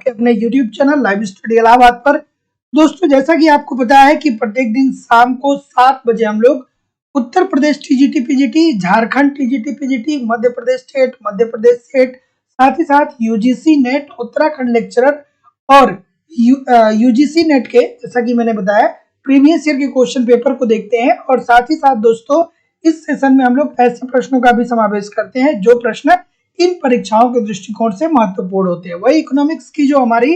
आपके अपने YouTube channel live study Allahabad पर। दोस्तों, जैसा कि आपको पता है कि प्रत्येक दिन शाम को 7 बजे हम लोग Uttar Pradesh TGT PGT, Jharkhand TGT PGT, Madhya Pradesh state, साथ ही साथ यूजीसी नेट, उत्तराखंड लेक्चरर और यूजीसी नेट के, जैसा कि मैंने बताया, प्रीवियस ईयर के क्वेश्चन पेपर को देखते हैं। और साथ ही साथ दोस्तों, इस सेशन में हम लोग ऐसे प्रश्नों का भी समावेश करते हैं जो प्रश्न इन परीक्षाओं के दृष्टिकोण से महत्वपूर्ण होते हैं। वही इकोनॉमिक्स की जो हमारी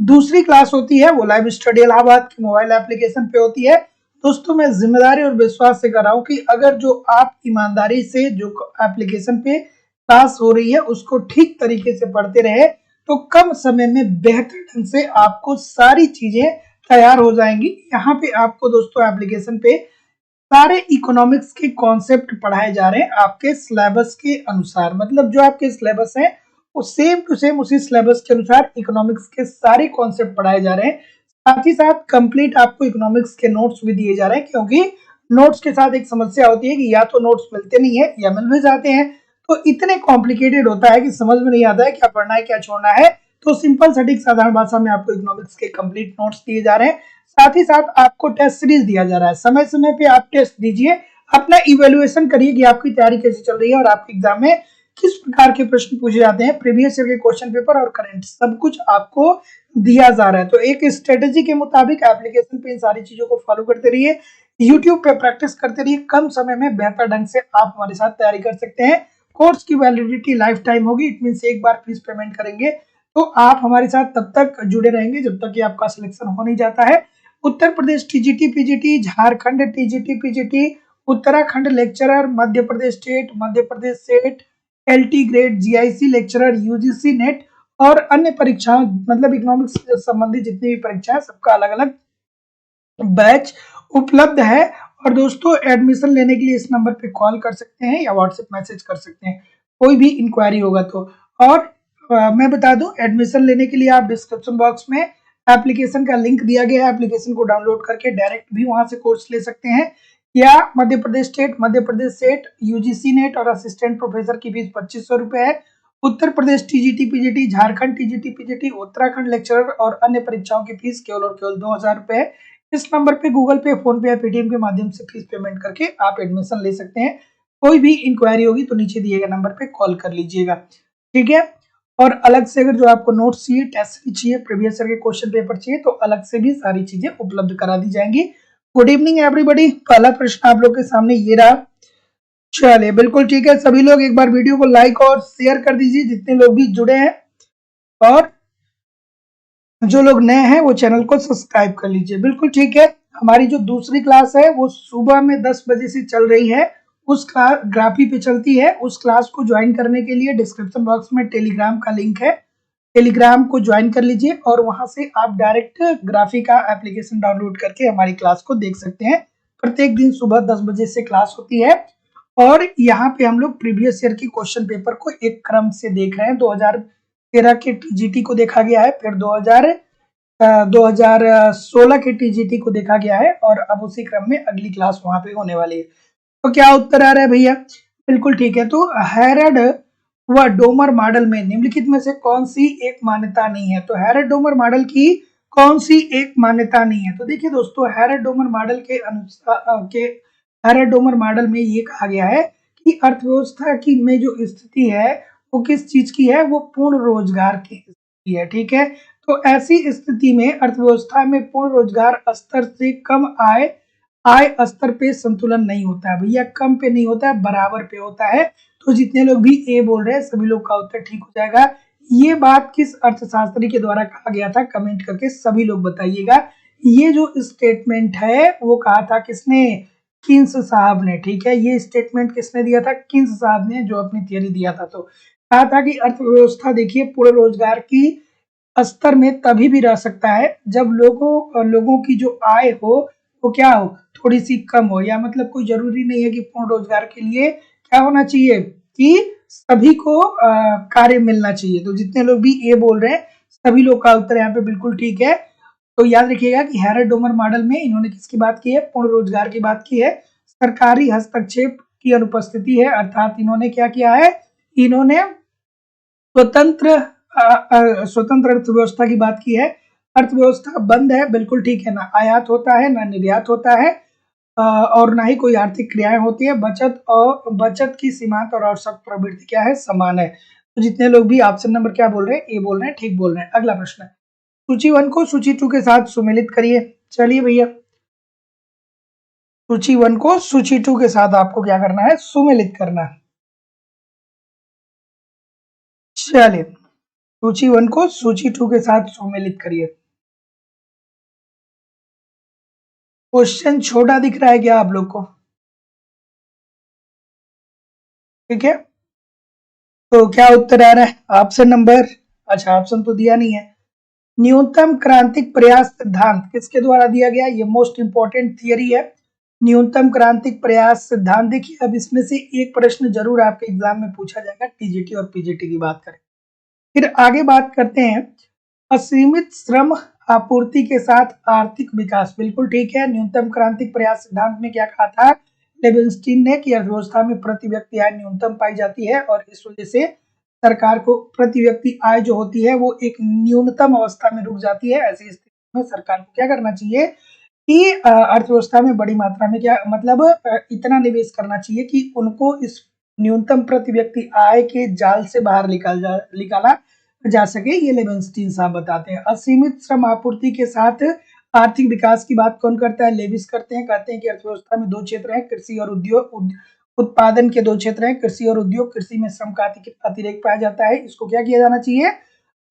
दूसरी क्लास होती है वो लाइव स्टडी इलाहाबाद की मोबाइल एप्लीकेशन पे होती है। दोस्तों, मैं जिम्मेदारी और विश्वास से कर रहा हूँ कि अगर जो आप ईमानदारी से जो एप्लीकेशन पे क्लास हो रही है उसको ठीक तरीके से पढ़ते रहे तो कम समय में बेहतर ढंग से आपको सारी चीजें तैयार हो जाएंगी। यहाँ पे आपको दोस्तों एप्लीकेशन पे सारे इकोनॉमिक्स के कॉन्सेप्ट पढ़ाए जा रहे हैं आपके सिलेबस के अनुसार। मतलब जो आपके सिलेबस है वो सेम टू सेम उसी सिलेबस के अनुसार इकोनॉमिक्स के सारे कॉन्सेप्ट पढ़ाए जा रहे हैं। साथ ही साथ कंप्लीट आपको इकोनॉमिक्स के नोट्स भी दिए जा रहे हैं, क्योंकि नोट्स के साथ एक समस्या होती है कि या तो नोट्स मिलते नहीं है या मिल भी जाते हैं तो इतने कॉम्प्लिकेटेड होता है कि समझ में नहीं आता है क्या पढ़ना है क्या छोड़ना है। तो सिंपल सटीक साधारण भाषा में आपको इकोनॉमिक्स के कंप्लीट नोट्स दिए जा रहे हैं। साथ ही साथ आपको टेस्ट सीरीज दिया जा रहा है। समय समय पे आप टेस्ट दीजिए, अपना इवेल्युएशन करिए कि आपकी तैयारी कैसे चल रही है और आपके एग्जाम में किस प्रकार के प्रश्न पूछे जाते हैं। प्रीवियस ईयर के क्वेश्चन पेपर और करंट सब कुछ आपको दिया जा रहा है। तो एक स्ट्रेटेजी के मुताबिक एप्लीकेशन पे इन सारी चीजों को फॉलो करते रहिए, यूट्यूब पे प्रैक्टिस करते रहिए। कम समय में बेहतर ढंग से आप हमारे साथ तैयारी कर सकते हैं। कोर्स की वैलिडिटी लाइफ टाइम होगी, इट मीन एक बार फीस पेमेंट करेंगे तो आप हमारे साथ तब तक जुड़े रहेंगे जब तक कि आपका सिलेक्शन हो नहीं जाता है। Uttar Pradesh TGT PGT, Jharkhand TGT PGT, Uttarakhand lecturer, Madhya Pradesh state, LT grade, GIC lecturer, UGC NET और अन्य परीक्षाओं, मतलब इकोनॉमिक्स से संबंधित जितनी भी परीक्षाएं सबका अलग अलग बैच उपलब्ध है। और दोस्तों, एडमिशन लेने के लिए इस नंबर पे कॉल कर सकते हैं या व्हाट्सएप मैसेज कर सकते हैं, कोई भी इंक्वायरी होगा तो। और मैं बता दूं, एडमिशन लेने के लिए आप डिस्क्रिप्शन बॉक्स में एप्लीकेशन का लिंक दिया गया है, एप्लीकेशन को डाउनलोड करके डायरेक्ट भी वहां से कोर्स ले सकते हैं। या Madhya Pradesh state, UGC NET और असिस्टेंट प्रोफेसर की फीस 2500 रुपए है। Uttar Pradesh TGT PGT, Jharkhand TGT PGT, Uttarakhand lecturer और अन्य परीक्षाओं की फीस केवल और केवल 2000 रुपए है। इस नंबर पे गूगल पे, फोन पे या पेटीएम के माध्यम से फीस पेमेंट करके आप एडमिशन ले सकते हैं। कोई भी इंक्वायरी होगी तो नीचे दिए गए नंबर पे कॉल कर लीजिएगा, ठीक है। और अलग से अगर जो आपको नोट्स चाहिए, टेस्ट चाहिए, प्रीवियस ईयर के क्वेश्चन पेपर चाहिए तो अलग से भी सारी चीजें उपलब्ध करा दी जाएंगी। Good evening everybody. पहला प्रश्न आप लोग के सामने ये रहा। चलिए, बिल्कुल ठीक है। सभी लोग एक बार वीडियो को लाइक और शेयर कर दीजिए जितने लोग भी जुड़े हैं, और जो लोग नए हैं वो चैनल को सब्सक्राइब कर लीजिए। बिल्कुल ठीक है। हमारी जो दूसरी क्लास है वो सुबह में 10 बजे से चल रही है, उस क्लास ग्राफी पे चलती है। उस क्लास को ज्वाइन करने के लिए डिस्क्रिप्शन बॉक्स में टेलीग्राम का लिंक है, टेलीग्राम को ज्वाइन कर लीजिए और वहां से आप डायरेक्ट ग्राफी का एप्लीकेशन डाउनलोड करके हमारी क्लास को देख सकते हैं। प्रत्येक दिन सुबह 10 बजे से क्लास होती है और यहाँ पे हम लोग प्रीवियस ईयर की क्वेश्चन पेपर को एक क्रम से देख रहे हैं। 2013 के टीजीटी को देखा गया है, फिर 2016 के टीजीटी को देखा गया है और अब उसी क्रम में अगली क्लास वहां पे होने वाली है। तो क्या उत्तर आ रहा है भैया? बिल्कुल ठीक है। तो हेरड व डोमर मॉडल में निम्नलिखित में से कौन सी एक मान्यता नहीं है? तो हेरड डोमर मॉडल की कौन सी एक मान्यता नहीं है? तो देखिए दोस्तों, हेरड डोमर मॉडल के अनुसार हेरड डोमर मॉडल में ये कहा गया है कि अर्थव्यवस्था की में जो स्थिति है वो किस चीज की है? वो पूर्ण रोजगार की स्थिति है, ठीक है। तो ऐसी स्थिति में अर्थव्यवस्था में पूर्ण रोजगार स्तर से कम आय स्तर पे संतुलन नहीं होता है भैया, कम पे नहीं होता है, बराबर पे होता है। तो जितने लोग भी ए बोल रहे हैं सभी लोग का उत्तर ठीक हो जाएगा। ये बात किस अर्थशास्त्री के द्वारा कहा गया था? कमेंट करके सभी लोग बताइएगा। ये जो स्टेटमेंट है वो कहा था किसने? किन्स साहब ने, ठीक है। ये स्टेटमेंट किसने दिया था? किन्स साहब ने, जो अपनी थियरी दिया था। तो कहा था कि अर्थव्यवस्था देखिए पूर्ण रोजगार की स्तर में तभी भी रह सकता है जब लोगों की जो आय हो वो क्या हो? थोड़ी सी कम हो। या मतलब कोई जरूरी नहीं है कि पूर्ण रोजगार के लिए क्या होना चाहिए कि सभी को कार्य मिलना चाहिए। तो जितने लोग भी ये बोल रहे हैं सभी लोग का उत्तर यहाँ पे बिल्कुल ठीक है। तो याद रखिएगा कि हेरड डोमर मॉडल में इन्होंने किसकी बात की है? पूर्ण रोजगार की बात की है। सरकारी हस्तक्षेप की अनुपस्थिति है, अर्थात इन्होंने क्या किया है? इन्होंने स्वतंत्र स्वतंत्र अर्थव्यवस्था की बात की है। अर्थव्यवस्था बंद है, बिल्कुल ठीक है, ना आयात होता है ना निर्यात होता है और ना ही कोई आर्थिक क्रियाएं होती है। बचत की सीमांत और औसत प्रवृत्ति क्या है, समान है। तो जितने लोग भी ऑप्शन नंबर क्या बोल रहे हैं, ए बोल रहे हैं, ठीक बोल रहे हैं। अगला प्रश्न है, सूची 1 को सूची 2 के साथ सुमेलित करिए। चलिए भैया, सूची 1 को सूची 2 के साथ आपको क्या करना है, सुमेलित करना है। चलिए, सूची 1 को सूची 2 के साथ सुमेलित करिए। क्वेश्चन छोटा दिख रहा है क्या आप लोग को? ठीक है, तो क्या उत्तर आ रहा है? ऑप्शन नंबर, अच्छा ऑप्शन तो दिया नहीं है। न्यूनतम क्रांतिक प्रयास सिद्धांत किसके द्वारा दिया गया? ये मोस्ट इंपॉर्टेंट थियरी है, न्यूनतम क्रांतिक प्रयास सिद्धांत। देखिए, अब इसमें से एक प्रश्न जरूर आपके एग्जाम में पूछा जाएगा, टीजीटी और पीजीटी की बात करें। फिर आगे बात करते हैं, असीमित श्रम आपूर्ति के साथ आर्थिक विकास। बिल्कुल ठीक है, न्यूनतम क्रांतिक प्रयास सिद्धांत में क्या कहा था लेविनस्टीन ने कि अर्थव्यवस्था में प्रति व्यक्ति आय न्यूनतम पाई जाती है और इस वजह से सरकार को प्रति व्यक्ति आय जो होती है वो एक न्यूनतम अवस्था में रुक जाती है। ऐसी स्थिति में सरकार को क्या करना चाहिए कि अर्थव्यवस्था में बड़ी मात्रा में क्या मतलब इतना निवेश करना चाहिए कि उनको इस न्यूनतम प्रति व्यक्ति आय के जाल से बाहर निकाला जा सके। ये लेविनस्टीन साहब बताते हैं। असीमित श्रम आपूर्ति के साथ आर्थिक विकास की बात कौन करता है? लेविस करते हैं। कहते हैं कि अर्थव्यवस्था में दो क्षेत्र हैं, कृषि और उद्योग। उत्पादन के दो क्षेत्र हैं, कृषि और उद्योग। कृषि में श्रम का अतिरेक पाया जाता है, इसको क्या किया जाना चाहिए?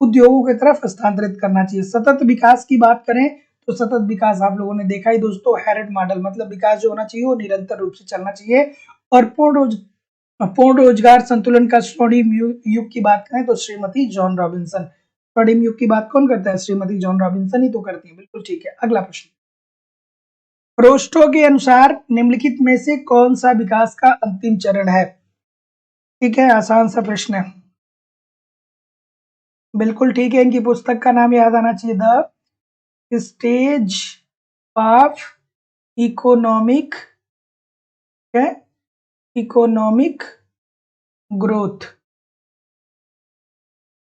उद्योगों की तरफ हस्तांतरित करना चाहिए। सतत विकास की बात करें तो सतत विकास आप लोगों ने देखा ही दोस्तों, हैरेड मॉडल, मतलब विकास जो होना चाहिए वो निरंतर रूप से चलना चाहिए। और पूर्ण रोजगार संतुलन का स्वर्णिम युग की बात करें तो श्रीमती जॉन रॉबिन्सन। स्वर्णिम युग की बात कौन करता है? श्रीमती जॉन रॉबिन्सन ही तो करती है। बिल्कुल ठीक है। अगला प्रश्न, प्रोस्टो के अनुसार निम्नलिखित में से कौन सा विकास का अंतिम चरण है? ठीक है, आसान सा प्रश्न है। बिल्कुल ठीक है, इनकी पुस्तक का नाम याद आना चाहिए, the stage of economic economic growth.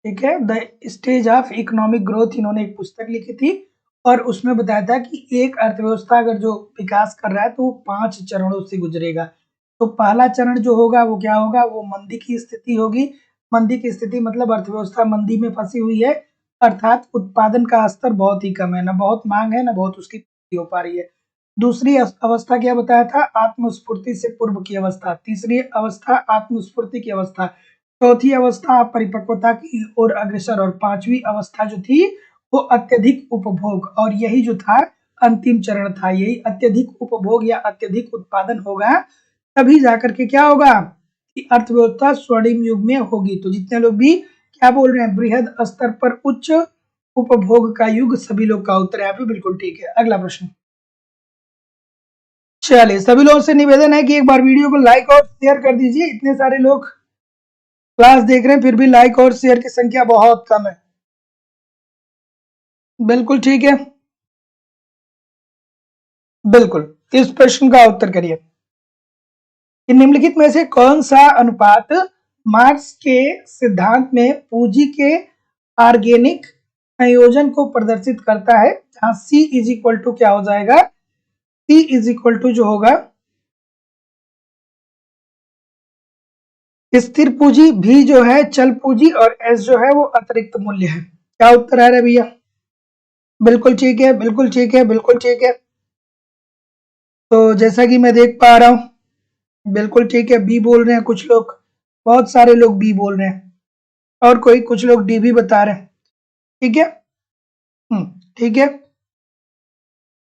ठीक है, the stage of economic growth इन्होंने एक पुस्तक लिखी थी और उसमें बताया था कि एक अर्थव्यवस्था अगर जो विकास कर रहा है तो वो 5 चरणों से गुजरेगा। तो पहला चरण जो होगा वो क्या होगा? वो मंदी की स्थिति होगी। मंदी की स्थिति मतलब अर्थव्यवस्था मंदी में फंसी हुई है, अर्थात उत्पादन का स्तर बहुत ही कम है, ना बहुत मांग है ना बहुत उसकी पूर्ति हो पा रही है। दूसरी अवस्था क्या बताया था? आत्मस्फूर्ति से पूर्व की अवस्था। तीसरी अवस्था आत्मस्फूर्ति की अवस्था। चौथी अवस्था परिपक्वता की ओर अग्रसर और पांचवी अवस्था जो थी वो अत्यधिक उपभोग। और यही जो था अंतिम चरण था, यही अत्यधिक उपभोग या अत्यधिक उत्पादन होगा तभी जाकर के क्या होगा कि अर्थव्यवस्था स्वर्णिम युग में होगी। तो जितने लोग भी क्या बोल रहे हैं बृहद स्तर पर उच्च उपभोग का युग, सभी लोग का उत्तर यहाँ पे बिल्कुल ठीक है। अगला प्रश्न, चलिए सभी लोगों से निवेदन है कि एक बार वीडियो को लाइक और शेयर कर दीजिए। इतने सारे लोग क्लास देख रहे हैं फिर भी लाइक और शेयर की संख्या बहुत कम है। बिल्कुल ठीक है, बिल्कुल इस प्रश्न का उत्तर करिए कि निम्नलिखित में से कौन सा अनुपात मार्क्स के सिद्धांत में पूंजी के ऑर्गेनिक संयोजन को प्रदर्शित करता है, जहां C इज इक्वल टू क्या हो जाएगा? C इज इक्वल टू जो होगा स्थिर पूंजी, भी जो है चल पूंजी और S जो है वो अतिरिक्त मूल्य है। क्या उत्तर आ रहा है भैया? बिल्कुल ठीक है, बिल्कुल ठीक है, बिल्कुल ठीक है। तो जैसा कि मैं देख पा रहा हूं बिल्कुल ठीक है, बी बोल रहे हैं कुछ लोग, बहुत सारे लोग बी बोल रहे हैं और कोई कुछ लोग डी भी बता रहे हैं। ठीक है, ठीक है।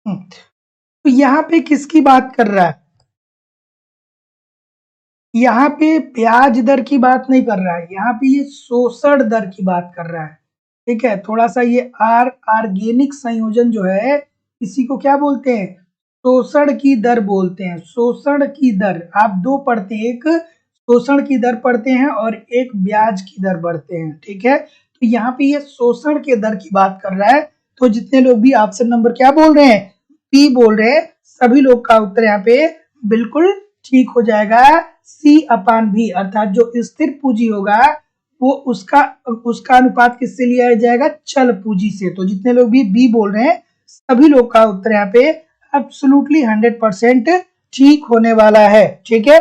तो यहाँ पे किसकी बात कर रहा है? यहाँ पे ब्याज दर की बात नहीं कर रहा है, यहाँ पे ये शोषण दर की बात कर रहा है। ठीक है, थोड़ा सा ये ऑर्गेनिक संयोजन जो है इसी को क्या बोलते हैं? शोषण की दर बोलते हैं। शोषण की दर आप दो पढ़ते हैं, एक शोषण की दर पढ़ते हैं और एक ब्याज की दर पढ़ते हैं। ठीक है, तो यहाँ पे ये शोषण के दर की बात कर रहा है। तो जितने लोग भी ऑप्शन नंबर क्या बोल रहे हैं? पी बोल रहे हैं, सभी लोग का उत्तर यहाँ पे बिल्कुल ठीक हो जाएगा। C/V, अर्थात जो स्थिर पूंजी होगा वो उसका उसका अनुपात किससे लिया जाएगा? चल पूंजी से। तो जितने लोग भी बी बोल रहे हैं सभी लोग का उत्तर यहाँ पे एब्सोल्युटली 100% ठीक होने वाला है। ठीक है,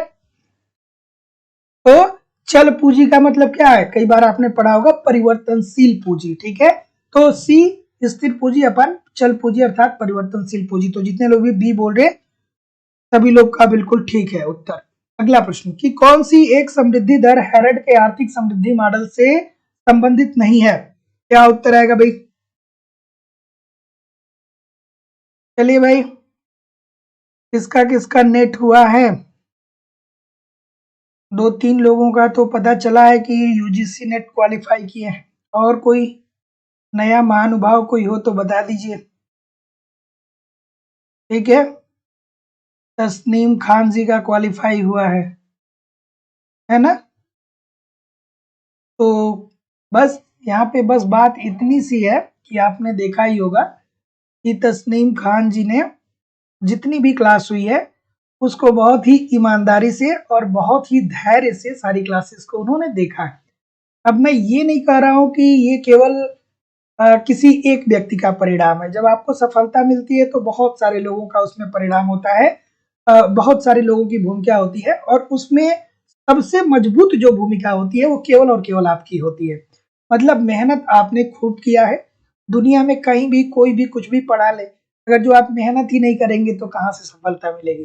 तो चल पूंजी का मतलब क्या है? कई बार आपने पढ़ा होगा परिवर्तनशील पूंजी। ठीक है, तो सी स्थिर पूंजी अपन चल पूंजी अर्थात परिवर्तनशील पूंजी। तो जितने लोग भी बी बोल रहे हैं सभी लोग का बिल्कुल ठीक है उत्तर। अगला प्रश्न कि कौन सी एक समृद्धि दर हेरड के आर्थिक समृद्धि मॉडल से संबंधित नहीं है? क्या उत्तर आएगा भाई? चलिए भाई, किसका किसका नेट हुआ है? 2-3 लोगों का तो पता चला है कि यूजीसी नेट क्वालिफाई किए हैं। और कोई नया महानुभाव कोई हो तो बता दीजिए। ठीक है, तस्नीम खान जी का क्वालिफाई हुआ है ना? तो बस यहाँ पे बस बात इतनी सी है कि आपने देखा ही होगा कि तस्नीम खान जी ने जितनी भी क्लास हुई है उसको बहुत ही ईमानदारी से और बहुत ही धैर्य से सारी क्लासेस को उन्होंने देखा है। अब मैं ये नहीं कह रहा हूँ कि ये केवल किसी एक व्यक्ति का परिणाम है। जब आपको सफलता मिलती है तो बहुत सारे लोगों का उसमें परिणाम होता है, बहुत सारे लोगों की भूमिका होती है और उसमें सबसे मजबूत जो भूमिका होती है वो केवल और केवल आपकी होती है। मतलब मेहनत आपने खूब किया है। दुनिया में कहीं भी कोई भी कुछ भी पढ़ा ले, अगर जो आप मेहनत ही नहीं करेंगे तो कहाँ से सफलता मिलेगी?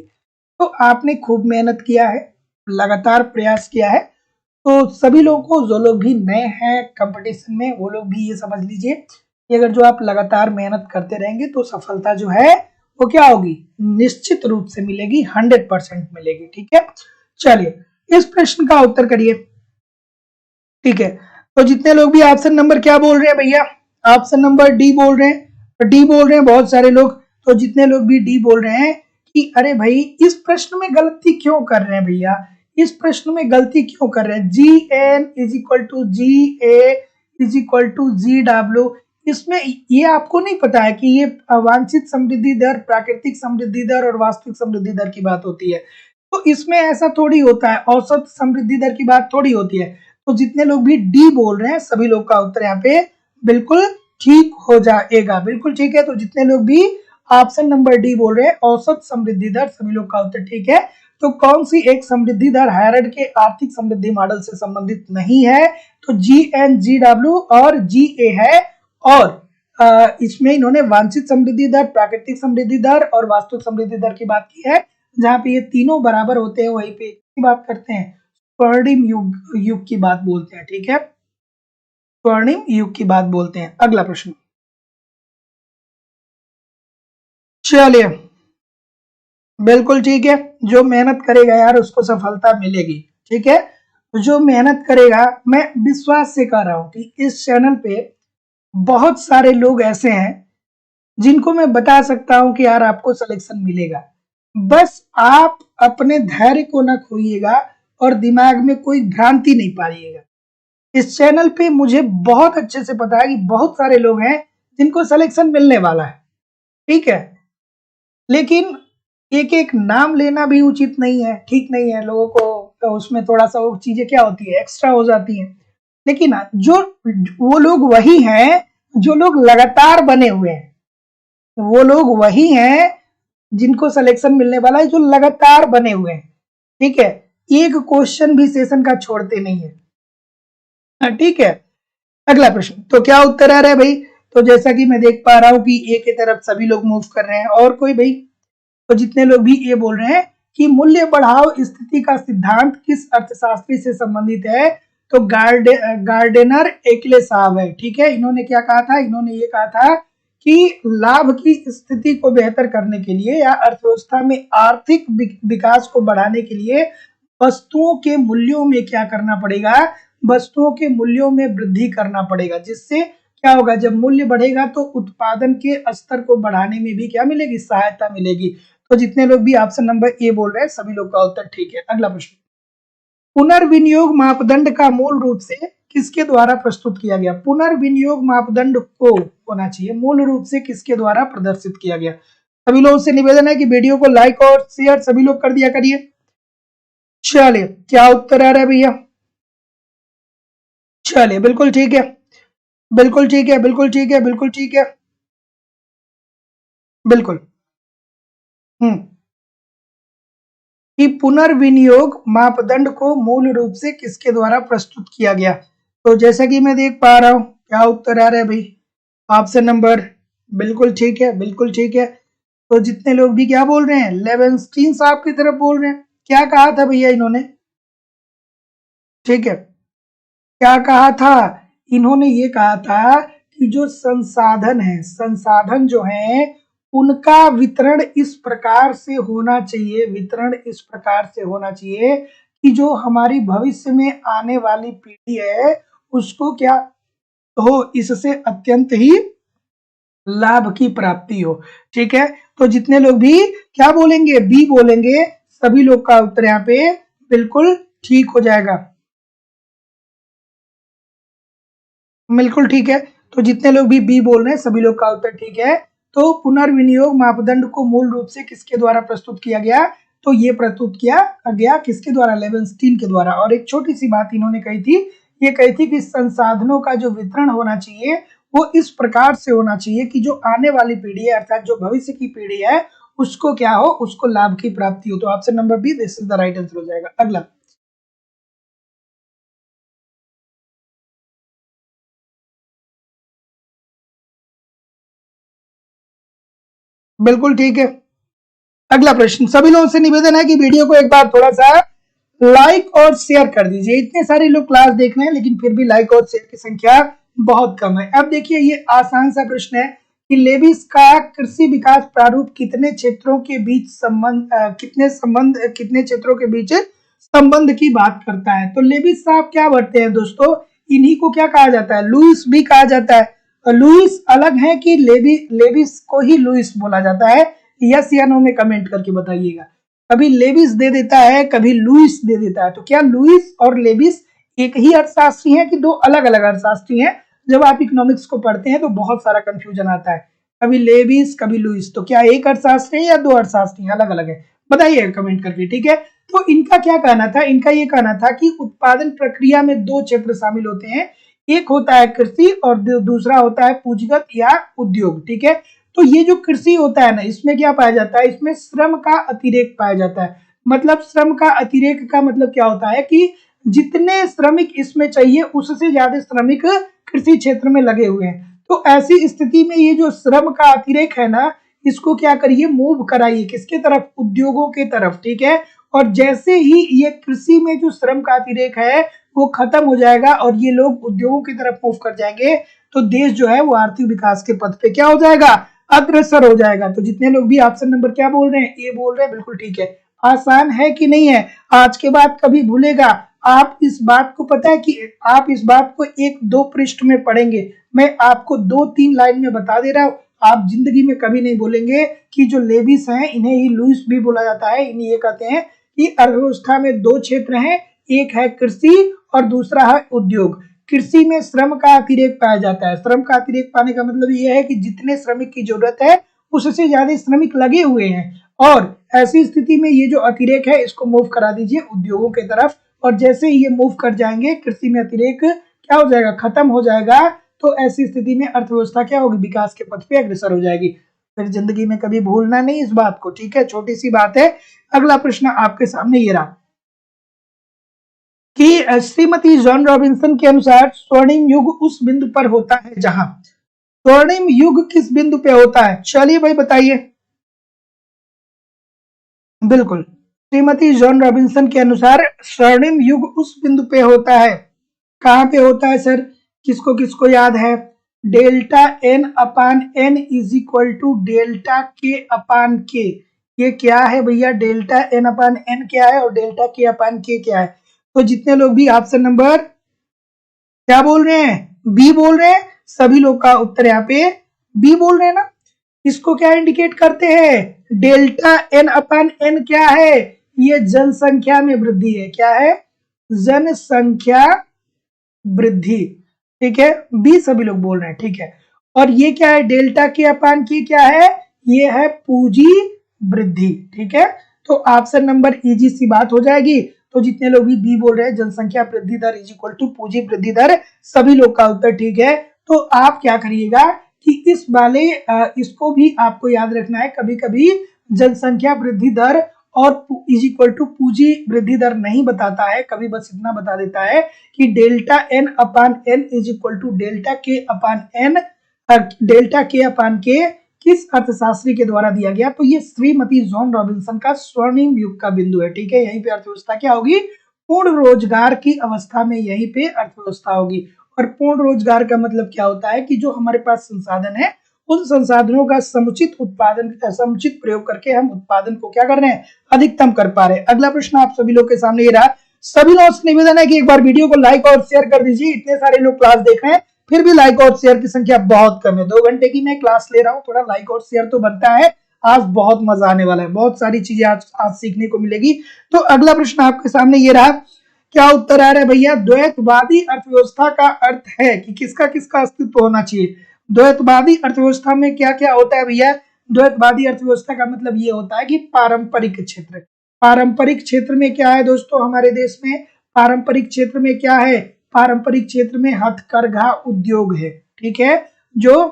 तो आपने खूब मेहनत किया है, लगातार प्रयास किया है। तो सभी लोगों को, जो लोग भी नए हैं कंपटीशन में, वो लोग भी ये समझ लीजिए कि अगर जो आप लगातार मेहनत करते रहेंगे तो सफलता जो है वो क्या होगी? निश्चित रूप से मिलेगी, 100% मिलेगी। ठीक है, चलिए इस प्रश्न का उत्तर करिए। ठीक है, तो जितने लोग भी ऑप्शन नंबर क्या बोल रहे हैं भैया? ऑप्शन नंबर डी बोल रहे हैं। तो डी बोल रहे हैं बहुत सारे लोग। तो जितने लोग भी डी बोल रहे हैं कि अरे भाई इस प्रश्न में गलती क्यों कर रहे हैं भैया, इस प्रश्न में गलती क्यों कर रहे हैं? G N is equal to G A is equal to G W, इसमें ये आपको नहीं पता है कि ये अवांछित समृद्धि दर, प्राकृतिक समृद्धि दर और वास्तविक समृद्धि दर की बात होती है। तो इसमें ऐसा थोड़ी होता है, औसत समृद्धि दर की बात थोड़ी होती है। तो जितने लोग भी डी बोल रहे हैं सभी लोग का उत्तर यहाँ पे बिल्कुल ठीक हो जाएगा। बिल्कुल ठीक है, तो जितने लोग भी ऑप्शन नंबर डी बोल रहे हैं औसत समृद्धि दर, सभी लोग का उत्तर ठीक है। तो कौन सी एक समृद्धि दर हार्वर्ड के आर्थिक समृद्धि मॉडल से संबंधित नहीं है? तो जी एन जी डब्ल्यू और जी ए है। और इसमें इन्होंने वांछित समृद्धि दर, प्राकृतिक समृद्धि दर और वास्तविक समृद्धि दर की बात की है। जहां पे ये तीनों बराबर होते हैं वहीं पे की बात करते हैं, स्वर्णिम युग की बात बोलते हैं। ठीक है, स्वर्णिम युग की बात बोलते हैं। अगला प्रश्न, चलिए बिल्कुल ठीक है, जो मेहनत करेगा यार उसको सफलता मिलेगी। ठीक है, तो जो मेहनत करेगा, मैं विश्वास से कह रहा हूं कि इस चैनल पे बहुत सारे लोग ऐसे हैं जिनको मैं बता सकता हूं कि यार आपको सिलेक्शन मिलेगा। बस आप अपने धैर्य को ना खोइएगा और दिमाग में कोई भ्रांति नहीं पाइएगा। इस चैनल पे मुझे बहुत अच्छे से पता है कि बहुत सारे लोग हैं जिनको सिलेक्शन मिलने वाला है। ठीक है, लेकिन एक एक नाम लेना भी उचित नहीं है, ठीक नहीं है। लोगों को तो उसमें थोड़ा सा वो चीजें क्या होती है, एक्स्ट्रा हो जाती हैं। लेकिन जो वो लोग वही हैं जो लोग लगातार बने हुए हैं, वो लोग वही हैं जिनको सिलेक्शन मिलने वाला है, जो लगातार बने हुए हैं। ठीक है, एक क्वेश्चन भी सेशन का छोड़ते नहीं है। ठीक है, अगला प्रश्न, तो क्या उत्तर आ रहा है भाई? तो जैसा कि मैं देख पा रहा हूं कि ए की तरफ सभी लोग मूव कर रहे हैं। और कोई भाई? तो जितने लोग भी ये बोल रहे हैं कि मूल्य बढ़ाव स्थिति का सिद्धांत किस अर्थशास्त्री से संबंधित है? तो गार्डेनर एकले साहब है। ठीक है, इन्होंने क्या कहा था? इन्होंने ये कहा था कि लाभ की स्थिति को बेहतर करने के लिए या अर्थव्यवस्था में आर्थिक विकास को बढ़ाने के लिए वस्तुओं के मूल्यों में क्या करना पड़ेगा? वस्तुओं के मूल्यों में वृद्धि करना पड़ेगा, जिससे क्या होगा? जब मूल्य बढ़ेगा तो उत्पादन के स्तर को बढ़ाने में भी क्या मिलेगी? सहायता मिलेगी। तो जितने लोग भी ऑप्शन नंबर ए बोल रहे हैं सभी लोग का उत्तर ठीक है। अगला प्रश्न, पुनर्विनियोग मापदंड का मूल रूप से किसके द्वारा प्रस्तुत किया गया? पुनर्विनियोग मापदंड को होना चाहिए मूल रूप से किसके द्वारा प्रदर्शित किया गया? सभी लोगों से निवेदन है कि वीडियो को लाइक और शेयर सभी लोग कर दिया करिए। चलिए क्या उत्तर आ रहा है भैया? चलिए बिल्कुल ठीक है, बिल्कुल ठीक है, बिल्कुल ठीक है, बिल्कुल ठीक है, बिल्कुल। कि पुनर्विनियोग मापदंड को मूल रूप से किसके द्वारा प्रस्तुत किया गया? तो जैसा कि मैं देख पा रहा हूं, क्या उत्तर आ रहा है भाई? ऑप्शन नंबर, बिल्कुल ठीक है, बिल्कुल ठीक है। तो जितने लोग भी क्या बोल रहे हैं, लेवेंस्टीन साहब की तरफ बोल रहे हैं। क्या कहा था भैया इन्होंने? ठीक है, क्या कहा था? इन्होंने ये कहा था कि जो संसाधन है, संसाधन जो है उनका वितरण इस प्रकार से होना चाहिए, वितरण इस प्रकार से होना चाहिए कि जो हमारी भविष्य में आने वाली पीढ़ी है उसको क्या हो, इससे अत्यंत ही लाभ की प्राप्ति हो। ठीक है, तो जितने लोग भी क्या बोलेंगे, बी बोलेंगे, सभी लोग का उत्तर यहाँ पे बिल्कुल ठीक हो जाएगा। बिल्कुल ठीक है, तो जितने लोग भी बी बोल रहे हैं सभी लोग का उत्तर ठीक है। तो पुनर्विनियोग मापदंड को मूल रूप से किसके द्वारा प्रस्तुत किया गया? तो ये प्रस्तुत किया गया किसके द्वारा? लेवेंस्टीन के द्वारा। और एक छोटी सी बात इन्होंने कही थी, ये कही थी कि संसाधनों का जो वितरण होना चाहिए वो इस प्रकार से होना चाहिए कि जो आने वाली पीढ़ी है अर्थात जो भविष्य की पीढ़ी है उसको क्या हो, उसको लाभ की प्राप्ति हो। तो option number B this is the right answer हो जाएगा। अगला, बिल्कुल ठीक है। अगला प्रश्न, सभी लोगों से निवेदन है कि वीडियो को एक बार थोड़ा सा लाइक और शेयर कर दीजिए। इतने सारे लोग क्लास देख रहे हैं लेकिन फिर भी लाइक और शेयर की संख्या बहुत कम है। अब देखिए ये आसान सा प्रश्न है कि लेविस का कृषि विकास प्रारूप कितने क्षेत्रों के बीच कितने क्षेत्रों के बीच संबंध की बात करता है? तो लेविस साहब क्या बढ़ते हैं दोस्तों, इन्हीं को क्या कहा जाता है? लुईस भी कहा जाता है। तो लुईस अलग है कि लेविस को ही लुईस बोला जाता है? यस या नो में कमेंट करके बताइएगा। कभी लेविस दे देता है, कभी लुईस दे देता है। तो क्या लुईस और लेविस एक ही अर्थशास्त्री हैं कि दो अलग अलग अर्थशास्त्री हैं? जब आप इकोनॉमिक्स को पढ़ते हैं तो बहुत सारा कंफ्यूजन आता है, कभी लेविस कभी लुईस। तो क्या एक अर्थशास्त्री है या दो अर्थशास्त्री हैं, अलग अलग है? बताइए कमेंट करके। ठीक है, तो इनका क्या कहना था? इनका ये कहना था कि उत्पादन प्रक्रिया में दो क्षेत्र शामिल होते हैं, एक होता है कृषि और दूसरा होता है पूंजीगत या उद्योग। ठीक है, तो ये जो कृषि होता है ना, इसमें क्या पाया जाता है? इसमें श्रम का अतिरेक पाया जाता है। मतलब श्रम का अतिरेक का मतलब क्या होता है कि जितने श्रमिक इसमें चाहिए उससे ज्यादा श्रमिक कृषि क्षेत्र में लगे हुए हैं। तो ऐसी स्थिति में ये जो श्रम का अतिरेक है ना, इसको क्या करिए, मूव कराइए किसके तरफ? उद्योगों के तरफ। ठीक है, और जैसे ही ये कृषि में जो श्रम का अतिरेक है वो खत्म हो जाएगा और ये लोग उद्योगों की तरफ मूव कर जाएंगे, तो देश जो है वो आर्थिक विकास के पथ पे क्या हो जाएगा? अग्रसर हो जाएगा। तो जितने लोग भी ऑप्शन नंबर क्या बोल रहे हैं, ए बोल रहे हैं, बिल्कुल ठीक है। आसान है कि नहीं है? आज के बाद कभी भूलेगा आप इस बात को, पता है कि आप इस बात को एक दो पृष्ठ में पढ़ेंगे, मैं आपको दो तीन लाइन में बता दे रहा हूँ। आप जिंदगी में कभी नहीं बोलेंगे कि जो लेविस हैं इन्हें ही लुईस भी बोला जाता है। इन्हें ये कहते हैं कि अर्थव्यवस्था में दो क्षेत्र हैं, एक है कृषि और दूसरा है उद्योग। कृषि में श्रम का अतिरेक पाया जाता है। श्रम का अतिरेक पाने का मतलब ये है कि जितने श्रमिक की जरूरत है उससे ज्यादा श्रमिक लगे हुए हैं, और ऐसी स्थिति में ये जो अतिरेक है इसको मूव करा दीजिए उद्योगों के तरफ, और जैसे ही ये मूव कर जाएंगे कृषि में अतिरेक क्या हो जाएगा? खत्म हो जाएगा। तो ऐसी स्थिति में अर्थव्यवस्था क्या होगी? विकास के पथ पे अग्रसर हो जाएगी। फिर जिंदगी में कभी भूलना नहीं इस बात को। ठीक है, छोटी सी बात है। अगला प्रश्न आपके सामने ये रहा कि श्रीमती जॉन रॉबिन्सन के अनुसार स्वर्णिम युग उस बिंदु पर होता है जहां, स्वर्णिम युग किस बिंदु पे होता है? चलिए भाई बताइए। बिल्कुल, श्रीमती जॉन रॉबिन्सन के अनुसार स्वर्णिम युग उस बिंदु पे होता है, कहां पे होता है सर? किसको किसको याद है? Delta n upon n is equal to delta k upon के। ये क्या है भैया? डेल्टा एन अपान एन क्या है और डेल्टा के अपान के क्या है? तो जितने लोग भी ऑप्शन नंबर क्या बोल रहे हैं, बी बोल रहे हैं, सभी लोग का उत्तर यहाँ पे बी बोल रहे हैं ना। इसको क्या इंडिकेट करते हैं? डेल्टा एन अपान एन क्या है? ये जनसंख्या में वृद्धि है। क्या है? जनसंख्या वृद्धि। ठीक है, बी सभी लोग बोल रहे हैं। ठीक है, और ये क्या है? डेल्टा के अपान की क्या है? ये है पूंजी वृद्धि। ठीक है, तो ऑप्शन नंबर इजी सी बात हो जाएगी। तो जितने लोग भी बी बोल रहे हैं जनसंख्या वृद्धि दर इज इक्वल टू पूंजी वृद्धि दर, सभी लोग का उत्तर ठीक है। तो आप क्या करिएगा कि इस वाले इसको भी आपको याद रखना है, कभी कभी जनसंख्या वृद्धि दर और इज इक्वल टू पूंजी वृद्धि दर नहीं बताता है, कभी बस इतना बता देता है कि delta n upon n is equal to delta k upon N, delta k upon के किस अर्थशास्त्री के द्वारा दिया गया। तो ये श्रीमती जॉन रॉबिन्सन का स्वर्णिम युग का बिंदु है, ठीक है। यहीं पे अर्थव्यवस्था क्या होगी, पूर्ण रोजगार की अवस्था में यहीं पे अर्थव्यवस्था होगी। और पूर्ण रोजगार का मतलब क्या होता है कि जो हमारे पास संसाधन है उन संसाधनों का समुचित उत्पादन, समुचित प्रयोग करके हम उत्पादन को क्या कर रहे हैं, अधिकतम कर पा रहे हैं। अगला प्रश्न आप सभी लोग के सामने ये रहा। सभी लोगों से निवेदन है कि एक बार वीडियो को लाइक और शेयर कर दीजिए। इतने सारे लोग क्लास देख रहे हैं फिर भी लाइक और शेयर की संख्या बहुत कम है। 2 घंटे की मैं क्लास ले रहा हूँ, थोड़ा लाइक और शेयर तो बनता है। आज बहुत मजा आने वाला है, बहुत सारी चीजें आज सीखने को मिलेगी। तो अगला प्रश्न आपके सामने ये रहा, क्या उत्तर आ रहा है भैया, द्वैतवादी अर्थव्यवस्था का अर्थ है कि किसका किसका अस्तित्व होना चाहिए। द्वैतवादी अर्थव्यवस्था में क्या क्या होता है भैया, द्वैतवादी अर्थव्यवस्था का मतलब ये होता है कि पारंपरिक क्षेत्र, पारंपरिक क्षेत्र में क्या है दोस्तों हमारे देश में, पारंपरिक क्षेत्र में क्या है, पारंपरिक क्षेत्र में हथकरघा उद्योग है, ठीक है, जो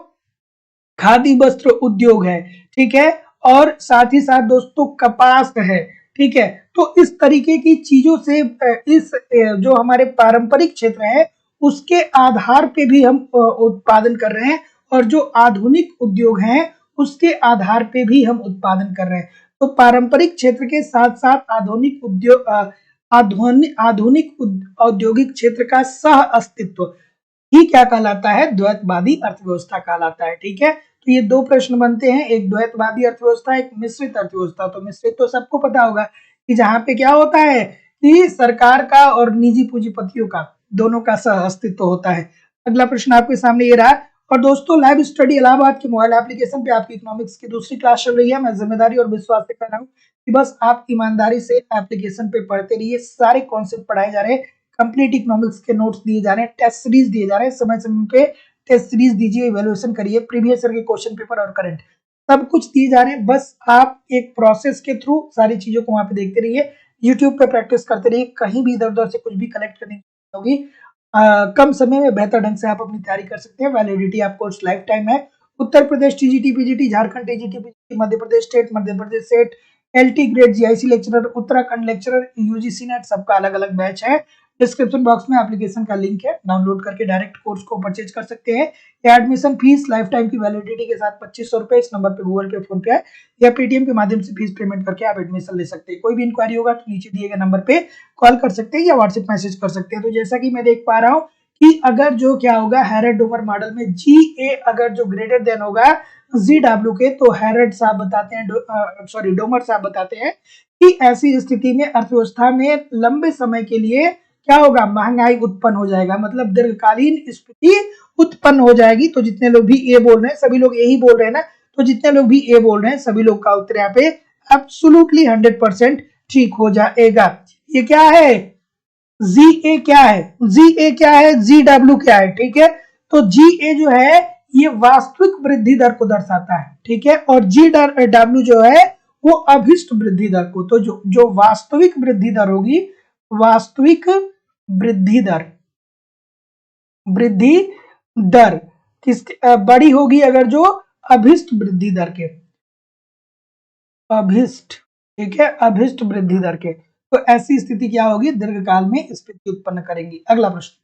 खादी वस्त्र उद्योग है, ठीक है, और साथ ही साथ दोस्तों कपास है, ठीक है। तो इस तरीके की चीजों से इस जो हमारे पारंपरिक क्षेत्र है उसके आधार पे भी हम उत्पादन कर रहे हैं, और जो आधुनिक उद्योग हैं उसके आधार पे भी हम उत्पादन कर रहे हैं। तो पारंपरिक क्षेत्र के साथ साथ आधुनिक उद्योग आधुनिक औद्योगिक क्षेत्र का सह अस्तित्व ही क्या कहलाता है, द्वैतवादी अर्थव्यवस्था कहलाता है, ठीक है। तो ये 2 प्रश्न बनते हैं, एक द्वैतवादी अर्थव्यवस्था, एक मिश्रित अर्थव्यवस्था। तो मिश्रित तो सबको पता होगा कि जहां पे क्या होता है कि सरकार का और निजी पूंजीपतियों का दोनों का सह अस्तित्व होता है। अगला प्रश्न आपके सामने ये रहा। और दोस्तों लाइव स्टडी इलाहाबाद के मोबाइल एप्लीकेशन पे आपकी इकोनॉमिक्स की दूसरी क्लास चल रही है। मैं जिम्मेदारी और विश्वास से कर रहा हूँ कि बस आप ईमानदारी से एप्लीकेशन पे पढ़ते रहिए, सारे कॉन्सेप्ट पढ़ाए जा रहे हैं, कंप्लीट इकोनॉमिक्स के नोट्स दिए जा रहे हैं, टेस्ट सीरीज दिए जा रहे हैं, समय समय पे टेस्ट सीरीज दीजिए, इवैल्यूएशन करिए, प्रीवियस ईयर के क्वेश्चन पेपर और करंट सब कुछ दिए जा रहे हैं। बस आप एक प्रोसेस के थ्रू सारी चीजों को वहां पे देखते रहिए, यूट्यूब पे प्रैक्टिस करते रहिए, कहीं भी इधर उधर से कुछ भी कलेक्ट करनी होगी। कम समय में बेहतर ढंग से आप अपनी तैयारी कर सकते हैं। वैलिडिटी आपको लाइफ टाइम है। Uttar Pradesh TGT PGT, Jharkhand TGT PGT, Madhya Pradesh state LT grade GIC lecturer, Uttarakhand lecturer, UGC NET, सबका अलग अलग बैच है। डिस्क्रिप्शन बॉक्स में एप्लीकेशन का लिंक है, डाउनलोड करके डायरेक्ट कोर्स को परचेज कर सकते हैं। या एडमिशन फीस लाइफ टाइम की वैलिडिटी के साथ 2500 रुपए इस नंबर पे गूगल पे, फोन पे है या पेटीएम के माध्यम से फीस पेमेंट करके आप एडमिशन ले सकते हैं। कोई भी इंक्वायरी होगा तो नीचे दिए गए नंबर पे कॉल कर सकते हैं या व्हाट्सएप मैसेज कर सकते हैं। तो जैसा कि मैं देख पा रहा हूँ कि अगर जो क्या होगा हैरेड डोमर मॉडल में जीए अगर जो ग्रेटर देन होगा जीडब्ल्यू के, तो हैरेड साहब बताते हैं, सॉरी डोमर साहब बताते हैं कि ऐसी स्थिति में अर्थव्यवस्था में लंबे समय के लिए क्या होगा, महंगाई उत्पन्न हो जाएगा, मतलब दीर्घकालीन स्थिति उत्पन्न हो जाएगी। तो जितने लोग भी ए बोल रहे हैं सभी लोग यही बोल रहे हैं ना, तो जितने लोग भी ए बोल रहे हैं सभी लोग का उत्तर यहाँ पे एब्सोल्युटली 100% ठीक हो जाएगा। ये क्या है, जी ए क्या है, जी ए क्या है, जी डब्ल्यू क्या है, ठीक है। तो जी ए जो है ये वास्तविक वृद्धि दर को दर्शाता है, ठीक है, और जी डब्ल्यू जो है वो अभिष्ट वृद्धि दर को। तो जो वास्तविक वृद्धि दर होगी, वास्तविक वृद्धि दर किस बड़ी होगी अगर जो अभिष्ट वृद्धि दर के, अभिष्ट, ठीक है, अभिष्ट वृद्धि दर के। तो ऐसी स्थिति क्या होगी, दीर्घकाल में स्थिति उत्पन्न करेंगी। अगला प्रश्न,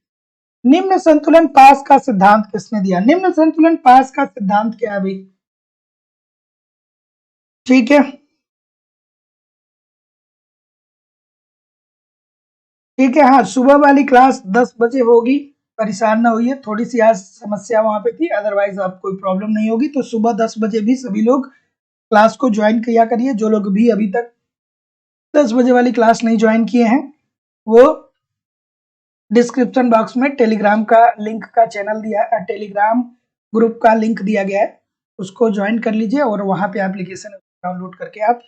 निम्न संतुलन पास का सिद्धांत किसने दिया। निम्न संतुलन पास का सिद्धांत क्या है भाई, ठीक है, ठीक है। हाँ, सुबह वाली क्लास 10 बजे होगी, परेशान ना होइए, थोड़ी सी आज समस्या वहां पे थी, अदरवाइज आप कोई प्रॉब्लम नहीं होगी। तो सुबह 10 बजे भी सभी लोग क्लास को ज्वाइन किया करिए। जो लोग भी अभी तक 10 बजे वाली क्लास नहीं ज्वाइन किए हैं वो डिस्क्रिप्शन बॉक्स में टेलीग्राम का लिंक का चैनल दिया, टेलीग्राम ग्रुप का लिंक दिया गया है, उसको ज्वाइन कर लीजिए और वहां पे एप्लीकेशन डाउनलोड करके आप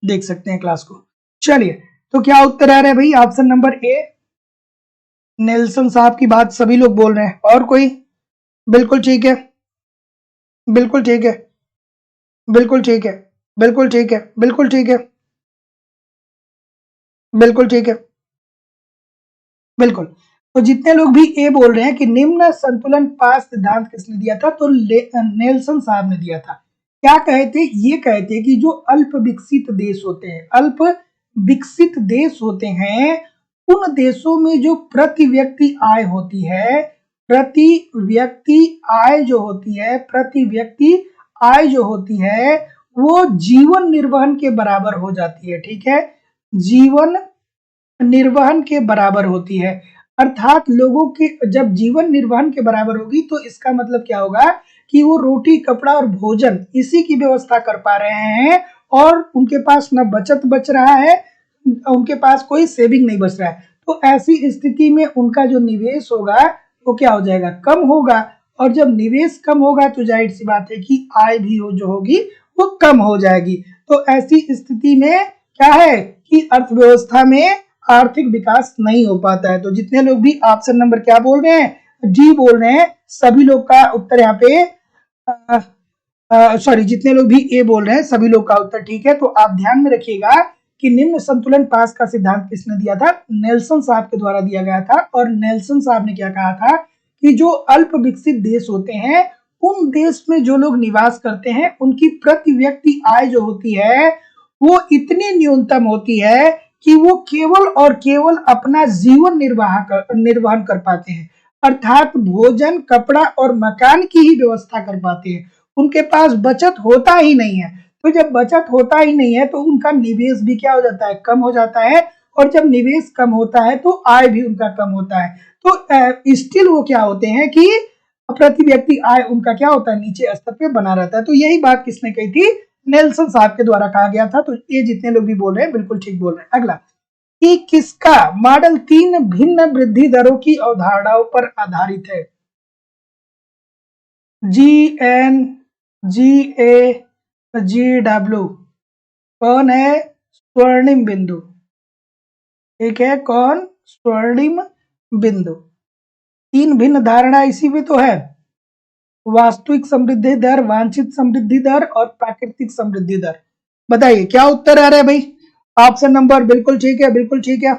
देख सकते हैं क्लास को। चलिए, तो क्या उत्तर आ रहा है भाई, ऑप्शन नंबर ए, नेल्सन साहब की बात सभी लोग बोल रहे हैं। और कोई, बिल्कुल ठीक है, बिल्कुल ठीक है, बिल्कुल ठीक है, बिल्कुल ठीक है, बिल्कुल ठीक है, बिल्कुल ठीक है, बिल्कुल। तो जितने लोग भी ए बोल रहे हैं कि निम्न संतुलन पास सिद्धांत किसने दिया था, तो नेल्सन साहब ने दिया था। क्या कहे थे? ये कहे थे कि जो अल्प विकसित देश होते हैं, अल्प विकसित देश होते हैं, उन देशों में जो प्रति व्यक्ति आय होती है, प्रति व्यक्ति आय जो होती है, प्रति व्यक्ति आय जो होती है, वो जीवन निर्वहन के बराबर हो जाती है। ठीक है, जीवन निर्वहन के बराबर होती है। अर्थात लोगों के जब जीवन निर्वहन के बराबर होगी तो इसका मतलब क्या होगा कि वो रोटी, कपड़ा और भोजन इसी की व्यवस्था कर पा रहे हैं और उनके पास न बचत बच रहा है, उनके पास कोई सेविंग नहीं बच रहा है। तो ऐसी स्थिति में उनका जो निवेश होगा वो क्या हो जाएगा? कम होगा। और जब निवेश कम होगा तो जाहिर सी बात है कि आय भी जो होगी वो कम हो जाएगी। तो ऐसी स्थिति में क्या है कि अर्थव्यवस्था में आर्थिक विकास नहीं हो पाता है। तो जितने लोग भी ऑप्शन नंबर क्या बोल रहे हैं, डी बोल रहे हैं, सभी लोग का उत्तर यहाँ पे सॉरी, जितने लोग भी ए बोल रहे हैं सभी लोग का उत्तर ठीक है। तो आप ध्यान में रखिएगा कि निम्न संतुलन पास का सिद्धांत किसने दिया था? नेल्सन साहब के द्वारा दिया गया था। और नेल्सन साहब ने क्या कहा था कि जो अल्प विकसित देश होते हैं, उन देश में जो लोग निवास करते हैं, उनकी प्रति व्यक्ति आय जो होती है वो इतनी न्यूनतम होती है कि वो केवल और केवल अपना जीवन निर्वहन कर पाते हैं। अर्थात भोजन, कपड़ा और मकान की ही व्यवस्था कर पाते हैं। उनके पास बचत होता ही नहीं है। तो जब बचत होता ही नहीं है तो उनका निवेश भी क्या हो जाता है? कम हो जाता है। और जब निवेश कम होता है तो आय भी उनका कम होता है। तो स्टिल वो क्या होते हैं कि प्रति व्यक्ति आय उनका क्या होता है? नीचे स्तर पे बना रहता है। तो यही बात किसने कही थी? नेल्सन साहब के द्वारा कहा गया था। तो ये जितने लोग भी बोल रहे हैं बिल्कुल ठीक बोल रहे हैं। अगला, कि किसका मॉडल 3 भिन्न वृद्धि दरों की अवधारणाओं पर आधारित है? जी एन, जी ए, जी डब्ल्यू। कौन है? स्वर्णिम बिंदु। ठीक है, कौन? स्वर्णिम बिंदु। 3 भिन्न धारणा इसी में तो है, वास्तविक समृद्धि दर, वांछित समृद्धि दर और प्राकृतिक समृद्धि दर। बताइए क्या उत्तर आ रहा है भाई? ऑप्शन नंबर बिल्कुल ठीक है, बिल्कुल ठीक है,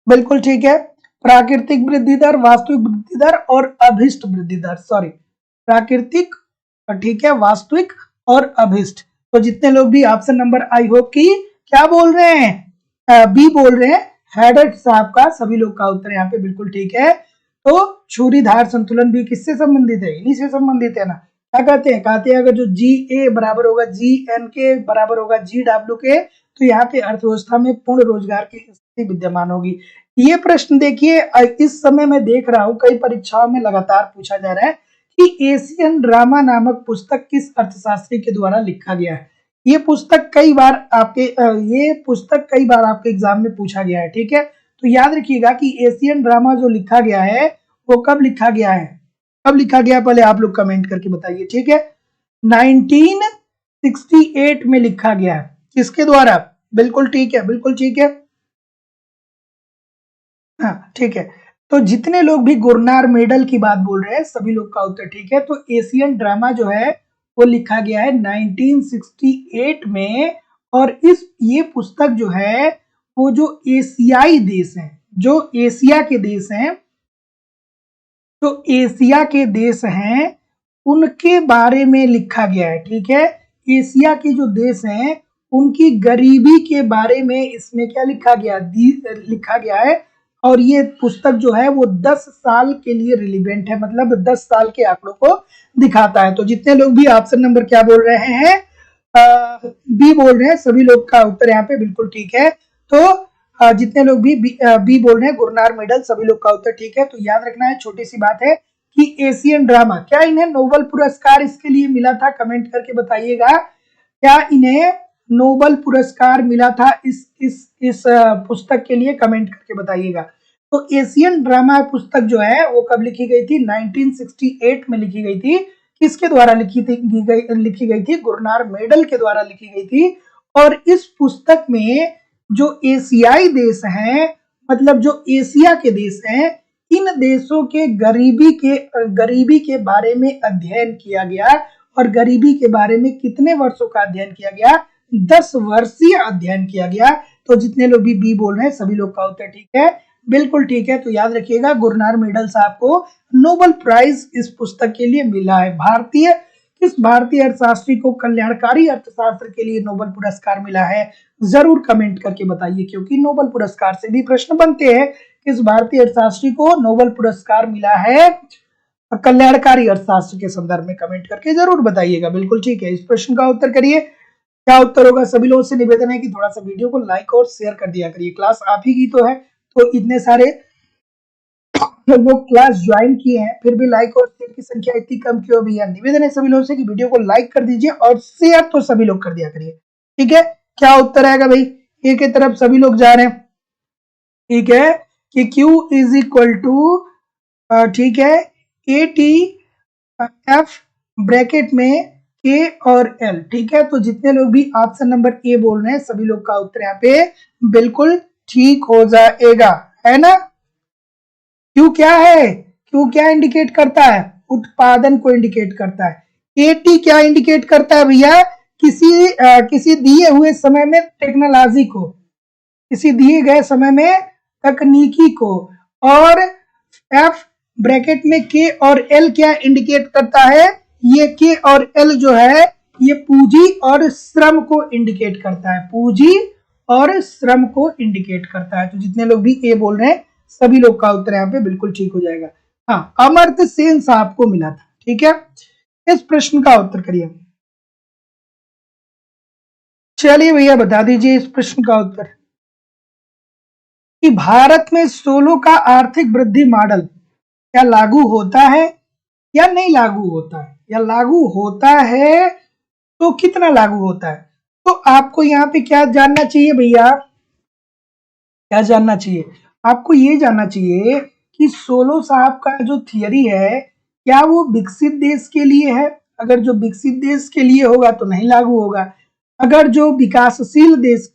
बिल्कुल ठीक है। प्राकृतिक वृद्धि दर, वास्तविक वृद्धि दर और अभिष्ट वृद्धि दर। सॉरी, प्राकृतिक, ठीक है, वास्तविक और अभिष्ट। तो जितने लोग भी ऑप्शन नंबर आई होप की क्या बोल रहे हैं? बी बोल रहे हैं, हेडर साहब का, सभी लोग का उत्तर यहाँ पे बिल्कुल ठीक है। तो छुरी धार संतुलन भी किससे संबंधित है? इन्हीं से संबंधित है ना। क्या कहते हैं? कहते हैं अगर जो जी ए बराबर होगा जी एन के बराबर होगा जी डब्ल्यू के, तो यहाँ पे अर्थव्यवस्था में पूर्ण रोजगार की स्थिति विद्यमान होगी। ये प्रश्न देखिए, इस समय मैं देख रहा हूँ कई परीक्षाओं में लगातार पूछा जा रहा है कि एशियन ड्रामा नामक पुस्तक किस अर्थशास्त्री के द्वारा लिखा गया है। ये पुस्तक कई बार आपके एग्जाम में पूछा गया है। ठीक है, तो याद रखिएगा कि एशियन ड्रामा जो लिखा गया है वो कब लिखा गया है? कब लिखा गया पहले आप लोग कमेंट करके बताइए। ठीक है, 1968 में लिखा गया है। किसके द्वारा? बिल्कुल ठीक है, बिल्कुल ठीक है, हाँ ठीक है। तो जितने लोग भी गुरनार मेडल की बात बोल रहे हैं सभी लोग का उत्तर ठीक है। तो एशियन ड्रामा जो है वो लिखा गया है 1968 में। और ये पुस्तक जो है वो जो एशियाई देश हैं, जो एशिया के देश हैं, तो एशिया के देश हैं उनके बारे में लिखा गया है। ठीक है, एशिया के जो देश हैं उनकी गरीबी के बारे में इसमें क्या लिखा गया है। और ये पुस्तक जो है वो 10 साल के लिए रिलीवेंट है, मतलब 10 साल के आंकड़ों को दिखाता है। तो जितने लोग भी ऑप्शन नंबर क्या बोल रहे हैं? बी बोल रहे हैं, सभी लोग का उत्तर यहाँ पे बिल्कुल ठीक है। तो जितने लोग भी बी बोल रहे हैं गुरनार मेडल, सभी लोग का उत्तर ठीक है। तो याद रखना है, छोटी सी बात है कि एशियन ड्रामा, क्या इन्हें नोबेल पुरस्कार इसके लिए मिला था? कमेंट करके बताइएगा, क्या इन्हें नोबेल पुरस्कार मिला था इस पुस्तक के लिए? कमेंट करके बताइएगा। तो एशियन ड्रामा पुस्तक जो है वो कब लिखी गई थी? 1968 में लिखी गई थी। किसके द्वारा लिखी गई थी? गुरनार मेडल के द्वारा लिखी गई थी। और इस पुस्तक में जो एशियाई देश हैं, मतलब जो एशिया के देश हैं, इन देशों के गरीबी के बारे में अध्ययन किया गया। और गरीबी के बारे में कितने वर्षों का अध्ययन किया गया? 10 वर्षीय अध्ययन किया गया। तो जितने लोग भी बी बोल रहे हैं सभी लोग का उत्तर ठीक है, बिल्कुल ठीक है। तो याद रखिएगा गुरनार मेडल साहब को नोबेल प्राइज इस पुस्तक के लिए मिला है। किस भारतीय अर्थशास्त्री को कल्याणकारी अर्थशास्त्र के लिए नोबेल पुरस्कार मिला है, जरूर कमेंट करके बताइए, क्योंकि नोबेल पुरस्कार से भी प्रश्न बनते हैं। किस भारतीय अर्थशास्त्री को नोबेल पुरस्कार मिला है कल्याणकारी अर्थशास्त्र के संदर्भ में, कमेंट करके जरूर बताइएगा। बिल्कुल ठीक है, इस प्रश्न का उत्तर करिए। क्या उत्तर होगा? सभी लोगों से निवेदन है कि थोड़ा सा वीडियो को लाइक और शेयर कर दिया करिए। क्लास आप ही की तो है, तो इतने सारे लोग क्लास ज्वाइन किए हैं, फिर भी लाइक और शेयर की संख्या इतनी कम क्यों भैया? निवेदन है सभी लोगों से कि वीडियो को लाइक कर दीजिए और शेयर तो सभी लोग कर दिया करिए। ठीक है, क्या उत्तर आएगा भाई? ए की तरफ सभी लोग जा रहे हैं। ठीक है, कि Q इज इक्वल टू, ठीक है, ए टी एफ ब्रैकेट में K और L। ठीक है, तो जितने लोग भी ऑप्शन नंबर ए बोल रहे हैं सभी लोग का उत्तर यहाँ पे बिल्कुल ठीक हो जाएगा, है ना? क्यों क्या है? क्यों क्या इंडिकेट करता है? उत्पादन को इंडिकेट करता है। एटी क्या इंडिकेट करता है भैया? किसी दिए हुए समय में टेक्नोलॉजी को, किसी दिए गए समय में तकनीकी को। और एफ ब्रैकेट में के और एल क्या इंडिकेट करता है? ये के और एल जो है ये पूंजी और श्रम को इंडिकेट करता है, पूंजी और श्रम को इंडिकेट करता है। तो जितने लोग भी ए बोल रहे हैं सभी लोग का उत्तर यहाँ पे बिल्कुल ठीक हो जाएगा। हाँ, अमर्त्य सेन साहब को मिला था। ठीक है, इस प्रश्न का उत्तर करिए। चलिए भैया बता दीजिए इस प्रश्न का उत्तर कि भारत में सोलो का आर्थिक वृद्धि मॉडल क्या लागू होता है या नहीं लागू होता है, या लागू होता है तो कितना लागू होता है? तो आपको यहाँ पे क्या जानना चाहिए भैया? क्या जानना चाहिए? आपको ये जानना चाहिए कि सोलो साहब का जो थियरी है क्या वो विकसित देश के लिए है? अगर जो विकसित देश के लिए होगा तो नहीं लागू होगा। अगर जो विकासशील देश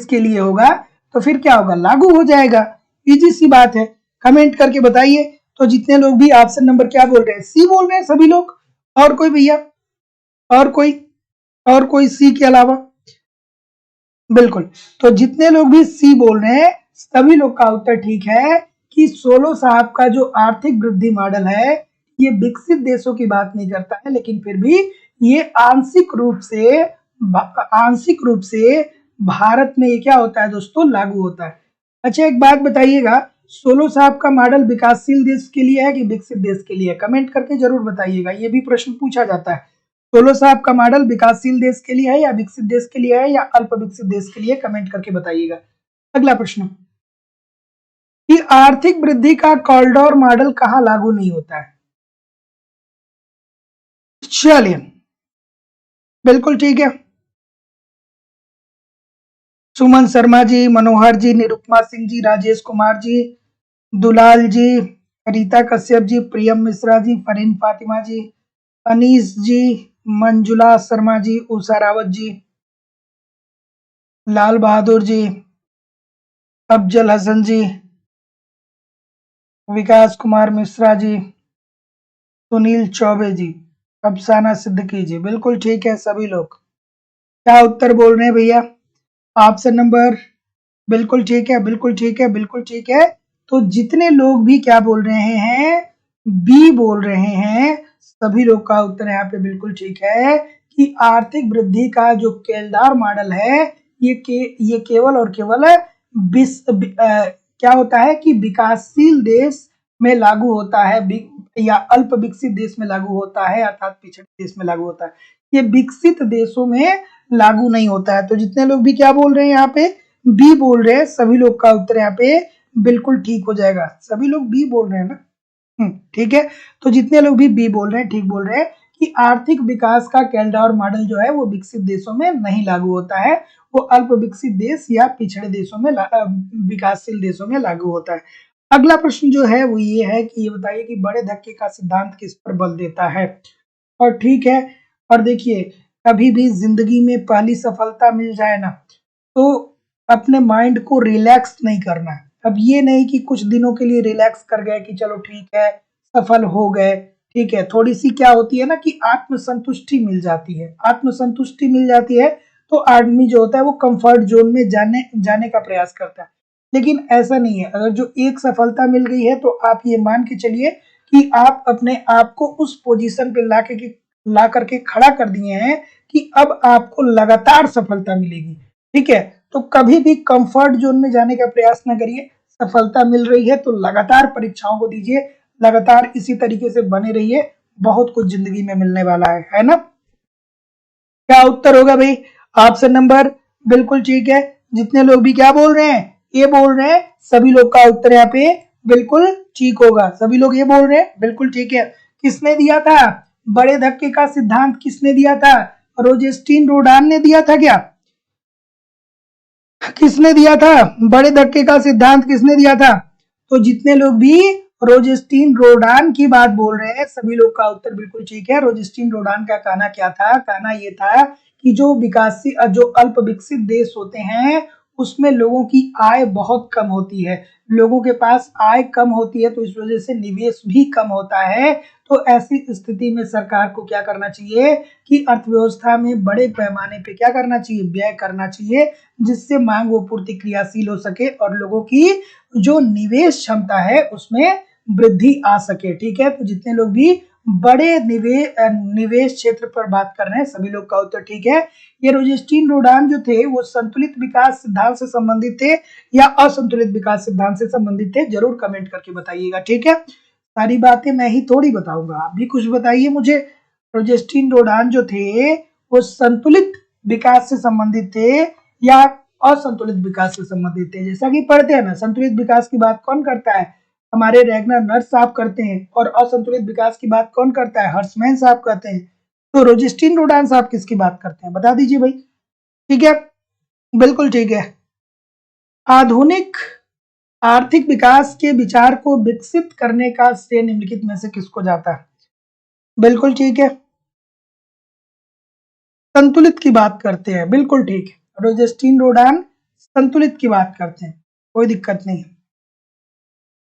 के लिए होगा तो फिर क्या होगा? लागू हो जाएगा। इजी सी बात है, कमेंट करके बताइए। तो जितने लोग भी ऑप्शन नंबर क्या बोल रहे हैं? सी बोल रहे हैं सभी लोग। और कोई भैया? और कोई सी के अलावा? बिल्कुल, तो जितने लोग भी सी बोल रहे हैं सभी लोग का उत्तर ठीक है कि सोलो साहब का जो आर्थिक वृद्धि मॉडल है ये विकसित देशों की बात नहीं करता है, लेकिन फिर भी ये आंशिक रूप से भारत में ये क्या होता है दोस्तों? लागू होता है। अच्छा, एक बात बताइएगा, सोलो साहब का मॉडल विकासशील देश के लिए है कि विकसित देश के लिए? कमेंट करके जरूर बताइएगा, ये भी प्रश्न पूछा जाता है। सोलो साहब का मॉडल विकासशील देश के लिए है या विकसित देश के लिए है या अल्प विकसित देश के लिए? कमेंट करके बताइएगा। अगला प्रश्न कि आर्थिक वृद्धि का कॉरिडोर मॉडल कहाँ लागू नहीं होता है? चलिए, बिल्कुल ठीक है। सुमन शर्मा जी, मनोहर जी, निरुपमा सिंह जी, राजेश कुमार जी, दुलाल जी, रीता कश्यप जी, प्रियम मिश्रा जी, फरीन फातिमा जी, अनीस जी, मंजुला शर्मा जी, उषा रावत जी, लाल बहादुर जी, अफजल हसन जी, विकास कुमार मिश्रा जी, सुनील चौबे जी, अफसाना सिद्दीकी जी। बिल्कुल ठीक है सभी लोग। क्या उत्तर बोल रहे हैं भैया? ऑप्शन नंबर बिल्कुल ठीक है, बिल्कुल ठीक है, बिल्कुल ठीक है। तो जितने लोग भी क्या बोल रहे हैं? बी बोल रहे हैं, सभी लोग का उत्तर यहाँ पे बिल्कुल ठीक है कि आर्थिक वृद्धि का जो केलदार मॉडल है ये केवल और केवल क्या होता है कि विकासशील देश में लागू होता है या अल्प विकसित देश में लागू होता है, अर्थात पिछड़े देश में लागू होता है। ये विकसित देशों में लागू नहीं होता है। तो जितने लोग भी क्या बोल रहे हैं यहाँ पे? बी बोल रहे हैं, सभी लोग का उत्तर यहाँ पे बिल्कुल ठीक हो जाएगा। सभी लोग बी बोल रहे हैं ना? ठीक है, तो जितने लोग भी बी बोल रहे हैं ठीक बोल रहे हैं कि आर्थिक विकास का कैलडोर मॉडल जो है वो विकसित देशों में नहीं लागू होता है, वो अल्प विकसित देश या पिछड़े देशों में विकासशील देशों में लागू होता है। अगला प्रश्न जो है वो ये है कि ये बताइए कि बड़े धक्के का सिद्धांत किस पर बल देता है? और ठीक है, और देखिए कभी भी जिंदगी में पहली सफलता मिल जाए ना तो अपने माइंड को रिलैक्स नहीं करना है। अब ये नहीं कि कुछ दिनों के लिए रिलैक्स कर गए कि चलो ठीक है सफल हो गए, ठीक है, थोड़ी सी क्या होती है ना कि आत्मसंतुष्टि मिल जाती है, आत्मसंतुष्टि मिल जाती है तो आदमी जो होता है वो कंफर्ट जोन में जाने जाने का प्रयास करता है। लेकिन ऐसा नहीं है, अगर जो एक सफलता मिल गई है तो आप ये मान के चलिए कि आप अपने आप को उस पोजीशन पे ला करके खड़ा कर दिए हैं कि अब आपको लगातार सफलता मिलेगी। ठीक है, तो कभी भी कंफर्ट जोन में जाने का प्रयास ना करिए। सफलता मिल रही है तो लगातार परीक्षाओं को दीजिए, लगातार इसी तरीके से बने रहिए, बहुत कुछ जिंदगी में मिलने वाला है ना। क्या उत्तर होगा भाई? ऑप्शन नंबर बिल्कुल ठीक है। जितने लोग भी क्या बोल रहे हैं, ये बोल रहे हैं, सभी लोग का उत्तर यहाँ पे बिल्कुल ठीक होगा। सभी लोग ये बोल रहे हैं, बिल्कुल ठीक है। किसने दिया था बड़े धक्के का सिद्धांत? किसने दिया था? रोजेस्टीन रोडान ने दिया था क्या? किसने दिया था बड़े धक्के का सिद्धांत? किसने दिया था? तो जितने लोग भी रोजेस्टीन रोडान की बात बोल रहे हैं, सभी लोग का उत्तर बिल्कुल ठीक है। रोजेस्टीन रोडान का कहना क्या था? कहना ये था कि जो अल्प विकसित देश होते हैं उसमें लोगों की आय बहुत कम होती है, लोगों के पास आय कम होती है, तो इस वजह से निवेश भी कम होता है। तो ऐसी स्थिति में सरकार को क्या करना चाहिए कि अर्थव्यवस्था में बड़े पैमाने पे क्या करना चाहिए? व्यय करना चाहिए, जिससे मांग व पूर्ति क्रियाशील हो सके और लोगों की जो निवेश क्षमता है उसमें वृद्धि आ सके। ठीक है, तो जितने लोग भी बड़े निवेश क्षेत्र पर बात कर रहे हैं, सभी लोग का उत्तर ठीक है। ये रोजेस्टीन रोडान जो थे वो संतुलित विकास सिद्धांत से संबंधित थे या असंतुलित विकास सिद्धांत से संबंधित थे? जरूर कमेंट करके बताइएगा। ठीक है, सारी बातें मैं ही थोड़ी बताऊंगा, आप भी कुछ बताइए मुझे। प्रोजेस्टीन रोडान जो थे वो संतुलित विकास से संबंधित थे या असंतुलित विकास से संबंधित थे? जैसा कि पढ़ते हैं ना, संतुलित विकास की बात कौन करता है? हमारे रेगनर नर्स साहब करते हैं। और असंतुलित विकास की बात कौन करता है? हर्समैन साहब करते हैं। तो रोजेस्टीन रोडान साहब किसकी बात करते हैं? बता दीजिए भाई। ठीक है, बिल्कुल ठीक है। आधुनिक आर्थिक विकास के विचार को विकसित करने का श्रेय निम्नलिखित में से किसको जाता है? बिल्कुल ठीक है, संतुलित की बात करते हैं, बिल्कुल ठीक है। रोजेस्टीन रोडान संतुलित की बात करते हैं, कोई दिक्कत नहीं है।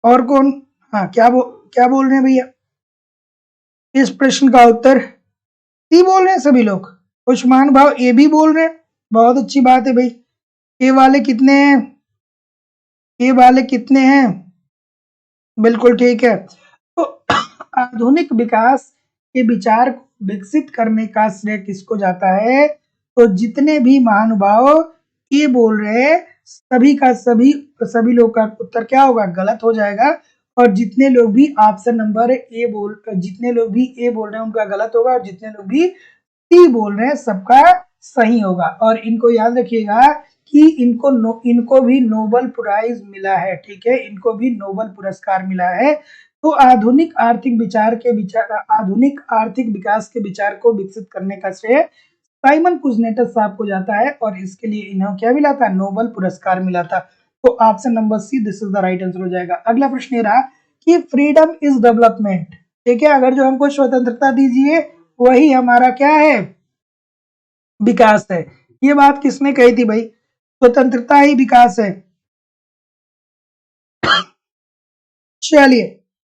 और कौन? हाँ, क्या बोल रहे हैं भैया? इस प्रश्न का उत्तर सी बोल रहे हैं सभी लोग। उस्मान भाव ए भी बोल रहे हैं, बहुत अच्छी बात है भाई। ए वाले कितने हैं? ए वाले कितने हैं? बिल्कुल ठीक है। तो आधुनिक विकास के विचार को विकसित करने का श्रेय किसको जाता है? तो जितने भी महानुभाव ये बोल रहे हैं, सभी का सभी लोग का उत्तर क्या होगा? गलत हो जाएगा। और जितने लोग भी ऑप्शन नंबर जितने लोग भी ए बोल रहे हैं उनका गलत होगा, और जितने लोग भी सी बोल रहे हैं सबका सही होगा। और इनको याद रखिएगा कि इनको भी नोबेल प्राइज मिला है। ठीक है, इनको भी नोबेल पुरस्कार मिला है। तो आधुनिक आर्थिक विकास के विचार को विकसित करने का श्रेय साइमन कुजनेटस साहब को जाता है, और इसके लिए इन्हें क्या मिला था? नोबेल पुरस्कार मिला था। तो option number see this is the right answer हो जाएगा। अगला प्रश्न ये रहा कि फ्रीडम इज डेवलपमेंट। ठीक है, अगर जो हमको स्वतंत्रता दीजिए वही हमारा क्या है? विकास है। ये बात किसने कही थी भाई? स्वतंत्रता ही विकास है। चलिए,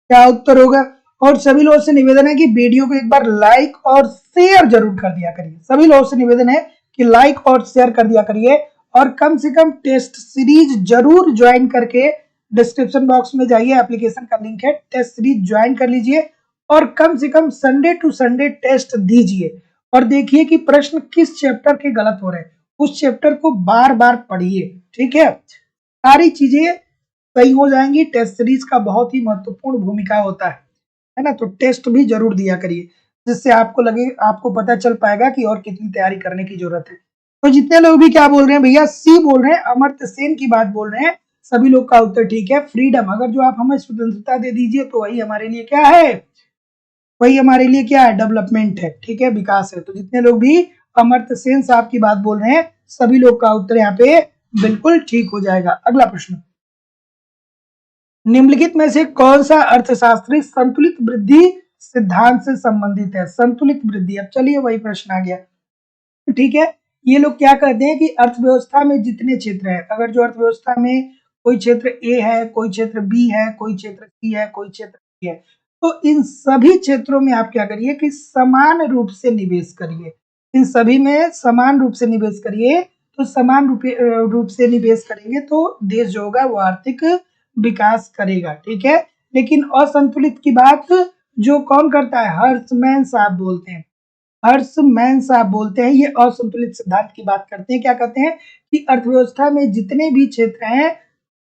क्या उत्तर होगा? और सभी लोगों से निवेदन है कि वीडियो को एक बार लाइक और शेयर जरूर कर दिया करिए। सभी लोगों से निवेदन है कि लाइक और शेयर कर दिया करिए, और कम से कम टेस्ट सीरीज जरूर ज्वाइन करके डिस्क्रिप्शन बॉक्स में जाइए, एप्लीकेशन का लिंक है, टेस्ट सीरीज ज्वाइन कर लीजिए और कम से कम संडे टू संडे टेस्ट दीजिए। और देखिए कि प्रश्न किस चैप्टर के गलत हो रहे हैं, उस चैप्टर को बार बार पढ़िए। ठीक है, सारी चीजें सही हो जाएंगी। टेस्ट सीरीज का बहुत ही महत्वपूर्ण भूमिका होता है ना। तो टेस्ट भी जरूर दिया करिए, जिससे आपको पता चल पाएगा कि और कितनी तैयारी करने की जरूरत है। तो जितने लोग भी क्या बोल रहे हैं भैया? सी बोल रहे हैं, अमर्त्य सेन की बात बोल रहे हैं। सभी लोग का उत्तर ठीक है। फ्रीडम, अगर जो आप हमें स्वतंत्रता दे दीजिए तो वही हमारे लिए क्या है? वही हमारे लिए क्या है? डेवलपमेंट है। ठीक है, विकास है। तो जितने लोग भी अमर्त्य सेन साहब की बात बोल रहे हैं, सभी लोग का उत्तर यहाँ पे बिल्कुल ठीक हो जाएगा। अगला प्रश्न, निम्नलिखित में से कौन सा अर्थशास्त्री संतुलित वृद्धि सिद्धांत से संबंधित है? संतुलित वृद्धि, अब चलिए वही प्रश्न आ गया। ठीक है, ये लोग क्या कहते हैं कि अर्थव्यवस्था में जितने क्षेत्र है, अगर जो अर्थव्यवस्था में कोई क्षेत्र ए है, कोई क्षेत्र बी है, कोई क्षेत्र सी है, कोई क्षेत्र डी है, तो इन सभी क्षेत्रों में आप क्या करिए कि समान रूप से निवेश करिए। इन सभी में समान रूप से निवेश करिए, तो समान रूप से निवेश करेंगे तो देश जो होगा वो आर्थिक विकास करेगा, ठीक है। लेकिन असंतुलित की बात जो कौन करता है, हर्षमैन साहब बोलते हैं। हर्षमैन साहब बोलते हैं, ये असंतुलित सिद्धांत की बात करते हैं। क्या कहते हैं कि अर्थव्यवस्था में जितने भी क्षेत्र हैं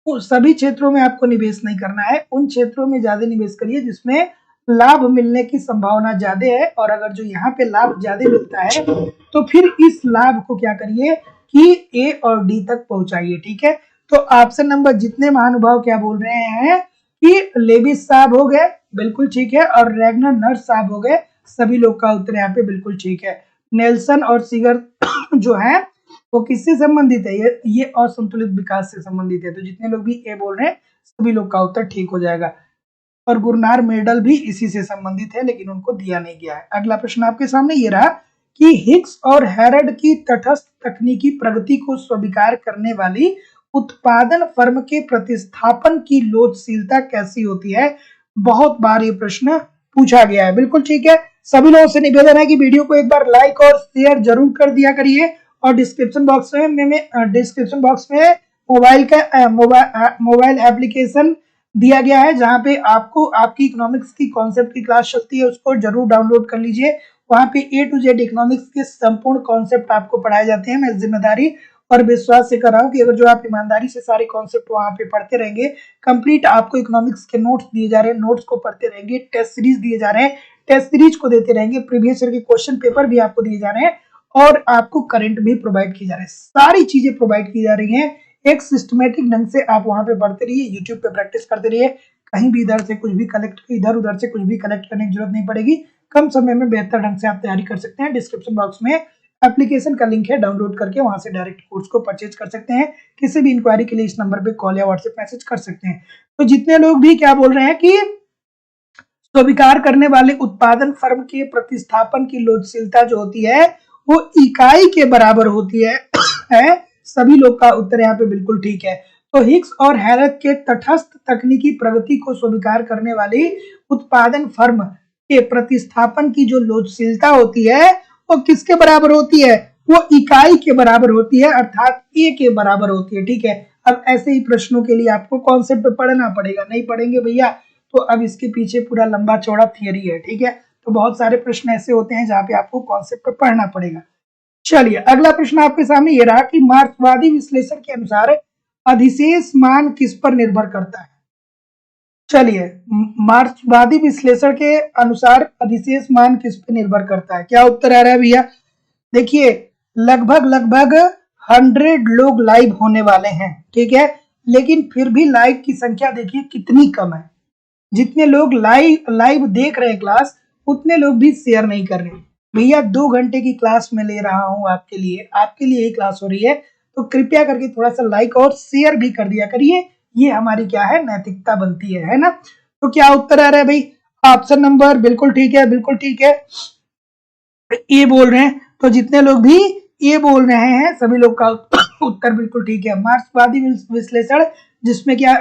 वो सभी क्षेत्रों में आपको निवेश नहीं करना है, उन क्षेत्रों में ज्यादा निवेश करिए जिसमें लाभ मिलने की संभावना ज्यादा है। और अगर जो यहाँ पे लाभ ज्यादा मिलता है तो फिर इस लाभ को क्या करिए कि ए और डी तक पहुंचाइए, ठीक है। तो ऑप्शन नंबर जितने महानुभाव क्या बोल रहे हैं कि लेविस साहब हो गए, बिल्कुल ठीक है, और रैगनर नर्स साहब हो गए, सभी लोग का उत्तर यहाँ पे बिल्कुल ठीक है। नेल्सन और सीगर जो है वो किससे संबंधित है, ये असंतुलित विकास से संबंधित है। तो जितने लोग भी ए बोल रहे हैं सभी लोग का उत्तर ठीक हो जाएगा। और गुरनार मेडल भी इसी से संबंधित है, लेकिन उनको दिया नहीं गया है। अगला प्रश्न आपके सामने ये रहा कि हिग्स और हैरड की तटस्थ तकनीकी प्रगति को स्वीकार करने वाली उत्पादन फर्म के प्रतिस्थापन की लोचशीलता कैसी होती है। बहुत बार ये प्रश्न पूछा गया है, बिल्कुल ठीक है। सभी लोगों से निवेदन है कि वीडियो को एक बार लाइक और शेयर जरूर कर दिया करिए। और डिस्क्रिप्शन बॉक्स में मोबाइल एप्लीकेशन दिया गया है जहां पे आपको आपकी इकोनॉमिक्स की कॉन्सेप्ट की क्लास चलती है, उसको जरूर डाउनलोड कर लीजिए। वहां पे ए टू जेड इकोनॉमिक्स के संपूर्ण कॉन्सेप्ट आपको पढ़ाए जाते हैं। मैं जिम्मेदारी और विश्वास से कर रहा हूँ कि अगर जो आप ईमानदारी से सारे कॉन्सेप्ट वहां पे पढ़ते रहेंगे, कंप्लीट आपको इकोनॉमिक्स के नोट्स दिए जा रहे हैं, नोट्स को पढ़ते रहेंगे, टेस्ट सीरीज दिए जा रहे हैं, टेस्ट सीरीज को देते रहेंगे, प्रीवियस ईयर के क्वेश्चन पेपर भी आपको दिए जा रहे हैं और आपको करंट भी प्रोवाइड किए जा रहे हैं। सारी चीजें प्रोवाइड की जा रही हैं एक सिस्टमेटिक ढंग से। आप वहां पे पढ़ते रहिए, यूट्यूब पे प्रैक्टिस करते रहिए। कहीं भी इधर से कुछ भी इधर उधर से कुछ भी कलेक्ट करने की जरूरत नहीं पड़ेगी। कम समय में बेहतर ढंग से आप तैयारी कर सकते हैं। डिस्क्रिप्शन बॉक्स में एप्लीकेशन का लिंक है, डाउनलोड करके वहां से डायरेक्ट कोर्स को परचेज कर सकते हैं। किसी भी इंक्वायरी के लिए इस नंबर पे कॉल या व्हाट्सएप मैसेज कर सकते हैं। तो जितने लोग भी क्या बोल रहे हैं कि स्वीकार करने वाले उत्पादन फर्म के प्रतिस्थापन की लोचशीलता जो होती है वो इकाई के बराबर होती है सभी लोग का उत्तर यहाँ पे बिल्कुल ठीक है। तो हिग्स और हैरत के तटस्थ तकनीकी प्रगति को स्वीकार करने वाली उत्पादन फर्म के प्रतिस्थापन की जो लोचशीलता होती है वो किसके बराबर होती है, वो इकाई के बराबर होती है, अर्थात ए के बराबर होती है, ठीक है। अब ऐसे ही प्रश्नों के लिए आपको कॉन्सेप्ट पढ़ना पड़ेगा, नहीं पढ़ेंगे भैया तो अब इसके पीछे पूरा लंबा चौड़ा थियरी है, ठीक है। तो बहुत सारे प्रश्न ऐसे होते हैं जहां पे आपको कॉन्सेप्ट पढ़ना पड़ेगा। चलिए अगला प्रश्न आपके सामने ये रहा कि मार्क्सवादी विश्लेषण के अनुसार अधिशेष मान किस पर निर्भर करता है। चलिए मार्क्सवादी विश्लेषण के अनुसार अधिशेष मान किस पर निर्भर करता है, क्या उत्तर आ रहा है भैया। देखिए लगभग 100 लोग लाइव होने वाले हैं, ठीक है, लेकिन फिर भी लाइव की संख्या देखिए कितनी कम है। जितने लोग लाइव देख रहे हैं क्लास, उतने लोग भी शेयर नहीं कर रहे। भैया 2 घंटे की क्लास में ले रहा हूं आपके लिए ही क्लास हो रही है, तो कृपया करके थोड़ा सा लाइक और शेयर भी कर दिया करिए। ये हमारी क्या है, नैतिकता बनती है ना। तो क्या उत्तर आ रहा है भाई, ऑप्शन नंबर बिल्कुल ठीक है, बिल्कुल ठीक है, ये बोल रहे हैं। तो जितने लोग भी ये बोल रहे हैं सभी लोग का उत्तर बिल्कुल ठीक है। मार्क्सवादी विश्लेषण, जिसमें क्या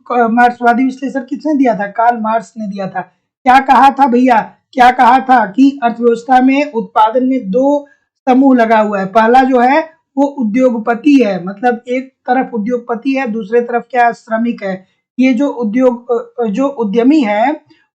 मार्क्सवादी विश्लेषण किसने दिया था, कार्ल मार्क्स ने दिया था। क्या कहा था भैया, क्या कहा था कि अर्थव्यवस्था में उत्पादन में 2 समूह लगा हुआ है। पहला जो है वो उद्योगपति है, मतलब एक तरफ उद्योगपति है, दूसरे तरफ क्या श्रमिक है। ये जो उद्यमी है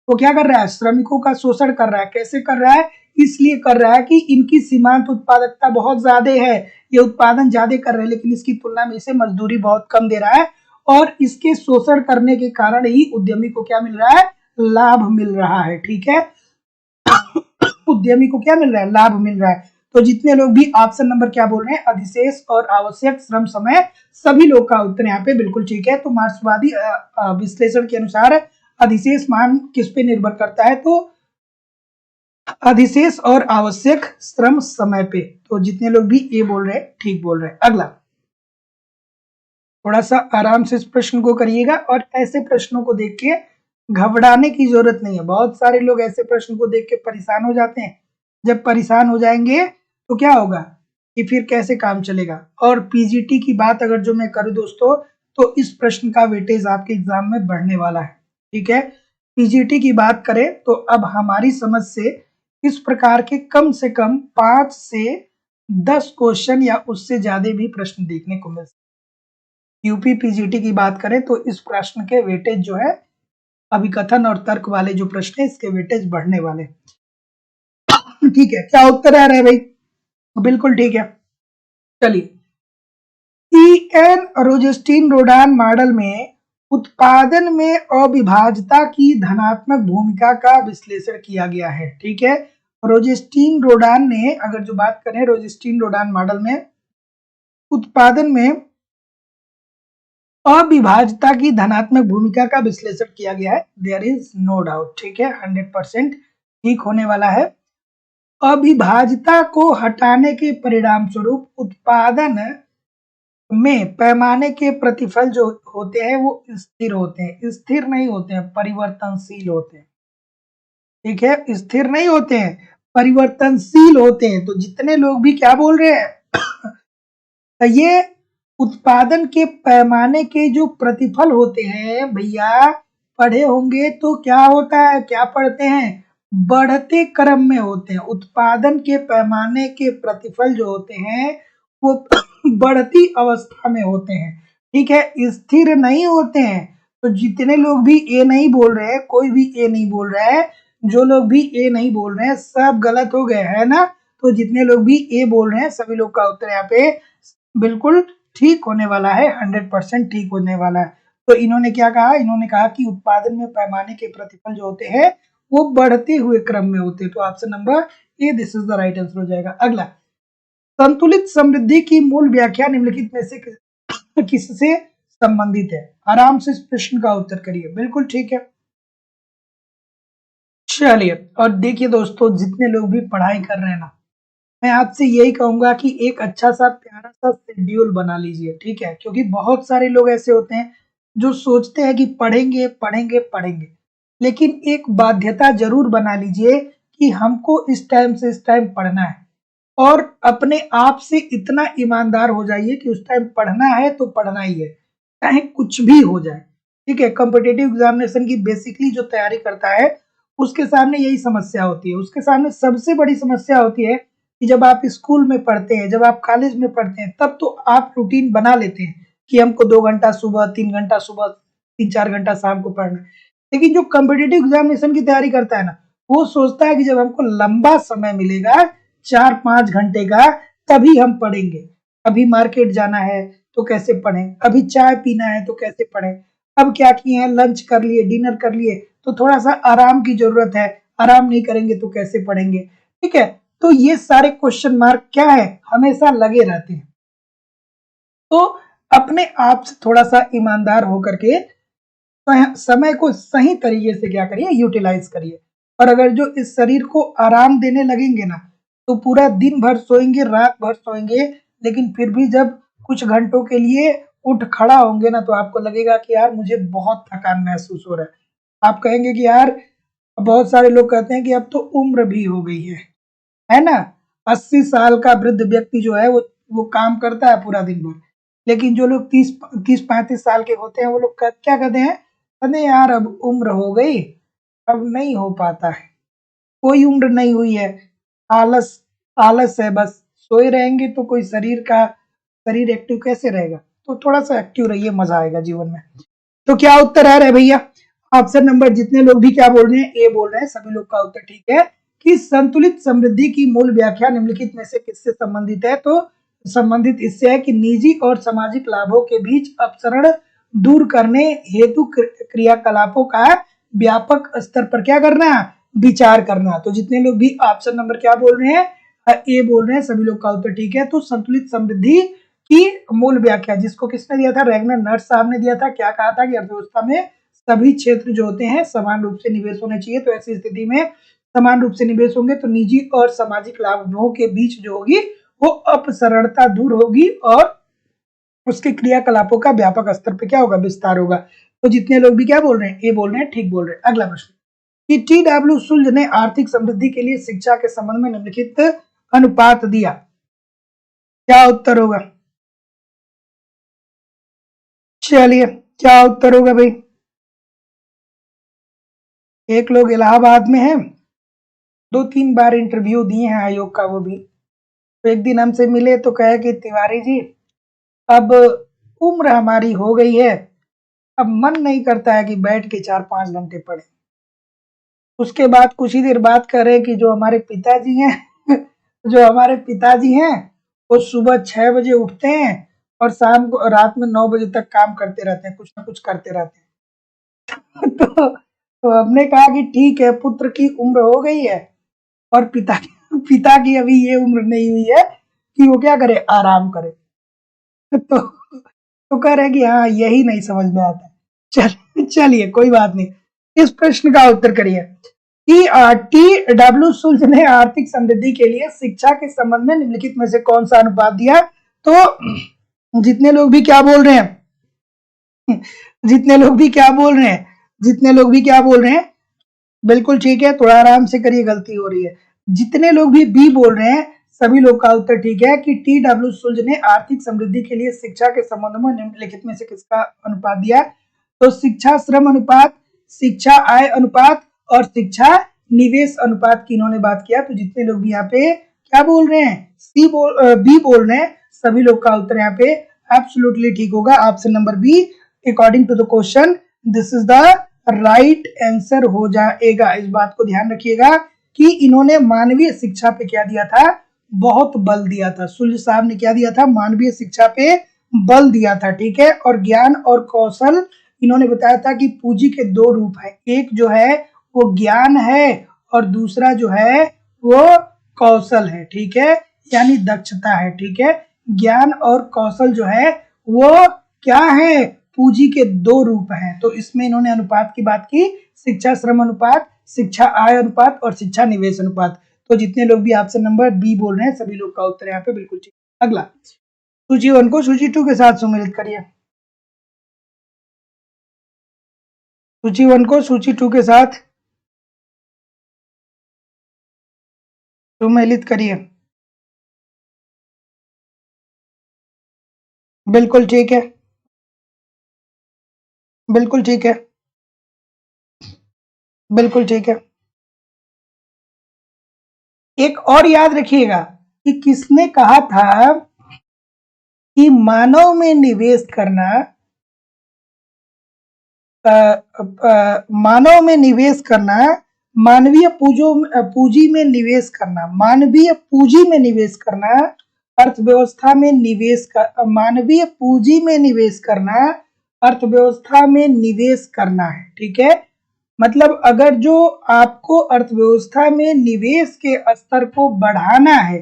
वो क्या कर रहा है, श्रमिकों का शोषण कर रहा है। कैसे कर रहा है, इसलिए कर रहा है कि इनकी सीमांत उत्पादकता बहुत ज्यादा है, ये उत्पादन ज्यादा कर रहे हैं लेकिन इसकी तुलना में इसे मजदूरी बहुत कम दे रहा है, और इसके शोषण करने के कारण ही उद्यमी को क्या मिल रहा है, लाभ मिल रहा है, ठीक है। उद्यमी को क्या मिल रहा है, लाभ मिल रहा है। तो जितने लोग भी ऑप्शन नंबर क्या बोल रहे हैं, अधिशेष और आवश्यक श्रम समय, सभी लोग का उत्तर यहाँ पे बिल्कुल ठीक है। तो मार्क्सवादी विश्लेषण के अनुसार अधिशेष मान किस पे निर्भर करता है, तो अधिशेष और आवश्यक श्रम समय पे। तो जितने लोग भी ये बोल रहे हैं ठीक बोल रहे हैं। अगला थोड़ा सा आराम से इस प्रश्न को करिएगा और ऐसे प्रश्नों को देख के घबराने की जरूरत नहीं है। बहुत सारे लोग ऐसे प्रश्न को देख के परेशान हो जाते हैं। जब परेशान हो जाएंगे तो क्या होगा कि फिर कैसे काम चलेगा। और पीजीटी की बात अगर जो मैं करूं दोस्तों, तो इस प्रश्न का वेटेज आपके एग्जाम में बढ़ने वाला है, ठीक है। पीजीटी की बात करें तो अब हमारी समझ से इस प्रकार के कम से कम 5 से 10 क्वेश्चन या उससे ज्यादा भी प्रश्न देखने को मिल सकते। यूपी पीजीटी की बात करें तो इस प्रश्न के वेटेज जो है, अभिकथन और तर्क वाले जो प्रश्न है इसके वेटेज बढ़ने वाले। ठीक है, क्या उत्तर आ रहा है भाई? बिल्कुल ठीक है। चलिए, ईएन रोजेस्टीन रोडान मॉडल में उत्पादन में अविभाज्यता की धनात्मक भूमिका का विश्लेषण किया गया है। ठीक है, रोजेस्टीन रोडान ने, अगर जो बात करें रोजेस्टीन रोडान मॉडल में उत्पादन में अविभाज्यता की धनात्मक भूमिका का विश्लेषण किया गया है। There is no doubt. ठीक है, 100% ठीक होने वाला है। अविभाज्यता को हटाने के परिणाम स्वरूप उत्पादन में पैमाने के प्रतिफल जो होते हैं वो स्थिर होते हैं, स्थिर नहीं होते हैं, परिवर्तनशील होते हैं। ठीक है, स्थिर नहीं होते हैं, परिवर्तनशील होते हैं। तो जितने लोग भी क्या बोल रहे हैं, ये उत्पादन के पैमाने के जो प्रतिफल होते हैं भैया, पढ़े होंगे तो क्या होता है, क्या पढ़ते हैं, बढ़ते क्रम में होते हैं। उत्पादन के पैमाने के प्रतिफल जो होते हैं वो बढ़ती अवस्था में होते हैं। ठीक है, स्थिर नहीं होते हैं। तो जितने लोग भी ए नहीं बोल रहे हैं, कोई भी ए नहीं बोल रहा है, जो लोग भी ए नहीं बोल रहे हैं सब गलत हो गए, है ना? तो जितने लोग भी ए बोल रहे हैं सभी लोग का उत्तर यहाँ पे बिल्कुल ठीक होने वाला है, 100% ठीक होने वाला है। तो इन्होंने क्या कहा, इन्होंने कहा कि उत्पादन में पैमाने के प्रतिफल जो होते हैं वो बढ़ते हुए क्रम में होते हैं। तो option number A this is the right answer हो जाएगा। अगला, संतुलित समृद्धि की मूल व्याख्या निम्नलिखित में से किससे संबंधित है? आराम से इस प्रश्न का उत्तर करिए। बिल्कुल ठीक है। चलिए, और देखिए दोस्तों, जितने लोग भी पढ़ाई कर रहे हैं ना, मैं आपसे यही कहूंगा कि एक अच्छा सा प्यारा सा शेड्यूल बना लीजिए। ठीक है, क्योंकि बहुत सारे लोग ऐसे होते हैं जो सोचते हैं कि पढ़ेंगे पढ़ेंगे पढ़ेंगे, लेकिन एक बाध्यता जरूर बना लीजिए कि हमको इस टाइम से इस टाइम पढ़ना है, और अपने आप से इतना ईमानदार हो जाइए कि उस टाइम पढ़ना है तो पढ़ना ही है, चाहे कुछ भी हो जाए। ठीक है, कॉम्पिटिटिव एग्जामिनेशन की बेसिकली जो तैयारी करता है उसके सामने यही समस्या होती है। उसके सामने सबसे बड़ी समस्या होती है कि जब आप स्कूल में पढ़ते हैं, जब आप कॉलेज में पढ़ते हैं, तब तो आप रूटीन बना लेते हैं कि हमको 2 घंटा सुबह, 3 घंटा सुबह, 3-4 घंटा शाम को पढ़ना है। लेकिन जो कॉम्पिटिटिव एग्जामिनेशन की तैयारी करता है ना, वो सोचता है कि जब हमको लंबा समय मिलेगा 4-5 घंटे का, तभी हम पढ़ेंगे। अभी मार्केट जाना है तो कैसे पढ़ें, अभी चाय पीना है तो कैसे पढ़ें, अब क्या किए हैं, लंच कर लिए, डिनर कर लिए, तो थोड़ा सा आराम की जरूरत है, आराम नहीं करेंगे तो कैसे पढ़ेंगे। ठीक है, तो ये सारे क्वेश्चन मार्क क्या है, हमेशा लगे रहते हैं। तो अपने आप से थोड़ा सा ईमानदार होकर के समय को सही तरीके से क्या करिए, यूटिलाइज करिए। और अगर जो इस शरीर को आराम देने लगेंगे ना, तो पूरा दिन भर सोएंगे, रात भर सोएंगे, लेकिन फिर भी जब कुछ घंटों के लिए उठ खड़ा होंगे ना, तो आपको लगेगा कि यार मुझे बहुत थकान महसूस हो रहा है। आप कहेंगे कि यार, बहुत सारे लोग कहते हैं कि अब तो उम्र भी हो गई है ना? 80 साल का वृद्ध व्यक्ति जो है वो काम करता है पूरा दिन भर, लेकिन जो लोग 30-35 साल के होते हैं वो लोग क्या कहते हैं, कहते हैं यार अब उम्र हो गई, अब नहीं हो पाता है। कोई उम्र नहीं हुई है, आलस आलस है, बस सोए रहेंगे तो कोई शरीर एक्टिव कैसे रहेगा? तो थोड़ा सा एक्टिव रहिए, मजा आएगा जीवन में। तो क्या उत्तर आ रहा है भैया? ऑप्शन नंबर, जितने लोग भी क्या बोल रहे हैं, ए बोल रहे हैं, सभी लोग का उत्तर ठीक है कि संतुलित समृद्धि की मूल व्याख्या निम्नलिखित में से किससे संबंधित है? तो संबंधित इससे है कि निजी और सामाजिक लाभों के बीच अपसरण दूर करने हेतु क्रियाकलापों का व्यापक स्तर पर क्या करना, विचार करना। तो जितने लोग भी ऑप्शन नंबर क्या बोल रहे हैं, ए बोल रहे हैं, सभी लोग का उत्तर ठीक है। तो संतुलित समृद्धि की मूल व्याख्या जिसको किसने दिया था, रैगनर नर्स साहब ने दिया था। क्या कहा था कि अर्थव्यवस्था में सभी क्षेत्र जो होते हैं समान रूप से निवेश होने चाहिए। तो ऐसी स्थिति में समान रूप से निवेश होंगे तो निजी और सामाजिक लाभों के बीच जो होगी वो अपसरणता दूर होगी, और उसके क्रियाकलापों का व्यापक स्तर पे क्या होगा, विस्तार होगा। तो जितने लोग भी क्या बोल रहे हैं, ए बोल रहे हैं, ठीक बोल रहे हैं। अगला प्रश्न, कि टी.डब्ल्यू. सुल्ज ने आर्थिक समृद्धि के लिए शिक्षा के संबंध में निम्नलिखित अनुपात दिया। क्या उत्तर होगा? चलिए, क्या उत्तर होगा भाई? एक लोग इलाहाबाद में हैं, 2-3 बार इंटरव्यू दिए हैं आयोग का वो भी। तो एक दिन हमसे मिले तो कहे कि तिवारी जी, अब उम्र हमारी हो गई है, अब मन नहीं करता है कि बैठ के 4-5 घंटे पढ़ें। उसके बाद कुछ ही देर बाद कह रहे कि जो हमारे पिताजी हैं जो हमारे पिताजी हैं, वो सुबह 6 बजे उठते हैं और शाम को रात में 9 बजे तक काम करते रहते हैं, कुछ ना कुछ करते रहते हैं। तो हमने कहा कि ठीक है, पुत्र की उम्र हो गई है और पिता की अभी ये उम्र नहीं हुई है कि वो क्या करे, आराम करे। तो कह रहे कि हाँ, यही नहीं समझ में आता। चलिए कोई बात नहीं, इस प्रश्न का उत्तर करिए कि टी डब्ल्यू सुल्ज ने आर्थिक समृद्धि के लिए शिक्षा के संबंध में निम्नलिखित में से कौन सा अनुपात दिया। तो जितने लोग भी क्या बोल रहे हैं जितने लोग भी क्या बोल रहे हैं जितने लोग भी क्या बोल रहे हैं, बिल्कुल ठीक है, थोड़ा आराम से करिए, गलती हो रही है। जितने लोग भी बी बोल रहे हैं, सभी लोग का उत्तर ठीक है कि टी डब्ल्यू सुल्ज ने आर्थिक समृद्धि के लिए शिक्षा के संबंध में निम्नलिखित में से किसका अनुपात दिया। तो शिक्षा श्रम अनुपात, शिक्षा आय अनुपात और शिक्षा निवेश अनुपात की इन्होंने बात किया। तो जितने लोग भी यहाँ पे क्या बोल रहे हैं, बी बोल रहे हैं, सभी लोग का उत्तर यहाँ पे एब्सोल्युटली ठीक होगा। Option number B according to the question this is the right answer हो जाएगा। इस बात को ध्यान रखिएगा कि इन्होंने मानवीय शिक्षा पे क्या दिया था, बहुत बल दिया था। सुल्ज साहब ने क्या दिया था, मानवीय शिक्षा पे बल दिया था, ठीक है। और ज्ञान और कौशल इन्होंने बताया था कि पूंजी के दो रूप है, एक जो है वो ज्ञान है और दूसरा जो है वो कौशल है, ठीक है, यानी दक्षता है, ठीक है। ज्ञान और कौशल जो है वो क्या है, पूंजी के दो रूप हैं। तो इसमें इन्होंने अनुपात की बात की, शिक्षा श्रम अनुपात, शिक्षा आय अनुपात और शिक्षा निवेश अनुपात। तो जितने लोग भी ऑप्शन नंबर बी बोल रहे हैं, सभी लोग का उत्तर यहाँ पे बिल्कुल ठीक। अगला सूची 1 को सूची 2 के साथ सम्मिलित करिए। सूची 1 को सूची 2 के साथ सम्मिलित करिए। बिल्कुल ठीक है, बिल्कुल ठीक है, बिल्कुल ठीक है। एक और याद रखिएगा कि किसने कहा था कि मानव में निवेश करना, मानव में निवेश करना, मानवीय पूंजी में निवेश करना, मानवीय पूंजी में निवेश करना, अर्थव्यवस्था में निवेश कर, मानवीय पूंजी में निवेश करना, अर्थव्यवस्था में निवेश करना है, ठीक है। मतलब अगर जो आपको अर्थव्यवस्था में निवेश के स्तर को बढ़ाना है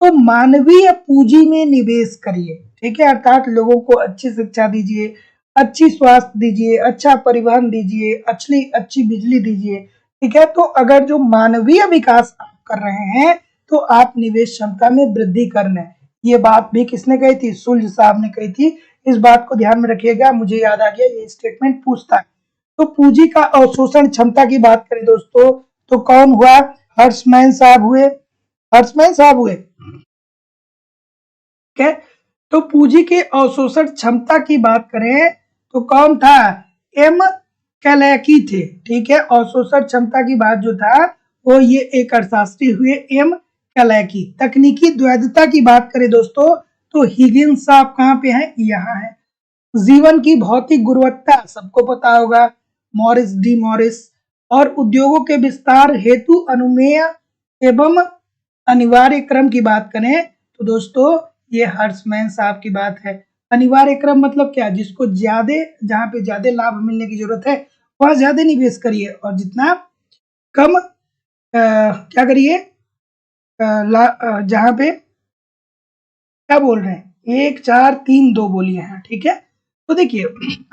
तो मानवीय पूंजी में निवेश करिए, ठीक है। अर्थात लोगों को अच्छी शिक्षा दीजिए, अच्छी स्वास्थ्य दीजिए, अच्छा परिवहन दीजिए, अच्छी अच्छी बिजली दीजिए, ठीक है। तो अगर जो मानवीय विकास आप कर रहे हैं तो आप निवेश क्षमता में वृद्धि करना है। ये बात भी किसने कही थी, सुल्ज साहब ने कही थी। इस बात को ध्यान में रखिएगा, मुझे याद आ गया, ये स्टेटमेंट पूछता है। तो पूंजी का अवशोषण क्षमता की बात करें दोस्तों, तो कौन हुआ, हर्षमैन साहब हुए, हर्षमैन साहब हुए, ठीक है। तो पूंजी के अवशोषण क्षमता की बात करें तो कौन था, एम कैलेकी थे, ठीक है। अवशोषण क्षमता की बात जो था वो ये एक अर्थशास्त्री हुए, एम कैलेकी। तकनीकी द्वैधता की बात करें दोस्तों तो हिगिंस साहब कहाँ पे हैं, यहाँ है। जीवन की भौतिक गुणवत्ता सबको पता होगा, मॉरिस डी मॉरिस। और उद्योगों के विस्तार हेतु अनुमेय एवं अनिवार्य क्रम की बात करें तो दोस्तों ये हर्षमैन साहब की बात है। अनिवार्य क्रम मतलब क्या, जिसको ज्यादा, जहां पे ज्यादा लाभ मिलने की जरूरत है वहां ज्यादा निवेश करिए और जितना कम क्या करिए, जहां पे क्या बोल रहे हैं, 1 4 3 2 बोलिए, हाँ ठीक है। तो देखिए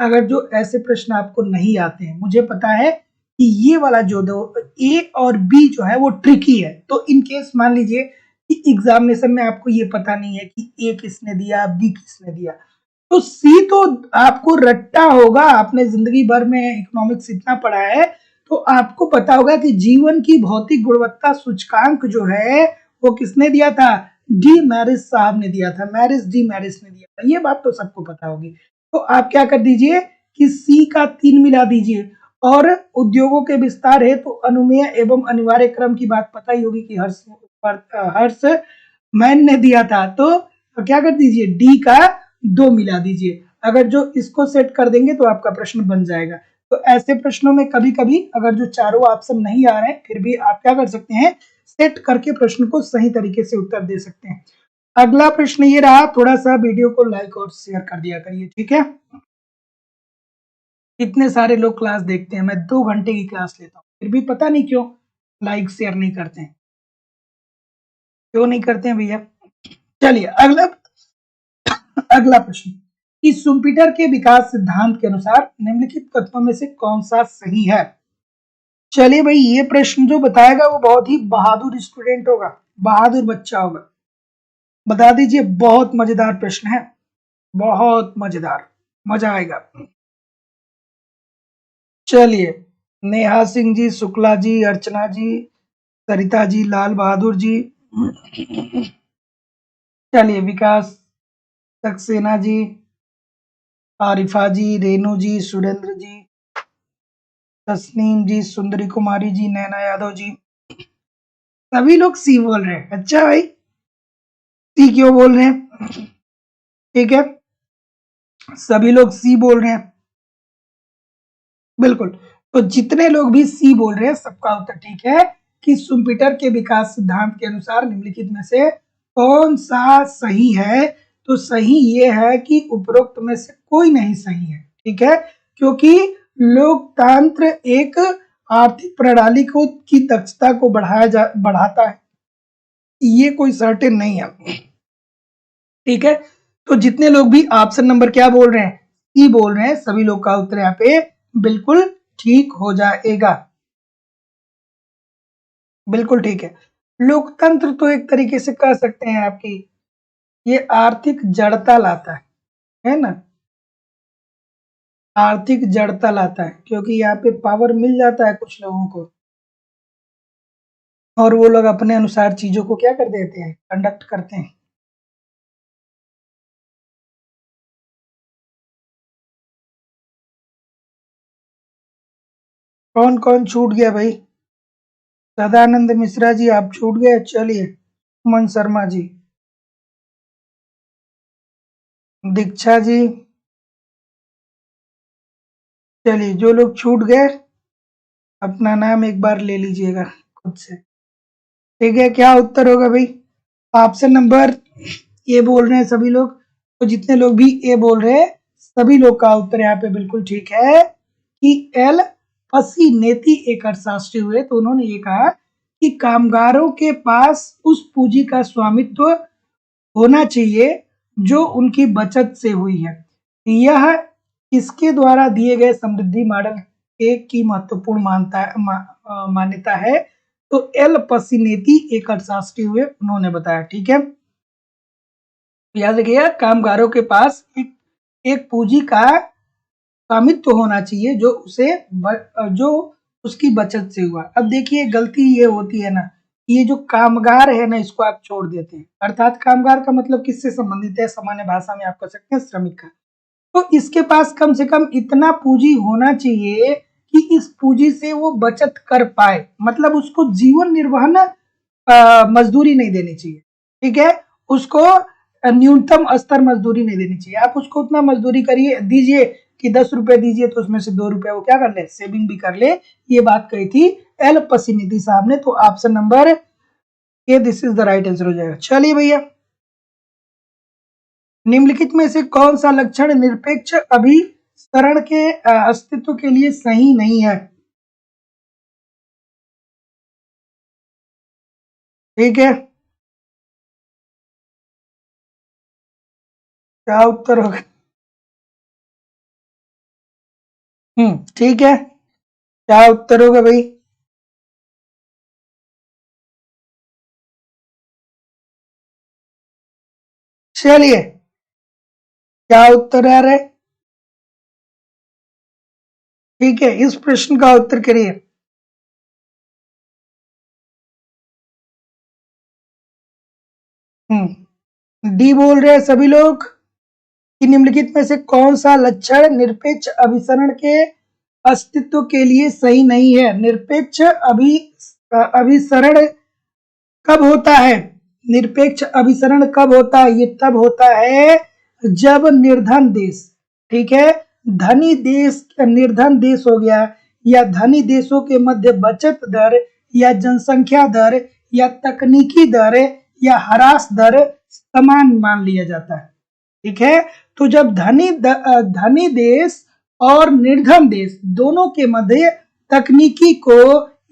अगर जो ऐसे प्रश्न आपको नहीं आते हैं, मुझे पता है कि ये वाला जो दो ए और बी जो है वो ट्रिकी है। तो इन केस मान लीजिए कि एग्जामिनेशन में आपको ये पता नहीं है कि ए किसने दिया, बी किसने दिया, तो सी तो आपको रट्टा होगा, आपने जिंदगी भर में इकोनॉमिक्स इतना पढ़ा है तो आपको पता होगा कि जीवन की भौतिक गुणवत्ता सूचकांक जो है वो किसने दिया था, डी मैरिस साहब ने दिया था, मैरिस डी मैरिस ने दिया था। ये बात तो सबको पता होगी। तो आप क्या कर दीजिए कि सी का 3 मिला दीजिए और उद्योगों के विस्तार हेतु अनुमेय एवं अनिवार्य क्रम की बात पता ही होगी कि हर्ष मैन ने दिया था। तो क्या कर दीजिए, डी का 2 मिला दीजिए। अगर जो इसको सेट कर देंगे तो आपका प्रश्न बन जाएगा। तो ऐसे प्रश्नों में कभी-कभी अगर जो चारों ऑप्शन नहीं आ रहे हैं, फिर भी आप क्या कर सकते हैं, सेट करके प्रश्न को सही तरीके से उत्तर दे सकते हैं। अगला प्रश्न ये रहा, थोड़ा-सा वीडियो को लाइक और शेयर कर दिया करिए, ठीक है? इतने सारे लोग क्लास देखते हैं, मैं 2 घंटे की क्लास लेता हूँ, फिर भी पता नहीं क्यों लाइक शेयर नहीं करते हैं। क्यों नहीं करते हैं भैया? चलिए अगला अगला प्रश्न, इस सुपिटर के विकास सिद्धांत के अनुसार निम्नलिखित कथनों में से कौन सा सही है? चलिए भाई, ये प्रश्न जो बताएगा वो बहुत ही बहादुर स्टूडेंट होगा, बहादुर बच्चा होगा। बता दीजिए, बहुत मजेदार प्रश्न है, बहुत मजेदार, मजा आएगा। चलिए, नेहा सिंह जी, शुक्ला जी, अर्चना जी, सरिता जी, लाल बहादुर जी, चलिए विकास सक्सेना जी, आरिफा जी, रेनू जी, सुरेंद्र जी, तस्नीम जी, सुंदरी कुमारी जी, नैना यादव जी, सभी लोग सी बोल रहे हैं। अच्छा भाई, सी क्यों बोल रहे हैं? ठीक है, सभी लोग सी बोल रहे हैं, बिल्कुल। तो जितने लोग भी सी बोल रहे हैं सबका उत्तर ठीक है कि सुपिटर के विकास सिद्धांत के अनुसार निम्नलिखित में से कौन सा सही है? तो सही ये है कि उपरोक्त में से कोई नहीं सही है, ठीक है? क्योंकि लोकतंत्र एक आर्थिक प्रणाली को की दक्षता को बढ़ाता है, ये कोई सर्टेन नहीं है, ठीक है? तो जितने लोग भी ऑप्शन नंबर क्या बोल रहे हैं, सी बोल रहे हैं, सभी लोग का उत्तर यहाँ पे बिल्कुल ठीक हो जाएगा, बिल्कुल ठीक है। लोकतंत्र तो एक तरीके से कह सकते हैं आपकी, ये आर्थिक जड़ता लाता है ना? आर्थिक जड़ता लाता है, क्योंकि यहाँ पे पावर मिल जाता है कुछ लोगों को और वो लोग अपने अनुसार चीजों को क्या कर देते हैं, कंडक्ट करते हैं। कौन कौन छूट गया भाई? सदानंद मिश्रा जी आप छूट गए, चलिए। सुमन शर्मा जी, दीक्षा जी, चलिए जो लोग छूट गए अपना नाम एक बार ले लीजिएगा खुद से, ठीक है? क्या उत्तर होगा भाई? ऑप्शन नंबर ए बोल रहे हैं सभी लोग, तो जितने लोग भी ए बोल रहे हैं सभी लोग का उत्तर यहाँ पे बिल्कुल ठीक है कि एल पसीनेती एक अर्थशास्त्री हुए, तो उन्होंने ये कहा कि कामगारों के पास उस पूंजी का स्वामित्व होना चाहिए जो उनकी बचत से हुई है। यह इसके द्वारा दिए गए समृद्धि मॉडल एक की महत्वपूर्ण मान्यता है। तो एल पसीनेती एक अर्थशास्त्री हुए, उन्होंने बताया, ठीक है? याद रखिएगा, कामगारों के पास एक पूंजी का स्वामित्व होना चाहिए जो उसकी बचत से हुआ। अब देखिए गलती ये होती है ना, ये जो कामगार है ना इसको आप छोड़ देते हैं, अर्थात कामगार का मतलब किससे संबंधित है, सामान्य भाषा में आप कह सकते हैं श्रमिक का। तो इसके पास कम से कम इतना पूंजी होना चाहिए कि इस पूंजी से वो बचत कर पाए, मतलब उसको जीवन निर्वहन मजदूरी नहीं देनी चाहिए, ठीक है? उसको न्यूनतम स्तर मजदूरी नहीं देनी चाहिए। आप उसको उतना मजदूरी करिए दीजिए कि 10 रुपए दीजिए तो उसमें से 2 रुपए वो क्या कर ले, सेविंग भी कर ले। ये बात कही थी एल पसीनिधि साहब ने। तो option number A this is the right answer हो जाएगा। चलिए भैया, निम्नलिखित में से कौन सा लक्षण निरपेक्ष अभिसरण के अस्तित्व के लिए सही नहीं है? ठीक है, क्या उत्तर होगा? ठीक है, क्या उत्तर होगा भाई? चलिए, क्या उत्तर आ रहा है? ठीक है, इस प्रश्न का उत्तर करिए। डी बोल रहे हैं सभी लोग कि निम्नलिखित में से कौन सा लक्षण निरपेक्ष अभिसरण के अस्तित्व के लिए सही नहीं है। निरपेक्ष अभिसरण कब होता है? निरपेक्ष अभिसरण कब होता है? ये तब होता है जब निर्धन देश, ठीक है, धनी देश, निर्धन देश हो गया या धनी देशों के मध्य बचत दर या जनसंख्या दर या तकनीकी दर या ह्रास दर समान मान लिया जाता है, ठीक है। तो जब धनी देश और निर्धन देश दोनों के मध्य तकनीकी को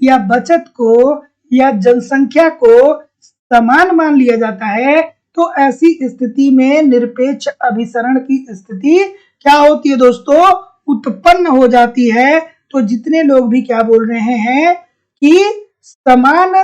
या बचत को या जनसंख्या को समान मान लिया जाता है, तो ऐसी स्थिति में निरपेक्ष अभिसरण की स्थिति क्या होती है दोस्तों? उत्पन्न हो जाती है। तो जितने लोग भी क्या बोल रहे हैं कि समान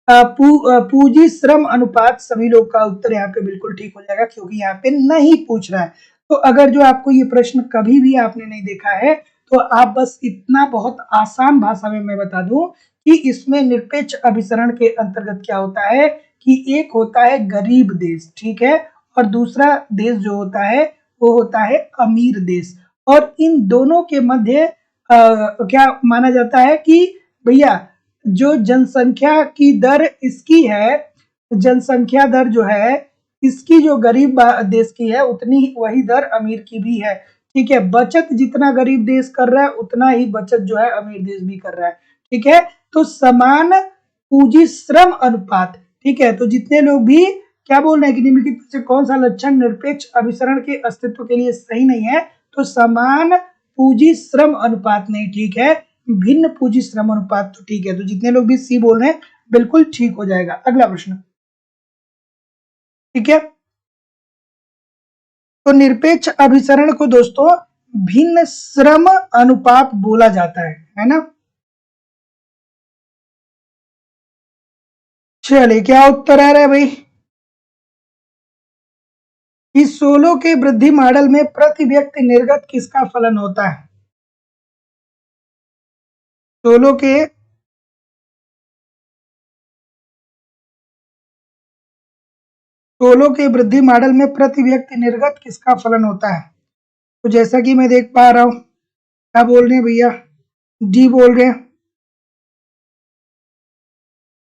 पूंजी श्रम अनुपात, सभी लोग का उत्तर यहाँ पे बिल्कुल ठीक हो जाएगा, क्योंकि यहाँ पे नहीं पूछ रहा है। तो अगर जो आपको ये प्रश्न कभी भी आपने नहीं देखा है, तो आप बस इतना बहुत आसान भाषा में मैं बता दूं कि इसमें निरपेक्ष अभिसरण के अंतर्गत क्या होता है कि एक होता है गरीब देश, ठीक है, और दूसरा देश जो होता है वो होता है अमीर देश, और इन दोनों के मध्य क्या माना जाता है कि भैया जो जनसंख्या की दर इसकी है, जनसंख्या दर जो है इसकी जो गरीब देश की है उतनी वही दर अमीर की भी है, ठीक है। बचत जितना गरीब देश कर रहा है उतना ही बचत जो है अमीर देश भी कर रहा है, ठीक है। तो समान पूंजी श्रम अनुपात, ठीक है। तो जितने लोग भी क्या बोल रहे हैं कि निम्नलिखित में से कौन सा लक्षण निरपेक्ष अभिसरण के अस्तित्व के लिए सही नहीं है, तो समान पूंजी श्रम अनुपात नहीं ठीक है, भिन्न पूंजी श्रम अनुपात तो ठीक है। तो जितने लोग भी सी बोल रहे हैं बिल्कुल ठीक हो जाएगा। अगला प्रश्न, ठीक है। तो निरपेक्ष अभिसरण को दोस्तों भिन्न श्रम अनुपात बोला जाता है ना। चलिए क्या उत्तर आ रहा है भाई? इस सोलो के वृद्धि मॉडल में प्रति व्यक्ति निर्गत किसका फलन होता है? सोलो के वृद्धि मॉडल में प्रति व्यक्ति निर्गत किसका फलन होता है? तो जैसा कि मैं देख पा रहा हूं, क्या बोल रहे हैं भैया? डी बोल रहे हैं।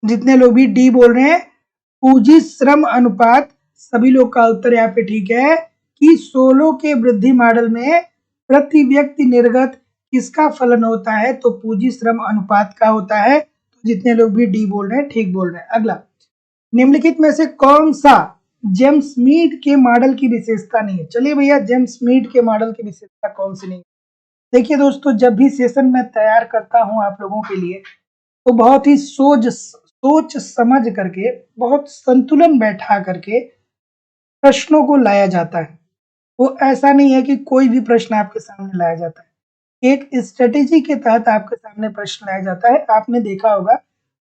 जितने लोग भी डी बोल रहे हैं पूंजी श्रम अनुपात, सभी लोग का उत्तर यहाँ पे ठीक है कि सोलो के वृद्धि मॉडल में प्रति व्यक्ति निर्गत किसका फलन होता है? तो पूंजी श्रम अनुपात का होता है। तो जितने लोग भी डी बोल रहे हैं ठीक बोल रहे हैं। अगला, निम्नलिखित में से कौन सा जेम्स मीड के मॉडल की विशेषता नहीं है? चलिए भैया, जेम्स मीड के मॉडल की विशेषता कौन सी नहीं है? देखिए दोस्तों, जब भी सेशन मैं तैयार करता हूं आप लोगों के लिए, तो बहुत ही सोच समझ करके, बहुत संतुलन बैठा करके प्रश्नों को लाया जाता है। वो ऐसा नहीं है कि कोई भी प्रश्न आपके सामने लाया जाता है, एक स्ट्रेटेजी के तहत आपके सामने प्रश्न लाया जाता है। आपने देखा होगा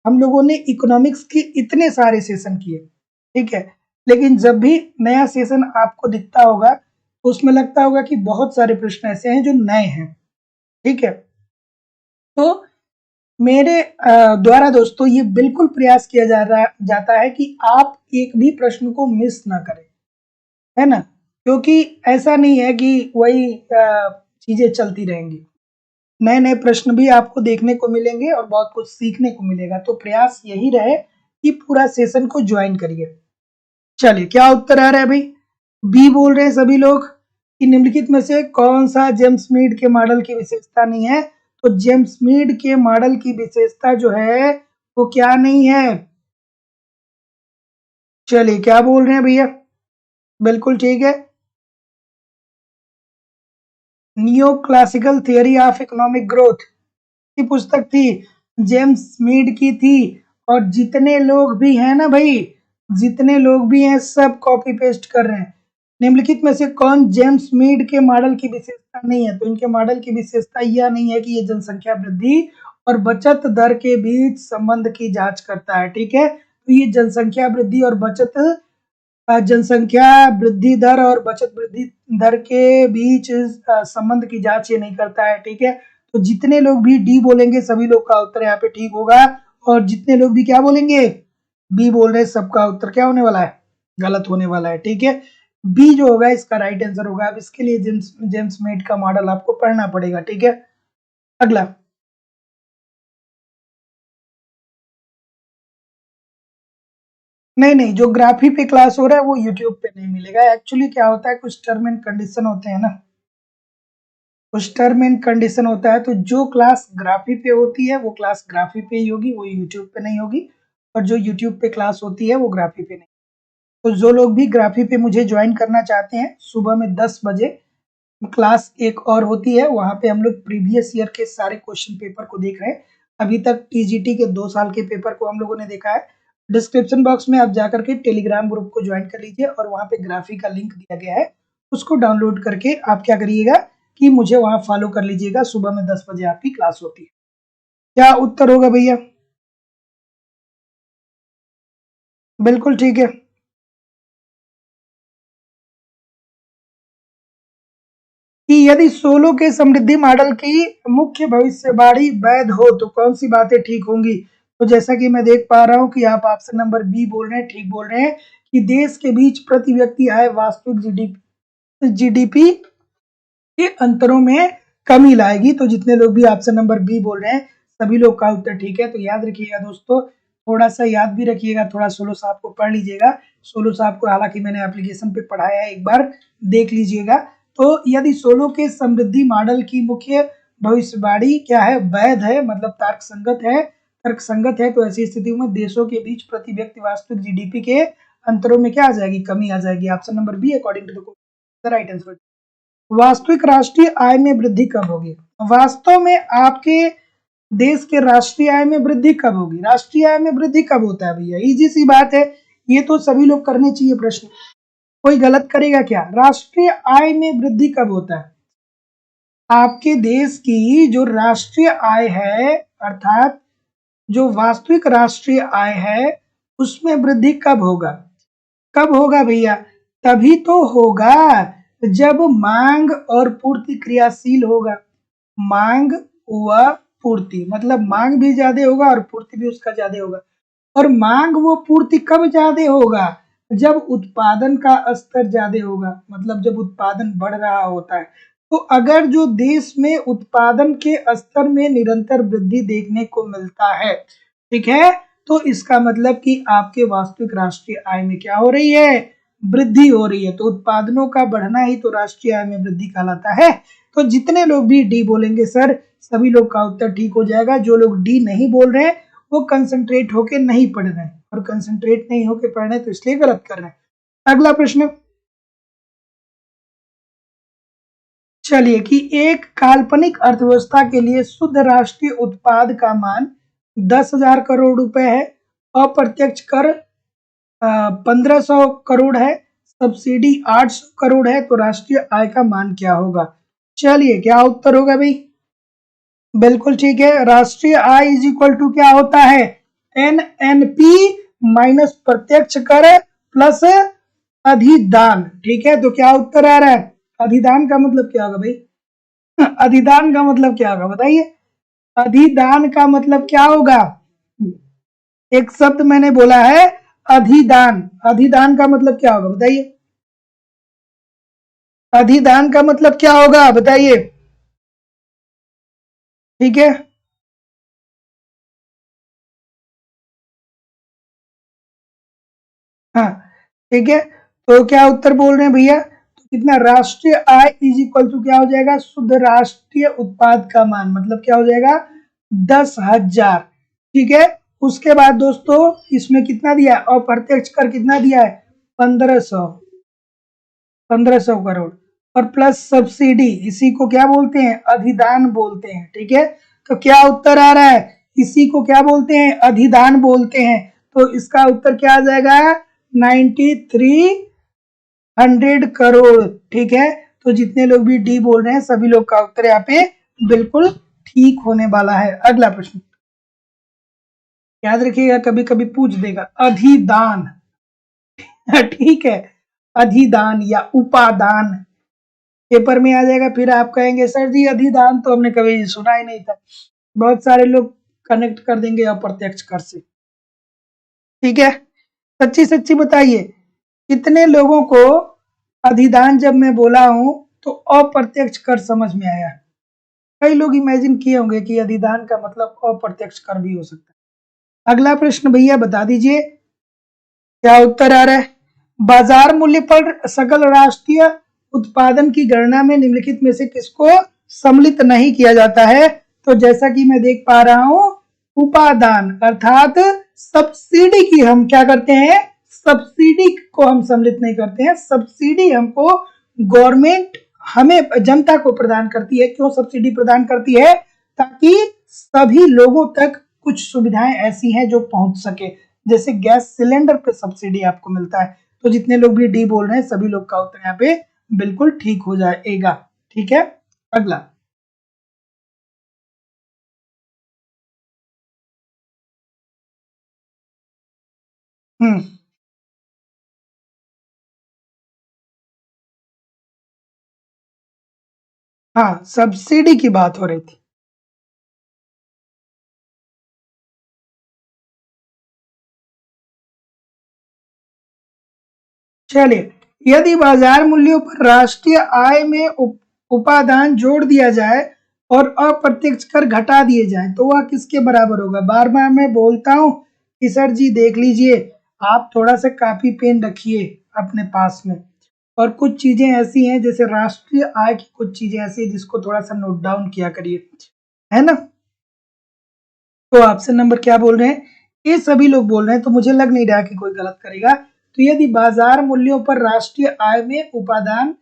हम लोगों ने इकोनॉमिक्स के इतने सारे सेशन किए, ठीक है, लेकिन जब भी नया सेशन आपको दिखता होगा तो उसमें लगता होगा कि बहुत सारे प्रश्न ऐसे हैं जो नए हैं, ठीक है। तो मेरे द्वारा दोस्तों ये बिल्कुल प्रयास किया जाता है कि आप एक भी प्रश्न को मिस ना करें, है ना, क्योंकि ऐसा नहीं है कि वही चीजें चलती रहेंगी। नए नए प्रश्न भी आपको देखने को मिलेंगे और बहुत कुछ सीखने को मिलेगा। तो प्रयास यही रहे कि पूरा सेशन को ज्वाइन करिए। चलिए क्या उत्तर आ रहा है भाई? बी बोल रहे हैं सभी लोग कि निम्नलिखित में से कौन सा जेम्स मीड के मॉडल की विशेषता नहीं है? तो जेम्स मीड के मॉडल की विशेषता जो है वो क्या नहीं है? चलिए क्या बोल रहे हैं भैया? बिल्कुल ठीक है, neo classical theory of economic growth की पुस्तक थी, जेम्स मीड की थी। और जितने लोग भी हैं ना भाई, जितने लोग भी हैं सब कॉपी पेस्ट कर रहे हैं। निम्नलिखित में से कौन जेम्स मीड के मॉडल की विशेषता नहीं है? तो इनके मॉडल की विशेषता यह नहीं है कि ये जनसंख्या वृद्धि और बचत दर के बीच संबंध की जांच करता है, ठीक है। तो ये जनसंख्या वृद्धि और बचत जनसंख्या वृद्धि दर और बचत वृद्धि दर के बीच संबंध की जांच ये नहीं करता है, ठीक है। तो जितने लोग भी डी बोलेंगे सभी लोग का उत्तर यहाँ पे ठीक होगा, और जितने लोग भी क्या बोलेंगे बी बोल रहे हैं सबका उत्तर क्या होने वाला है? गलत होने वाला है, ठीक है। बी जो होगा इसका राइट आंसर होगा। अब इसके लिए जेम्स मीड का मॉडल आपको पढ़ना पड़ेगा, ठीक है। अगला, नहीं नहीं, जो ग्राफी पे क्लास हो रहा है वो यूट्यूब पे नहीं मिलेगा। एक्चुअली क्या होता है, कुछ टर्म एंड कंडीशन होते हैं ना, कुछ टर्म एंड कंडीशन होता है। तो जो क्लास ग्राफी पे होती है वो क्लास ग्राफी पे ही होगी, वो यूट्यूब पे नहीं होगी। और जो यूट्यूब पे क्लास होती है वो ग्राफी पे नहीं। तो जो लोग भी ग्राफी पे मुझे ज्वाइन करना चाहते हैं, सुबह में 10 बजे क्लास एक और होती है, वहां पे हम लोग प्रीवियस ईयर के सारे क्वेश्चन पेपर को देख रहे हैं। अभी तक टीजीटी के 2 साल के पेपर को हम लोगों ने देखा है। डिस्क्रिप्शन बॉक्स में आप जाकर के टेलीग्राम ग्रुप को ज्वाइन कर लीजिए और वहां पे ग्राफी का लिंक दिया गया है, उसको डाउनलोड करके आप क्या करिएगा कि मुझे वहां फॉलो कर लीजिएगा। सुबह में 10 बजे आपकी क्लास होती है। क्या उत्तर होगा भैया? बिल्कुल ठीक है। कि यदि सोलो के समृद्धि मॉडल की मुख्य भविष्यवाणी वैध हो तो कौन सी बातें ठीक होंगी? तो जैसा कि मैं देख पा रहा हूं कि आप ऑप्शन नंबर बी बोल रहे हैं, ठीक बोल रहे हैं कि देश के बीच प्रति व्यक्ति आय वास्तविक जीडीपी के अंतरों में कमी लाएगी। तो जितने लोग भी ऑप्शन नंबर बी बोल रहे हैं सभी लोग का उत्तर ठीक है। तो याद रखिएगा दोस्तों, थोड़ा सा याद भी रखिएगा, थोड़ा सोलो साहब को पढ़ लीजिएगा। सोलो साहब को हालांकि मैंने एप्लीकेशन पे पढ़ाया है, एक बार देख लीजिएगा। तो यदि सोलो के समृद्धि मॉडल की मुख्य भविष्यवाणी क्या है, वैध है, मतलब तर्कसंगत है, तो ऐसी स्थिति में देशों के बीच प्रति व्यक्ति वास्तविक जीडीपी के अंतरों में क्या आ जाएगी, कमी आ जाएगी। Option number B according to the right answer. वास्तविक राष्ट्रीय आय में वृद्धि कब होगी? वास्तव में आपके देश के राष्ट्रीय आय में वृद्धि कब होगी? राष्ट्रीय आय में वृद्धि कब होता है भैया? इजी सी बात है, ये तो सभी लोग करने चाहिए प्रश्न, कोई गलत करेगा क्या? राष्ट्रीय आय में वृद्धि कब होता है? आपके देश की जो राष्ट्रीय आय है, अर्थात जो वास्तविक राष्ट्रीय आय है, उसमें वृद्धि कब होगा? कब होगा भैया? तभी तो होगा जब मांग और पूर्ति क्रियाशील होगा। मांग व पूर्ति, मतलब मांग भी ज्यादा होगा और पूर्ति भी उसका ज्यादा होगा। और मांग व पूर्ति कब ज्यादा होगा? जब उत्पादन का स्तर ज्यादा होगा, मतलब जब उत्पादन बढ़ रहा होता है। तो अगर जो देश में उत्पादन के स्तर में निरंतर वृद्धि देखने को मिलता है, ठीक है, तो इसका मतलब कि आपके वास्तविक राष्ट्रीय आय में क्या हो रही है, वृद्धि हो रही है। तो उत्पादनों का बढ़ना ही तो राष्ट्रीय आय में वृद्धि कहलाता है। तो जितने लोग भी डी बोलेंगे सर, सभी लोग का उत्तर ठीक हो जाएगा। जो लोग डी नहीं बोल रहे हैं वो कंसंट्रेट होके नहीं पढ़ रहे हैं, और कंसंट्रेट नहीं होके पढ़ रहे हैं तो इसलिए गलत कर रहे हैं। अगला प्रश्न, चलिए, कि एक काल्पनिक अर्थव्यवस्था के लिए शुद्ध राष्ट्रीय उत्पाद का मान 10,000 करोड़ रुपए है, अप्रत्यक्ष कर 1500 करोड़ है, सब्सिडी 800 करोड़ है, तो राष्ट्रीय आय का मान क्या होगा? चलिए, क्या उत्तर होगा भाई? बिल्कुल ठीक है। राष्ट्रीय आय इज इक्वल टू क्या होता है, एनएनपी माइनस प्रत्यक्ष कर प्लस अधिदान। ठीक है, तो क्या उत्तर आ रहा है? अधिदान का मतलब क्या होगा भाई? अधिदान का मतलब क्या होगा बताइए? अधिदान का मतलब क्या होगा? एक शब्द मैंने बोला है, अधिदान। अधिदान का मतलब क्या होगा बताइए? अधिदान का मतलब क्या होगा बताइए? ठीक है, हाँ ठीक है। तो क्या उत्तर बोल रहे हैं भैया? तो कितना, राष्ट्रीय आय इज इक्वल टू क्या हो जाएगा, शुद्ध राष्ट्रीय उत्पाद का मान, मतलब क्या हो जाएगा, 10,000। ठीक है, उसके बाद दोस्तों इसमें कितना दिया है, अप्रत्यक्ष कर कितना दिया है, 1500, 1500 करोड़, और प्लस सब्सिडी, इसी को क्या बोलते हैं, अधिदान बोलते हैं। ठीक है, तो क्या उत्तर आ रहा है, इसी को क्या बोलते हैं, अधिदान बोलते हैं। तो इसका उत्तर क्या आ जाएगा, 9300 करोड़। ठीक है, तो जितने लोग भी डी बोल रहे हैं सभी लोग का उत्तर यहाँ पे बिल्कुल ठीक होने वाला है। अगला प्रश्न, याद रखिएगा कभी कभी पूछ देगा, अधिदान। ठीक है, अधिदान या उपादान पेपर में आ जाएगा, फिर आप कहेंगे सर जी अधिदान तो हमने कभी सुना ही नहीं था। बहुत सारे लोग कनेक्ट कर देंगे अप्रत्यक्ष कर से। ठीक है, सच्ची सच्ची बताइए, कितने लोगों को अधिदान जब मैं बोला हूं तो अप्रत्यक्ष कर समझ में आया? कई लोग इमेजिन किए होंगे कि अधिदान का मतलब अप्रत्यक्ष कर भी हो सकता है। अगला प्रश्न भैया बता दीजिए क्या उत्तर आ रहा है। बाजार मूल्य पर सकल राष्ट्रीय उत्पादन की गणना में निम्नलिखित में से किसको सम्मिलित नहीं किया जाता है। तो जैसा कि मैं देख पा रहा हूं, उपादान अर्थात सब्सिडी की हम क्या करते हैं, सब्सिडी को हम सम्मिलित नहीं करते हैं। सब्सिडी हमको गवर्नमेंट हमें जनता को प्रदान करती है। क्यों सब्सिडी प्रदान करती है? ताकि सभी लोगों तक कुछ सुविधाएं ऐसी हैं जो पहुंच सके। जैसे गैस सिलेंडर पे सब्सिडी आपको मिलता है। तो जितने लोग भी डी बोल रहे हैं सभी लोग का उत्तर यहाँ पे बिल्कुल ठीक हो जाएगा। ठीक है, अगला। हम्म, हाँ सब्सिडी की बात हो रही थी। चलिए, यदि बाजार मूल्यों पर राष्ट्रीय आय में उपादान जोड़ दिया जाए और अप्रत्यक्ष कर घटा दिए जाए तो वह किसके बराबर होगा। बार बार मैं बोलता हूं कि सर जी देख लीजिए, आप थोड़ा सा कापी पेन रखिए अपने पास में। और कुछ चीजें ऐसी हैं जैसे राष्ट्रीय आय की कुछ चीजें ऐसी हैं जिसको थोड़ा सा नोट डाउन किया करिए, है ना। तो ऑप्शन नंबर क्या बोल रहे हैं, ये सभी लोग बोल रहे हैं, तो मुझे लग नहीं रहा कि कोई गलत करेगा। तो यदि बाजार मूल्यों पर राष्ट्रीय आय में उपादान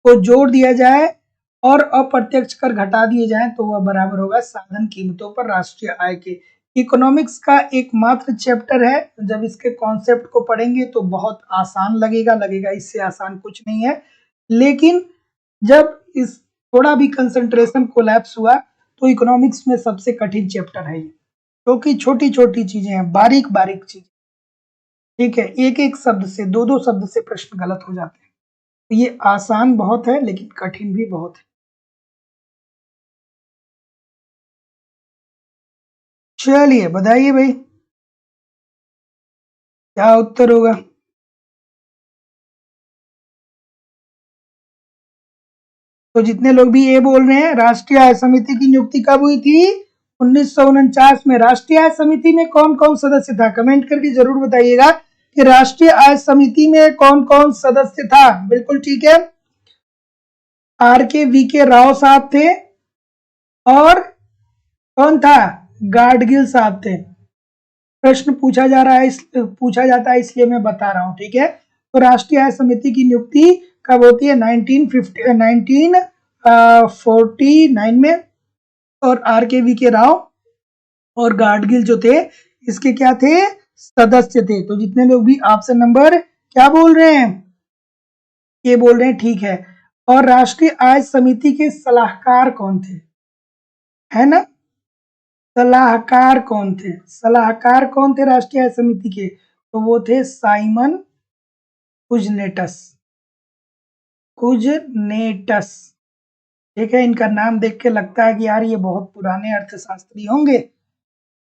को जोड़ दिया जाए और अप्रत्यक्ष कर घटा दिए जाए तो वह बराबर होगा साधन कीमतों पर राष्ट्रीय आय के। इकोनॉमिक्स का एकमात्र चैप्टर है, जब इसके कॉन्सेप्ट को पढ़ेंगे तो बहुत आसान लगेगा, इससे आसान कुछ नहीं है। लेकिन जब इस थोड़ा भी कंसंट्रेशन कोलैप्स हुआ तो इकोनॉमिक्स में सबसे कठिन चैप्टर है ये, क्योंकि छोटी छोटी चीजें हैं, बारीक बारीक चीज। ठीक है, एक एक शब्द से, दो दो शब्द से प्रश्न गलत हो जाते हैं। तो ये आसान बहुत है लेकिन कठिन भी बहुत है। चलिए बताइए भाई क्या उत्तर होगा। तो जितने लोग भी ये बोल रहे हैं, राष्ट्रीय आय समिति की नियुक्ति कब हुई थी? 1949 में। राष्ट्रीय आय समिति में कौन कौन सदस्य था? कमेंट करके जरूर बताइएगा कि राष्ट्रीय आय समिति में कौन कौन सदस्य था। बिल्कुल ठीक है, आर के वी के राव साहब थे और कौन था, गाडगिल साहब थे। प्रश्न पूछा जाता है इसलिए मैं बता रहा हूं। ठीक है, तो राष्ट्रीय आय समिति की नियुक्ति कब होती है? 1949 में। और आर के वी के राव और गाडगिल जो थे इसके क्या थे, सदस्य थे। तो जितने लोग भी ऑप्शन नंबर क्या बोल रहे हैं, ये बोल रहे हैं, ठीक है। और राष्ट्रीय आय समिति के सलाहकार कौन थे, है ना। सलाहकार कौन थे, सलाहकार कौन थे राष्ट्रीय आय समिति के? तो वो थे साइमन कुजनेटस, कुजनेटस। ठीक है, इनका नाम देख के लगता है कि यार ये बहुत पुराने अर्थशास्त्री होंगे।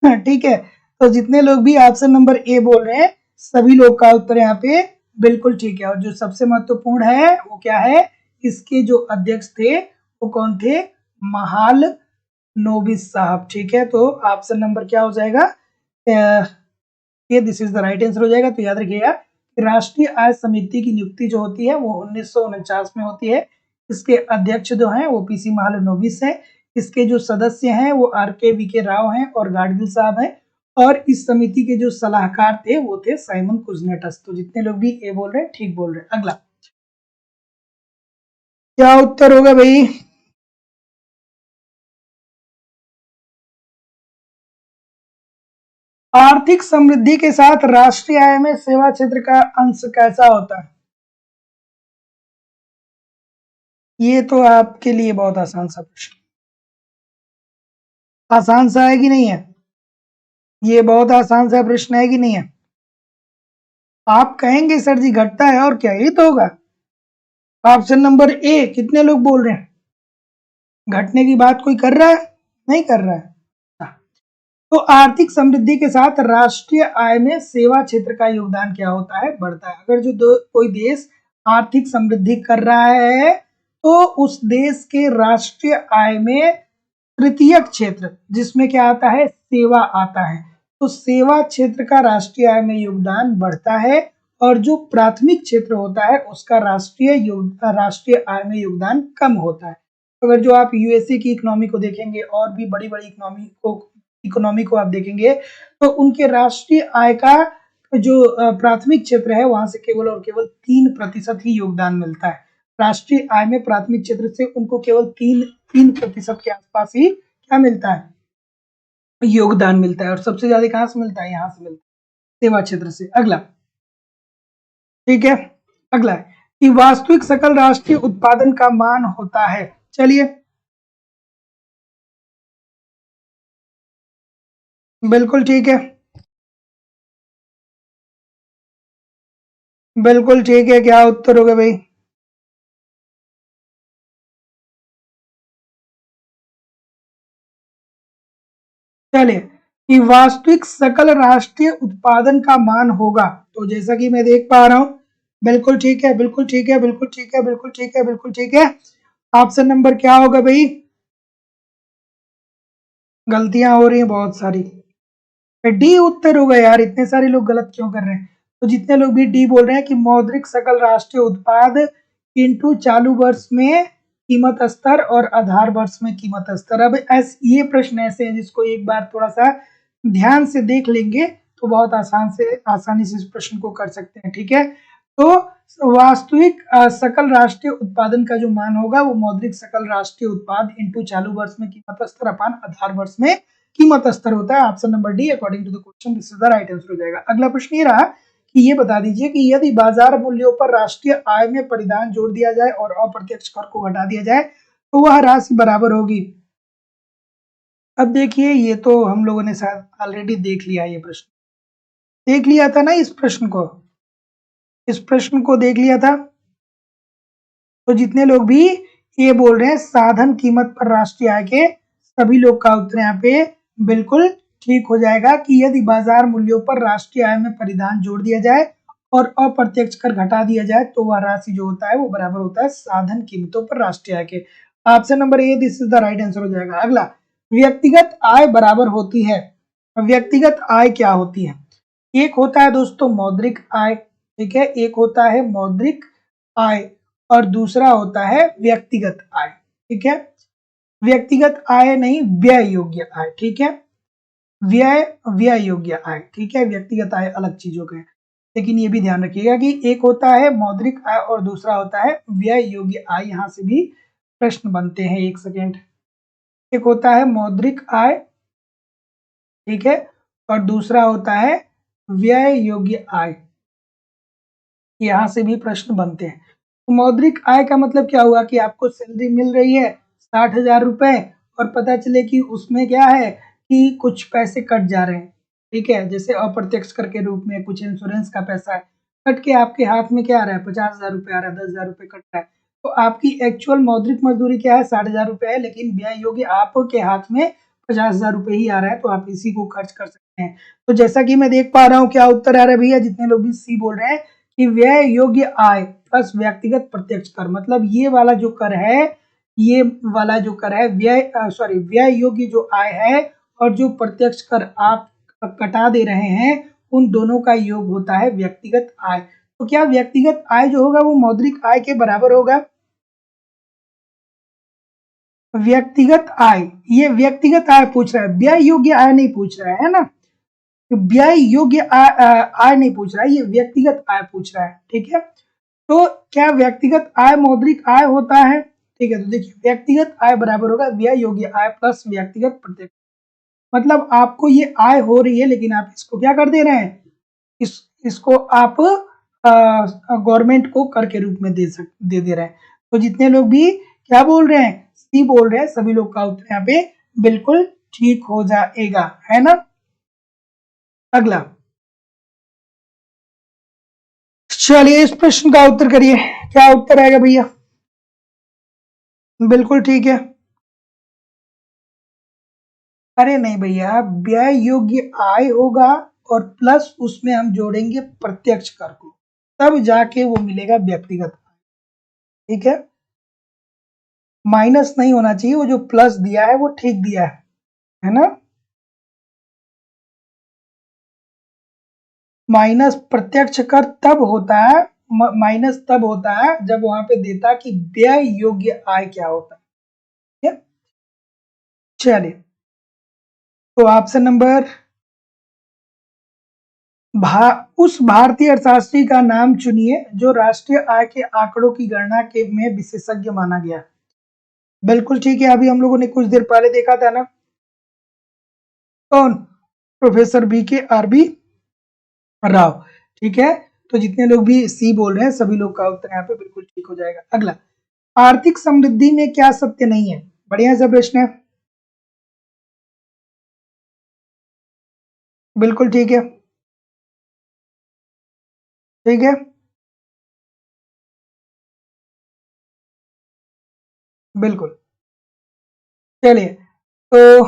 ठीक है, तो जितने लोग भी ऑप्शन नंबर ए बोल रहे हैं सभी लोग का उत्तर यहाँ पे बिल्कुल ठीक है। और जो सबसे महत्वपूर्ण है वो क्या है, इसके जो अध्यक्ष थे वो कौन थे, महाल नोबिस साहब। ठीक है, तो ऑप्शन नंबर क्या हो जाएगा, ये this is the right answer हो जाएगा। तो याद रखिएगा राष्ट्रीय आय समिति की नियुक्ति जो होती है वो 1949 में होती है। इसके अध्यक्ष जो हैं वो पीसी महालनोबिस हैं। इसके जो सदस्य हैं वो आर के वी के राव हैं और गाडगिल साहब हैं। और इस समिति के जो सलाहकार थे वो थे साइमन कुजनेटस। तो जितने लोग भी ए बोल रहे हैं ठीक बोल रहे हैं। अगला क्या उत्तर होगा भाई, आर्थिक समृद्धि के साथ राष्ट्रीय आय में सेवा क्षेत्र का अंश कैसा होता है? ये तो आपके लिए बहुत आसान सा प्रश्न, आसान सा है कि नहीं है, ये बहुत आसान सा प्रश्न है कि नहीं है। आप कहेंगे सर जी घटता है और क्या, ये तो होगा। ऑप्शन नंबर ए कितने लोग बोल रहे हैं, घटने की बात कोई कर रहा है, नहीं कर रहा है। तो आर्थिक समृद्धि के साथ राष्ट्रीय आय में सेवा क्षेत्र का योगदान क्या होता है, बढ़ता है। अगर जो कोई देश आर्थिक समृद्धि कर रहा है तो उस देश के राष्ट्रीय आय में तृतीयक क्षेत्र जिसमें क्या आता है, सेवा आता है, तो सेवा क्षेत्र का राष्ट्रीय आय में योगदान बढ़ता है और जो प्राथमिक क्षेत्र होता है उसका राष्ट्रीय आय में योगदान कम होता है। अगर जो आप यूएसए की इकोनॉमी को देखेंगे और भी बड़ी बड़ी इकोनॉमी को आप देखेंगे तो उनके राष्ट्रीय आय का जो प्राथमिक क्षेत्र है वहां से केवल और केवल 3% ही योगदान मिलता है। राष्ट्रीय आय में प्राथमिक क्षेत्र से उनको केवल 3% के आसपास ही क्या मिलता है, योगदान मिलता है। और सबसे ज्यादा कहां से मिलता है, यहां से मिलता है, सेवा क्षेत्र से। अगला, ठीक है, अगला है कि वास्तविक सकल राष्ट्रीय उत्पादन का मान होता है। चलिए, बिल्कुल ठीक है, बिल्कुल ठीक है, क्या उत्तर होगा भाई? चलिए, कि वास्तविक सकल राष्ट्रीय उत्पादन का मान होगा, तो जैसा कि मैं देख पा रहा हूं, बिल्कुल ठीक है, बिल्कुल ठीक है, बिल्कुल ठीक है, बिल्कुल ठीक है, बिल्कुल ठीक है। ऑप्शन नंबर क्या होगा भाई? गलतियां हो रही हैं बहुत सारी। डी उत्तर होगा यार, इतने सारे लोग गलत क्यों कर रहे हैं? तो जितने लोग भी डी बोल रहे हैं कि मौद्रिक सकल राष्ट्रीय उत्पाद इंटू चालू वर्ष में कीमत स्तर और आधार वर्ष में कीमत स्तर। अब ये प्रश्न ऐसे हैं जिसको एक बार थोड़ा सा ध्यान से देख लेंगे तो बहुत आसानी से इस प्रश्न को कर सकते हैं, ठीक है। तो वास्तविक सकल राष्ट्रीय उत्पादन का जो मान होगा वो मौद्रिक सकल राष्ट्रीय उत्पाद इंटू चालू वर्ष में कीमत स्तर अपान आधार वर्ष में कीमत स्तर होता है। Option number D according to the question this is the right answer हो जाएगा। अगला प्रश्न ये रहा कि ये बता दीजिए कि यदि बाजार मूल्यों पर राष्ट्रीय आय में परिधान जोड़ दिया जाए और अप्रत्यक्ष कर को घटा दिया जाए तो वह राशि बराबर होगी। अब देखिए, ये तो हम लोगों ने शायद ऑलरेडी देख लिया, ये प्रश्न देख लिया था ना, इस प्रश्न को देख लिया था। तो जितने लोग भी ये बोल रहे हैं साधन कीमत पर राष्ट्रीय आय के, सभी लोग का उत्तर यहाँ पे बिल्कुल ठीक हो जाएगा कि यदि बाजार मूल्यों पर राष्ट्रीय आय में परिधान जोड़ दिया जाए और अप्रत्यक्ष कर घटा दिया जाए तो वह राशि जो होता है वो बराबर होता है साधन कीमतों पर राष्ट्रीय आय के। Option number A this is the right answer हो जाएगा। अगला, व्यक्तिगत आय बराबर होती है। व्यक्तिगत आय क्या होती है? एक होता है दोस्तों मौद्रिक आय, ठीक है, एक होता है मौद्रिक आय और दूसरा होता है व्यक्तिगत आय, ठीक है। व्यक्तिगत आय नहीं, व्यय योग्य आय, ठीक है, व्यय व्यय योग्य आय, ठीक है। व्यक्तिगत आय अलग चीजों का है, लेकिन ये भी ध्यान रखिएगा कि एक होता है मौद्रिक आय और दूसरा होता है व्यय योग्य आय। यहां से भी प्रश्न बनते हैं, एक सेकेंड। एक होता है मौद्रिक आय, ठीक है, और दूसरा होता है व्यय योग्य आय, यहां से भी प्रश्न बनते हैं। तो मौद्रिक आय का मतलब क्या हुआ कि आपको सैलरी मिल रही है 60,000 रुपए और पता चले कि उसमें क्या है कि कुछ पैसे कट जा रहे हैं, ठीक है, जैसे अप्रत्यक्ष कर के रूप में कुछ इंश्योरेंस का पैसा है, कट के आपके हाथ में क्या आ रहा है, 50,000 रुपए आ रहा है, 10,000 रुपए कट रहा है। तो आपकी एक्चुअल मौद्रिक मजदूरी क्या है, 60,000 रुपए है, लेकिन व्यय योग्य आपके हाथ में 50,000 रुपए ही आ रहा है, तो आप इसी को खर्च कर सकते हैं। तो जैसा कि मैं देख पा रहा हूँ, क्या उत्तर आ रहा है भैया? जितने लोग भी सी बोल रहे हैं कि व्यय योग्य आय प्लस व्यक्तिगत प्रत्यक्ष कर, मतलब ये वाला जो कर है, ये वाला जो कर है व्यय योग्य जो आय है और जो प्रत्यक्ष कर आप कटा दे रहे हैं उन दोनों का योग होता है व्यक्तिगत आय। तो क्या व्यक्तिगत आय जो होगा वो मौद्रिक आय के बराबर होगा? व्यक्तिगत आय, ये व्यक्तिगत आय पूछ रहा है, व्यय योग्य आय नहीं पूछ रहा है ना, व्यय योग्य आय नहीं पूछ रहा है, ये व्यक्तिगत आय पूछ रहा है, ठीक है। तो क्या व्यक्तिगत आय मौद्रिक आय होता है? ठीक है, तो देखिए व्यक्तिगत आय बराबर होगा व्यय योग्य आय प्लस व्यक्तिगत प्रत्यक्ष। मतलब आपको ये आय हो रही है लेकिन आप इसको क्या कर दे रहे हैं, इसको आप गवर्नमेंट को कर के रूप में दे रहे हैं। तो जितने लोग भी क्या बोल रहे हैं, सी बोल रहे हैं, सभी लोग का उत्तर यहाँ पे बिल्कुल ठीक हो जाएगा, है ना। अगला, चलिए इस प्रश्न का उत्तर करिए, क्या उत्तर आएगा भैया? बिल्कुल ठीक है। अरे नहीं भैया, व्यय योग्य आय होगा और प्लस उसमें हम जोड़ेंगे प्रत्यक्ष कर को, तब जाके वो मिलेगा व्यक्तिगत, ठीक है। माइनस नहीं होना चाहिए, वो जो प्लस दिया है वो ठीक दिया है ना। माइनस प्रत्यक्ष कर तब होता है, माइनस तब होता है जब वहां पे देता कि व्यय योग्य आय क्या होता है। ठीक है, चलिए तो ऑप्शन नंबर उस भारतीय अर्थशास्त्री का नाम चुनिए जो राष्ट्रीय आय के आंकड़ों की गणना के में विशेषज्ञ माना गया। बिल्कुल ठीक है, अभी हम लोगों ने कुछ देर पहले देखा था ना, कौन, प्रोफेसर बी के आर बी राव। ठीक है, तो जितने लोग भी सी बोल रहे हैं सभी लोग का उत्तर यहाँ पे बिल्कुल ठीक हो जाएगा। अगला, आर्थिक समृद्धि में क्या सत्य नहीं है? बढ़िया सा प्रश्न है, बिल्कुल ठीक है, ठीक है, बिल्कुल। चलिए तो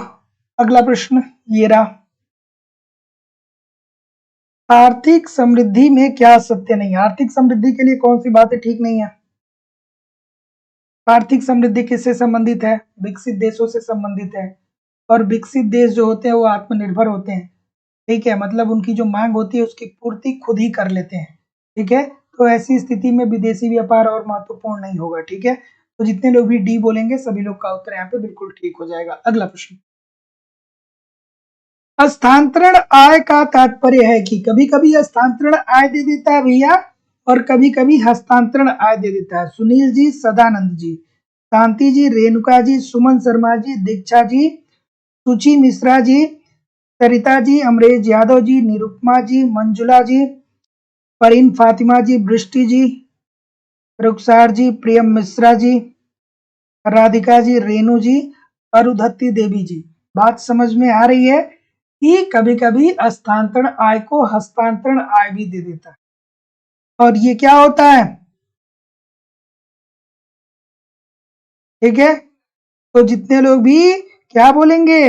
अगला प्रश्न ये रहा, आर्थिक समृद्धि में क्या सत्य नहीं है? आर्थिक समृद्धि के लिए कौन सी बातें ठीक नहीं है? आर्थिक समृद्धि किससे संबंधित है? विकसित देशों से संबंधित है, और विकसित देश जो होते हैं वो आत्मनिर्भर होते हैं। ठीक है, मतलब उनकी जो मांग होती है उसकी पूर्ति खुद ही कर लेते हैं। ठीक है, तो ऐसी स्थिति में विदेशी व्यापार और महत्वपूर्ण नहीं होगा। ठीक है, तो जितने लोग भी डी बोलेंगे सभी लोग का उत्तर यहाँ पे बिल्कुल ठीक हो जाएगा। अगला प्रश्न, हस्तांतरण आय का तात्पर्य है कि कभी कभी हस्तांतरण आय दे देता है भैया, और कभी कभी हस्तांतरण आय दे देता है। सुनील जी, सदानंद जी, शांति जी, रेणुका जी, सुमन शर्मा जी, दीक्षा जी, सुची मिश्रा जी, सरिता जी, अमरेश यादव जी, निरुपमा जी, मंजुला जी, फरीन फातिमा जी, वृष्टि जी, रुखसार जी, प्रियम मिश्रा जी, राधिका जी, रेणु जी, अरुधति देवी जी। बात समझ में आ रही है कि कभी कभी हस्तांतरण आय को हस्तांतरण आय भी दे देता है, और ये क्या होता है? ठीक है, तो जितने लोग भी क्या बोलेंगे,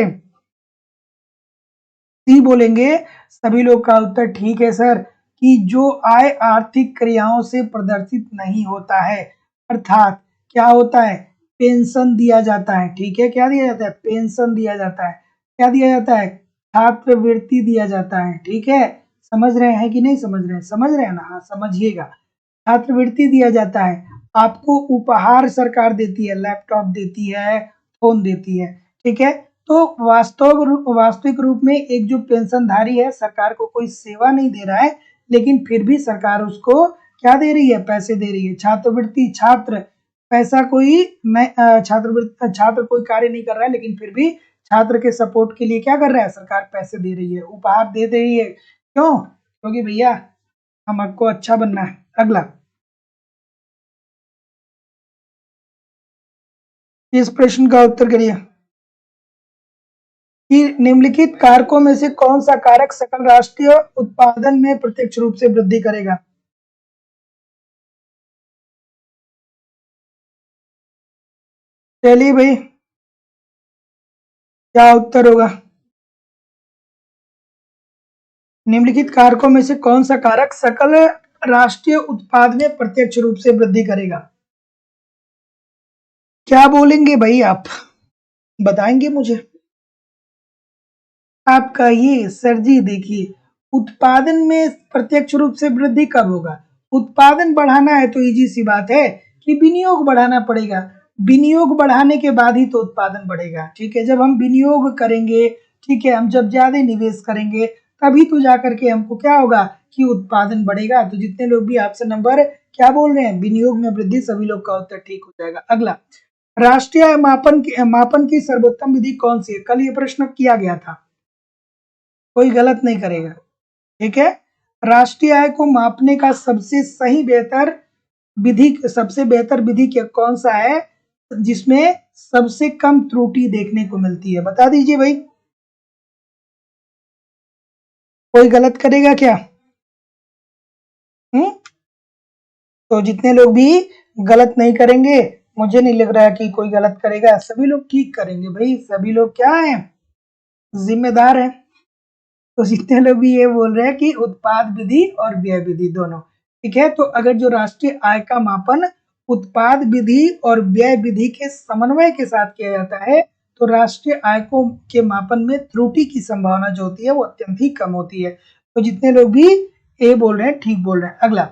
सी बोलेंगे, सभी लोग का उत्तर ठीक है सर, कि जो आय आर्थिक क्रियाओं से प्रदर्शित नहीं होता है, अर्थात क्या होता है, पेंशन दिया जाता है। ठीक है, क्या दिया जाता है? पेंशन दिया जाता है। क्या दिया जाता है? छात्रवृत्ति दिया जाता है। ठीक है, समझ रहे हैं कि नहीं समझ रहे हैं? समझ रहे हैं ना, हाँ समझिएगा। छात्रवृत्ति दिया जाता है, आपको उपहार सरकार देती है, लैपटॉप देती है, फोन देती है। ठीक है, तो वास्तविक रूप में एक जो पेंशनधारी है सरकार को कोई सेवा नहीं दे रहा है, लेकिन फिर भी सरकार उसको क्या दे रही है? पैसे दे रही है। छात्रवृत्ति, छात्र पैसा कोई छात्रवृत्ति, छात्र कोई कार्य नहीं कर रहा है, लेकिन फिर भी छात्र के सपोर्ट के लिए क्या कर रहा है? सरकार पैसे दे रही है, उपहार दे रही है। क्यों? क्योंकि भैया हमको अच्छा बनना है। अगला, इस प्रश्न का उत्तर करिए कि निम्नलिखित कारकों में से कौन सा कारक सकल राष्ट्रीय उत्पादन में प्रत्यक्ष रूप से वृद्धि करेगा? चलिए भाई, क्या उत्तर होगा? निम्नलिखित कारकों में से कौन सा कारक सकल राष्ट्रीय उत्पाद में प्रत्यक्ष रूप से वृद्धि करेगा? क्या बोलेंगे भाई आप, बताएंगे मुझे? आप कहिए सर जी। देखिए, उत्पादन में प्रत्यक्ष रूप से वृद्धि कब होगा? उत्पादन बढ़ाना है तो इजी सी बात है कि विनियोग बढ़ाना पड़ेगा। विनियोग बढ़ाने के बाद ही तो उत्पादन बढ़ेगा। ठीक है, जब हम विनियोग करेंगे, ठीक है, हम जब ज्यादा निवेश करेंगे तभी तो जाकर के हमको क्या होगा कि उत्पादन बढ़ेगा। तो जितने लोग भी ऑप्शन नंबर क्या बोल रहे हैं, विनियोग में वृद्धि, सभी लोग का उत्तर ठीक हो जाएगा। अगला, राष्ट्रीय मापन की सर्वोत्तम विधि कौन सी है? कल ये प्रश्न किया गया था, कोई गलत नहीं करेगा। ठीक है, राष्ट्रीय आय को मापने का सबसे बेहतर विधि क्या कौन सा है जिसमें सबसे कम त्रुटि देखने को मिलती है? बता दीजिए भाई, कोई गलत करेगा क्या? हम्म, तो जितने लोग भी गलत नहीं करेंगे, मुझे नहीं लग रहा है कि कोई गलत करेगा, सभी लोग ठीक करेंगे भाई, सभी लोग क्या है, जिम्मेदार है। तो जितने लोग भी ये बोल रहे हैं कि उत्पाद विधि और व्यय विधि दोनों, ठीक है, तो अगर जो राष्ट्रीय आय का मापन उत्पाद विधि और व्यय विधि के समन्वय के साथ किया जाता है तो राष्ट्रीय आय को के मापन में त्रुटि की संभावना जो होती है वो अत्यंत ही कम होती है। तो जितने लोग भी ए बोल रहे हैं ठीक बोल रहे हैं। अगला,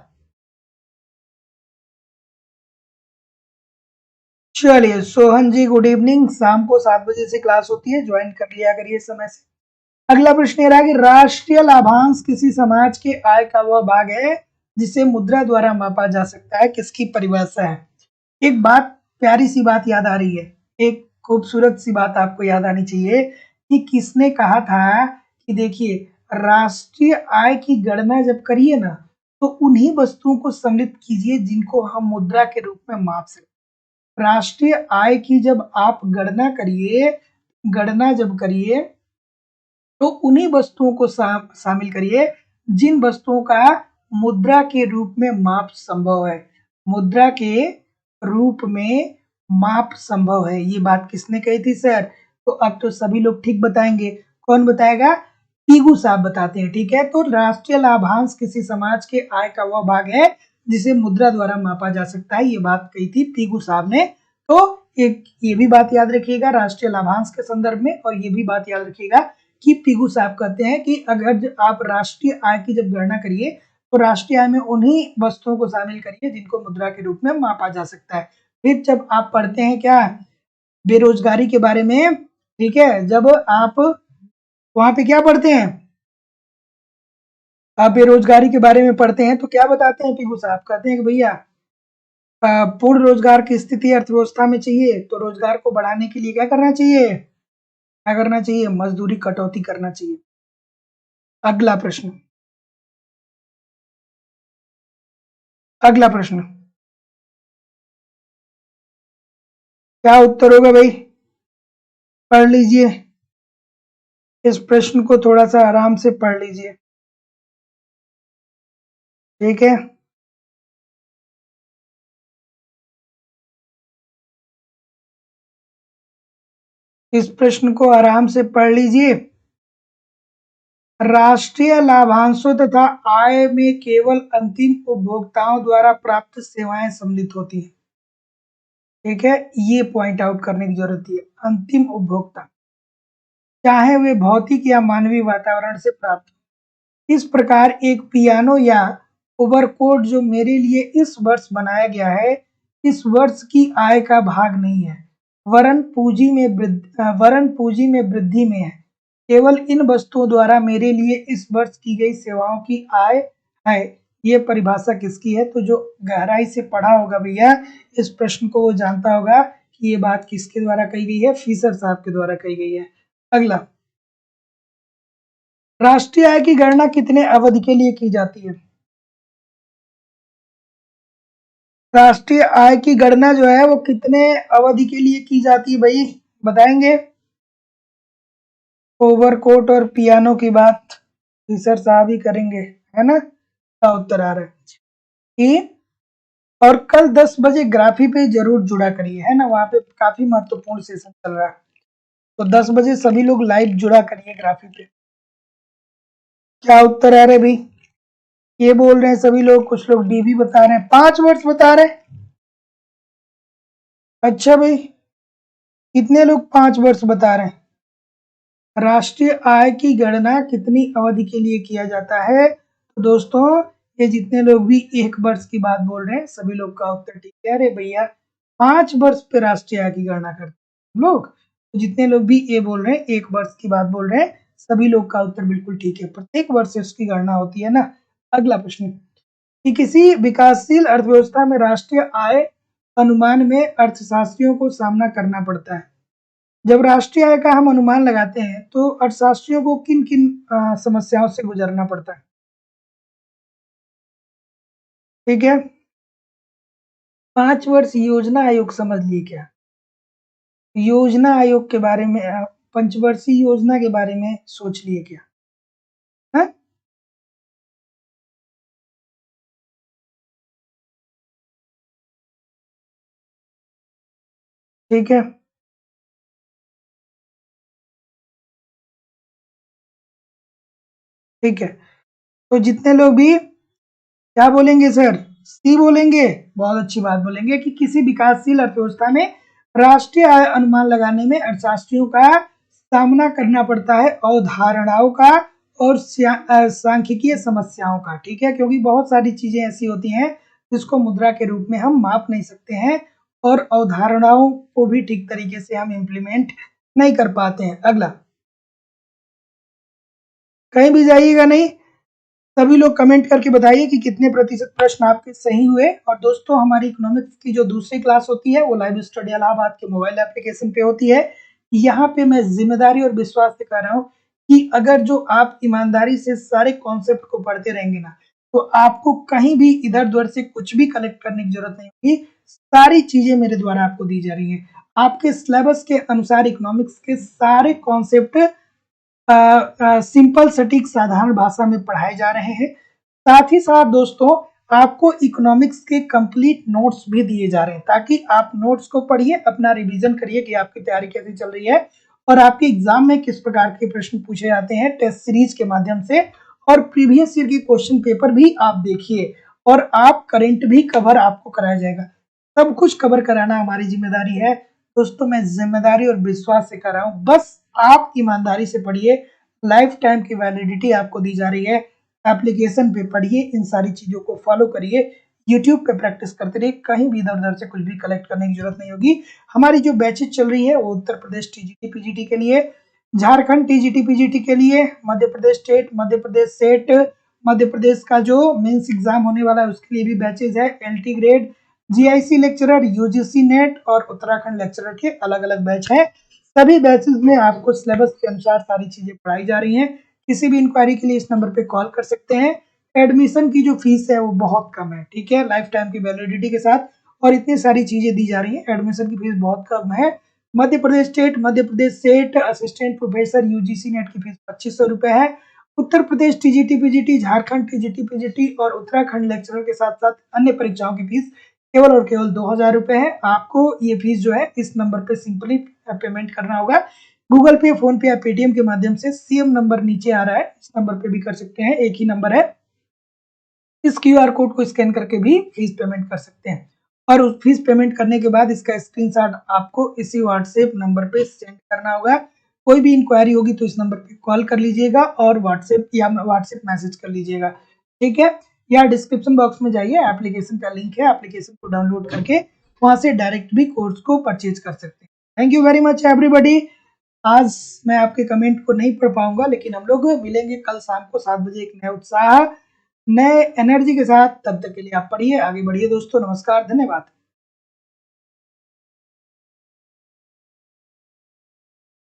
चलिए सोहन जी गुड इवनिंग, शाम को 7 बजे से क्लास होती है, ज्वाइन कर लिया करिए समय से। अगला प्रश्न ये रहा कि राष्ट्रीय लाभांश किसी समाज के आय का वह भाग है जिसे मुद्रा द्वारा मापा जा सकता है, किसकी परिभाषा है। एक बात, प्यारी सी बात याद आ रही है, एक खूबसूरत सी बात आपको याद आनी चाहिए कि किसने कहा था कि देखिए राष्ट्रीय आय की गणना जब करिए ना तो उन्हीं वस्तुओं को सम्मिलित कीजिए जिनको हम मुद्रा के रूप में माप सकते। राष्ट्रीय आय की जब आप गणना जब करिए तो उन्हीं वस्तुओं को शामिल करिए जिन वस्तुओं का मुद्रा के रूप में माप संभव है। मुद्रा के रूप में माप संभव है, ये बात किसने कही थी सर। तो अब तो सभी लोग ठीक बताएंगे। कौन बताएगा, पीगू साहब बताते हैं। ठीक है, तो राष्ट्रीय लाभांश किसी समाज के आय का वह भाग है जिसे मुद्रा द्वारा मापा जा सकता है, ये बात कही थी पीगू साहब ने। तो एक ये भी बात याद रखिएगा राष्ट्रीय लाभांश के संदर्भ में, और ये भी बात याद रखिएगा कि पीगू साहब कहते हैं कि अगर आप राष्ट्रीय आय की जब गणना करिए तो राष्ट्रीय आय में उन्हीं वस्तुओं को शामिल करिए जिनको मुद्रा के रूप में मापा जा सकता है। फिर जब आप पढ़ते हैं क्या बेरोजगारी के बारे में, ठीक है, जब आप वहां पे क्या पढ़ते हैं, आप बेरोजगारी के बारे में पढ़ते हैं तो क्या बताते हैं पीगू साहब, कहते हैं कि भैया पूर्ण रोजगार की स्थिति अर्थव्यवस्था में चाहिए तो रोजगार को बढ़ाने के लिए क्या करना चाहिए, क्या करना चाहिए, मजदूरी कटौती करना चाहिए। अगला प्रश्न, अगला प्रश्न क्या उत्तर होगा भाई, पढ़ लीजिए इस प्रश्न को, थोड़ा सा आराम से पढ़ लीजिए। ठीक है, इस प्रश्न को आराम से पढ़ लीजिए। राष्ट्रीय लाभांशों तथा आय में केवल अंतिम उपभोक्ताओं द्वारा प्राप्त सेवाएं सम्मिलित होती हैं। ठीक है, ये पॉइंट आउट करने की जरूरत है। अंतिम उपभोक्ता चाहे वे भौतिक या मानवीय वातावरण से प्राप्त हो। इस प्रकार एक पियानो या ओवरकोट जो मेरे लिए इस वर्ष बनाया गया है इस वर्ष की आय का भाग नहीं है, वरन पूंजी में वृद्धि में है। केवल इन वस्तुओं द्वारा मेरे लिए इस वर्ष की गई सेवाओं की आय है। ये परिभाषा किसकी है, तो जो गहराई से पढ़ा होगा भैया इस प्रश्न को वो जानता होगा कि ये बात किसके द्वारा कही गई है, फीसर साहब के द्वारा कही गई है। अगला, राष्ट्रीय आय की गणना कितने अवधि के लिए की जाती है। राष्ट्रीय आय की गणना जो है वो कितने अवधि के लिए की जाती है भाई, बताएंगे। ओवरकोट और पियानो की बात फीसर साहब ही करेंगे, है ना। क्या उत्तर आ रहा है कि, और कल 10 बजे ग्राफी पे जरूर जुड़ा करिए, है ना, वहां पे काफी महत्वपूर्ण सेशन चल रहा है, तो 10 बजे सभी लोग लाइव जुड़ा करिए ग्राफी पे। क्या उत्तर आ रहा है भाई, ये बोल रहे हैं सभी लोग, कुछ लोग डी भी बता रहे हैं, 5 वर्ष बता रहे हैं। अच्छा भाई, कितने लोग 5 वर्ष बता रहे हैं। राष्ट्रीय आय की गणना कितनी अवधि के लिए किया जाता है, तो दोस्तों ये जितने लोग भी 1 वर्ष की बात बोल रहे हैं सभी लोग का उत्तर ठीक है। अरे भैया 5 वर्ष पे राष्ट्रीय आय की गणना करते हैं लोग, तो जितने लोग भी ये बोल रहे हैं 1 वर्ष की बात बोल रहे हैं सभी लोग का उत्तर बिल्कुल ठीक है, प्रत्येक वर्ष से उसकी गणना होती है ना। अगला प्रश्न कि किसी विकासशील अर्थव्यवस्था में राष्ट्रीय आय अनुमान में अर्थशास्त्रियों को सामना करना पड़ता है। जब राष्ट्रीय आय का हम अनुमान लगाते हैं तो अर्थशास्त्रियों को किन किन समस्याओं से गुजरना पड़ता है। ठीक है, 5 वर्ष योजना आयोग समझ लिए क्या, योजना आयोग के बारे में, पंचवर्षीय योजना के बारे में सोच लिए क्या, है? ठीक है, ठीक है, तो जितने लोग भी क्या बोलेंगे सर, सी बोलेंगे, बहुत अच्छी बात बोलेंगे कि किसी विकासशील अर्थव्यवस्था में राष्ट्रीय आय अनुमान लगाने में अर्थशास्त्रियों का सामना करना पड़ता है अवधारणाओं का और सांख्यिकीय समस्याओं का। ठीक है, क्योंकि बहुत सारी चीजें ऐसी होती हैं जिसको मुद्रा के रूप में हम माप नहीं सकते हैं और अवधारणाओं को भी ठीक तरीके से हम इम्प्लीमेंट नहीं कर पाते हैं। अगला, कहीं भी जाइएगा नहीं, सभी लोग कमेंट करके बताइए कि कितने प्रतिशत प्रश्न आपके सही हुए। और दोस्तों, हमारी इकोनॉमिक्स की जो दूसरी क्लास होती है वो लाइव स्टडी इलाहाबाद के मोबाइल एप्लीकेशन पे होती है। यहाँ पे मैं जिम्मेदारी और विश्वास से कह रहा हूँ कि अगर जो आप ईमानदारी से सारे कॉन्सेप्ट को पढ़ते रहेंगे ना, तो आपको कहीं भी इधर उधर से कुछ भी कलेक्ट करने की जरूरत नहीं होगी। सारी चीजें मेरे द्वारा आपको दी जा रही है। आपके सिलेबस के अनुसार इकोनॉमिक्स के सारे कॉन्सेप्ट सिंपल सटीक साधारण भाषा में पढ़ाए जा रहे हैं। साथ ही साथ दोस्तों, आपको इकोनॉमिक्स के कंप्लीट नोट्स भी दिए जा रहे हैं ताकि आप नोट्स को पढ़िए, अपना रिवीजन करिए कि आपकी तैयारी कैसी चल रही है और आपके एग्जाम में किस प्रकार के प्रश्न पूछे जाते हैं टेस्ट सीरीज के माध्यम से। और प्रीवियस ईयर के क्वेश्चन पेपर भी आप देखिए और आप करंट भी कवर आपको कराया जाएगा। सब कुछ कवर कराना हमारी जिम्मेदारी है। दोस्तों, मैं जिम्मेदारी और विश्वास से कर रहा हूँ, बस आप ईमानदारी से पढ़िए। लाइफ टाइम की वैलिडिटी आपको दी जा रही है। एप्लीकेशन पे पढ़िए, इन सारी चीजों को फॉलो करिए, यूट्यूब पे प्रैक्टिस करते रहिए, कहीं भी इधर उधर से कुछ भी कलेक्ट करने की जरूरत नहीं होगी। हमारी जो बैचेज चल रही है वो उत्तर प्रदेश टीजीटी पीजीटी के लिए, झारखंड टीजीटी पीजीटी के लिए, मध्य प्रदेश स्टेट, मध्य प्रदेश सेट, मध्य प्रदेश का जो मेंस एग्जाम होने वाला है उसके लिए भी बैचेज है, LT grade, GIC lecturer, UGC NET और उत्तराखंड लेक्चरर के अलग अलग बैच है। सभी बैचेज में आपको सिलेबस के अनुसार सारी चीजें पढ़ाई जा रही हैं। किसी भी इंक्वायरी के लिए इस नंबर पे कॉल कर सकते हैं। एडमिशन की जो फीस है वो बहुत कम है, ठीक है, लाइफ टाइम की वैलिडिटी के साथ, और इतनी सारी चीजें दी जा रही है, एडमिशन की फीस बहुत कम है। Madhya Pradesh state, Madhya Pradesh SET, assistant professor UGC NET की फीस 2500 रुपए है। Uttar Pradesh TGT PGT, Jharkhand TGT PGT और उत्तराखंड लेक्चरर के साथ साथ अन्य परीक्षाओं की फीस केवल और केवल 2000 रुपए है। आपको ये फीस जो है इस नंबर पे सिंपली पेमेंट करना होगा, गूगल पे, फोन पे या पेटीएम के माध्यम से। सीएम नंबर नीचे आ रहा है, इस नंबर पे भी कर सकते हैं, एक ही नंबर है। इस क्यूआर कोड को स्कैन करके भी फीस पेमेंट कर सकते हैं और उस फीस पेमेंट करने के बाद इसका स्क्रीनशॉट आपको इसी व्हाट्सएप नंबर पे सेंड करना होगा। कोई भी इंक्वायरी होगी तो इस नंबर पे कॉल कर लीजिएगा और व्हाट्सएप मैसेज कर लीजिएगा, ठीक है। या डिस्क्रिप्शन बॉक्स में जाइए, एप्लीकेशन का लिंक है, एप्लीकेशन को डाउनलोड करके वहां से डायरेक्ट भी कोर्स को परचेज कर सकते हैं। Thank you very much everybody. आज मैं आपके कमेंट को नहीं पढ़ पाऊंगा, लेकिन हम लोग मिलेंगे कल शाम को 7 बजे एक नए उत्साह, नए एनर्जी के साथ। तब तक के लिए आप पढ़िए, आगे बढ़िए दोस्तों। नमस्कार, धन्यवाद।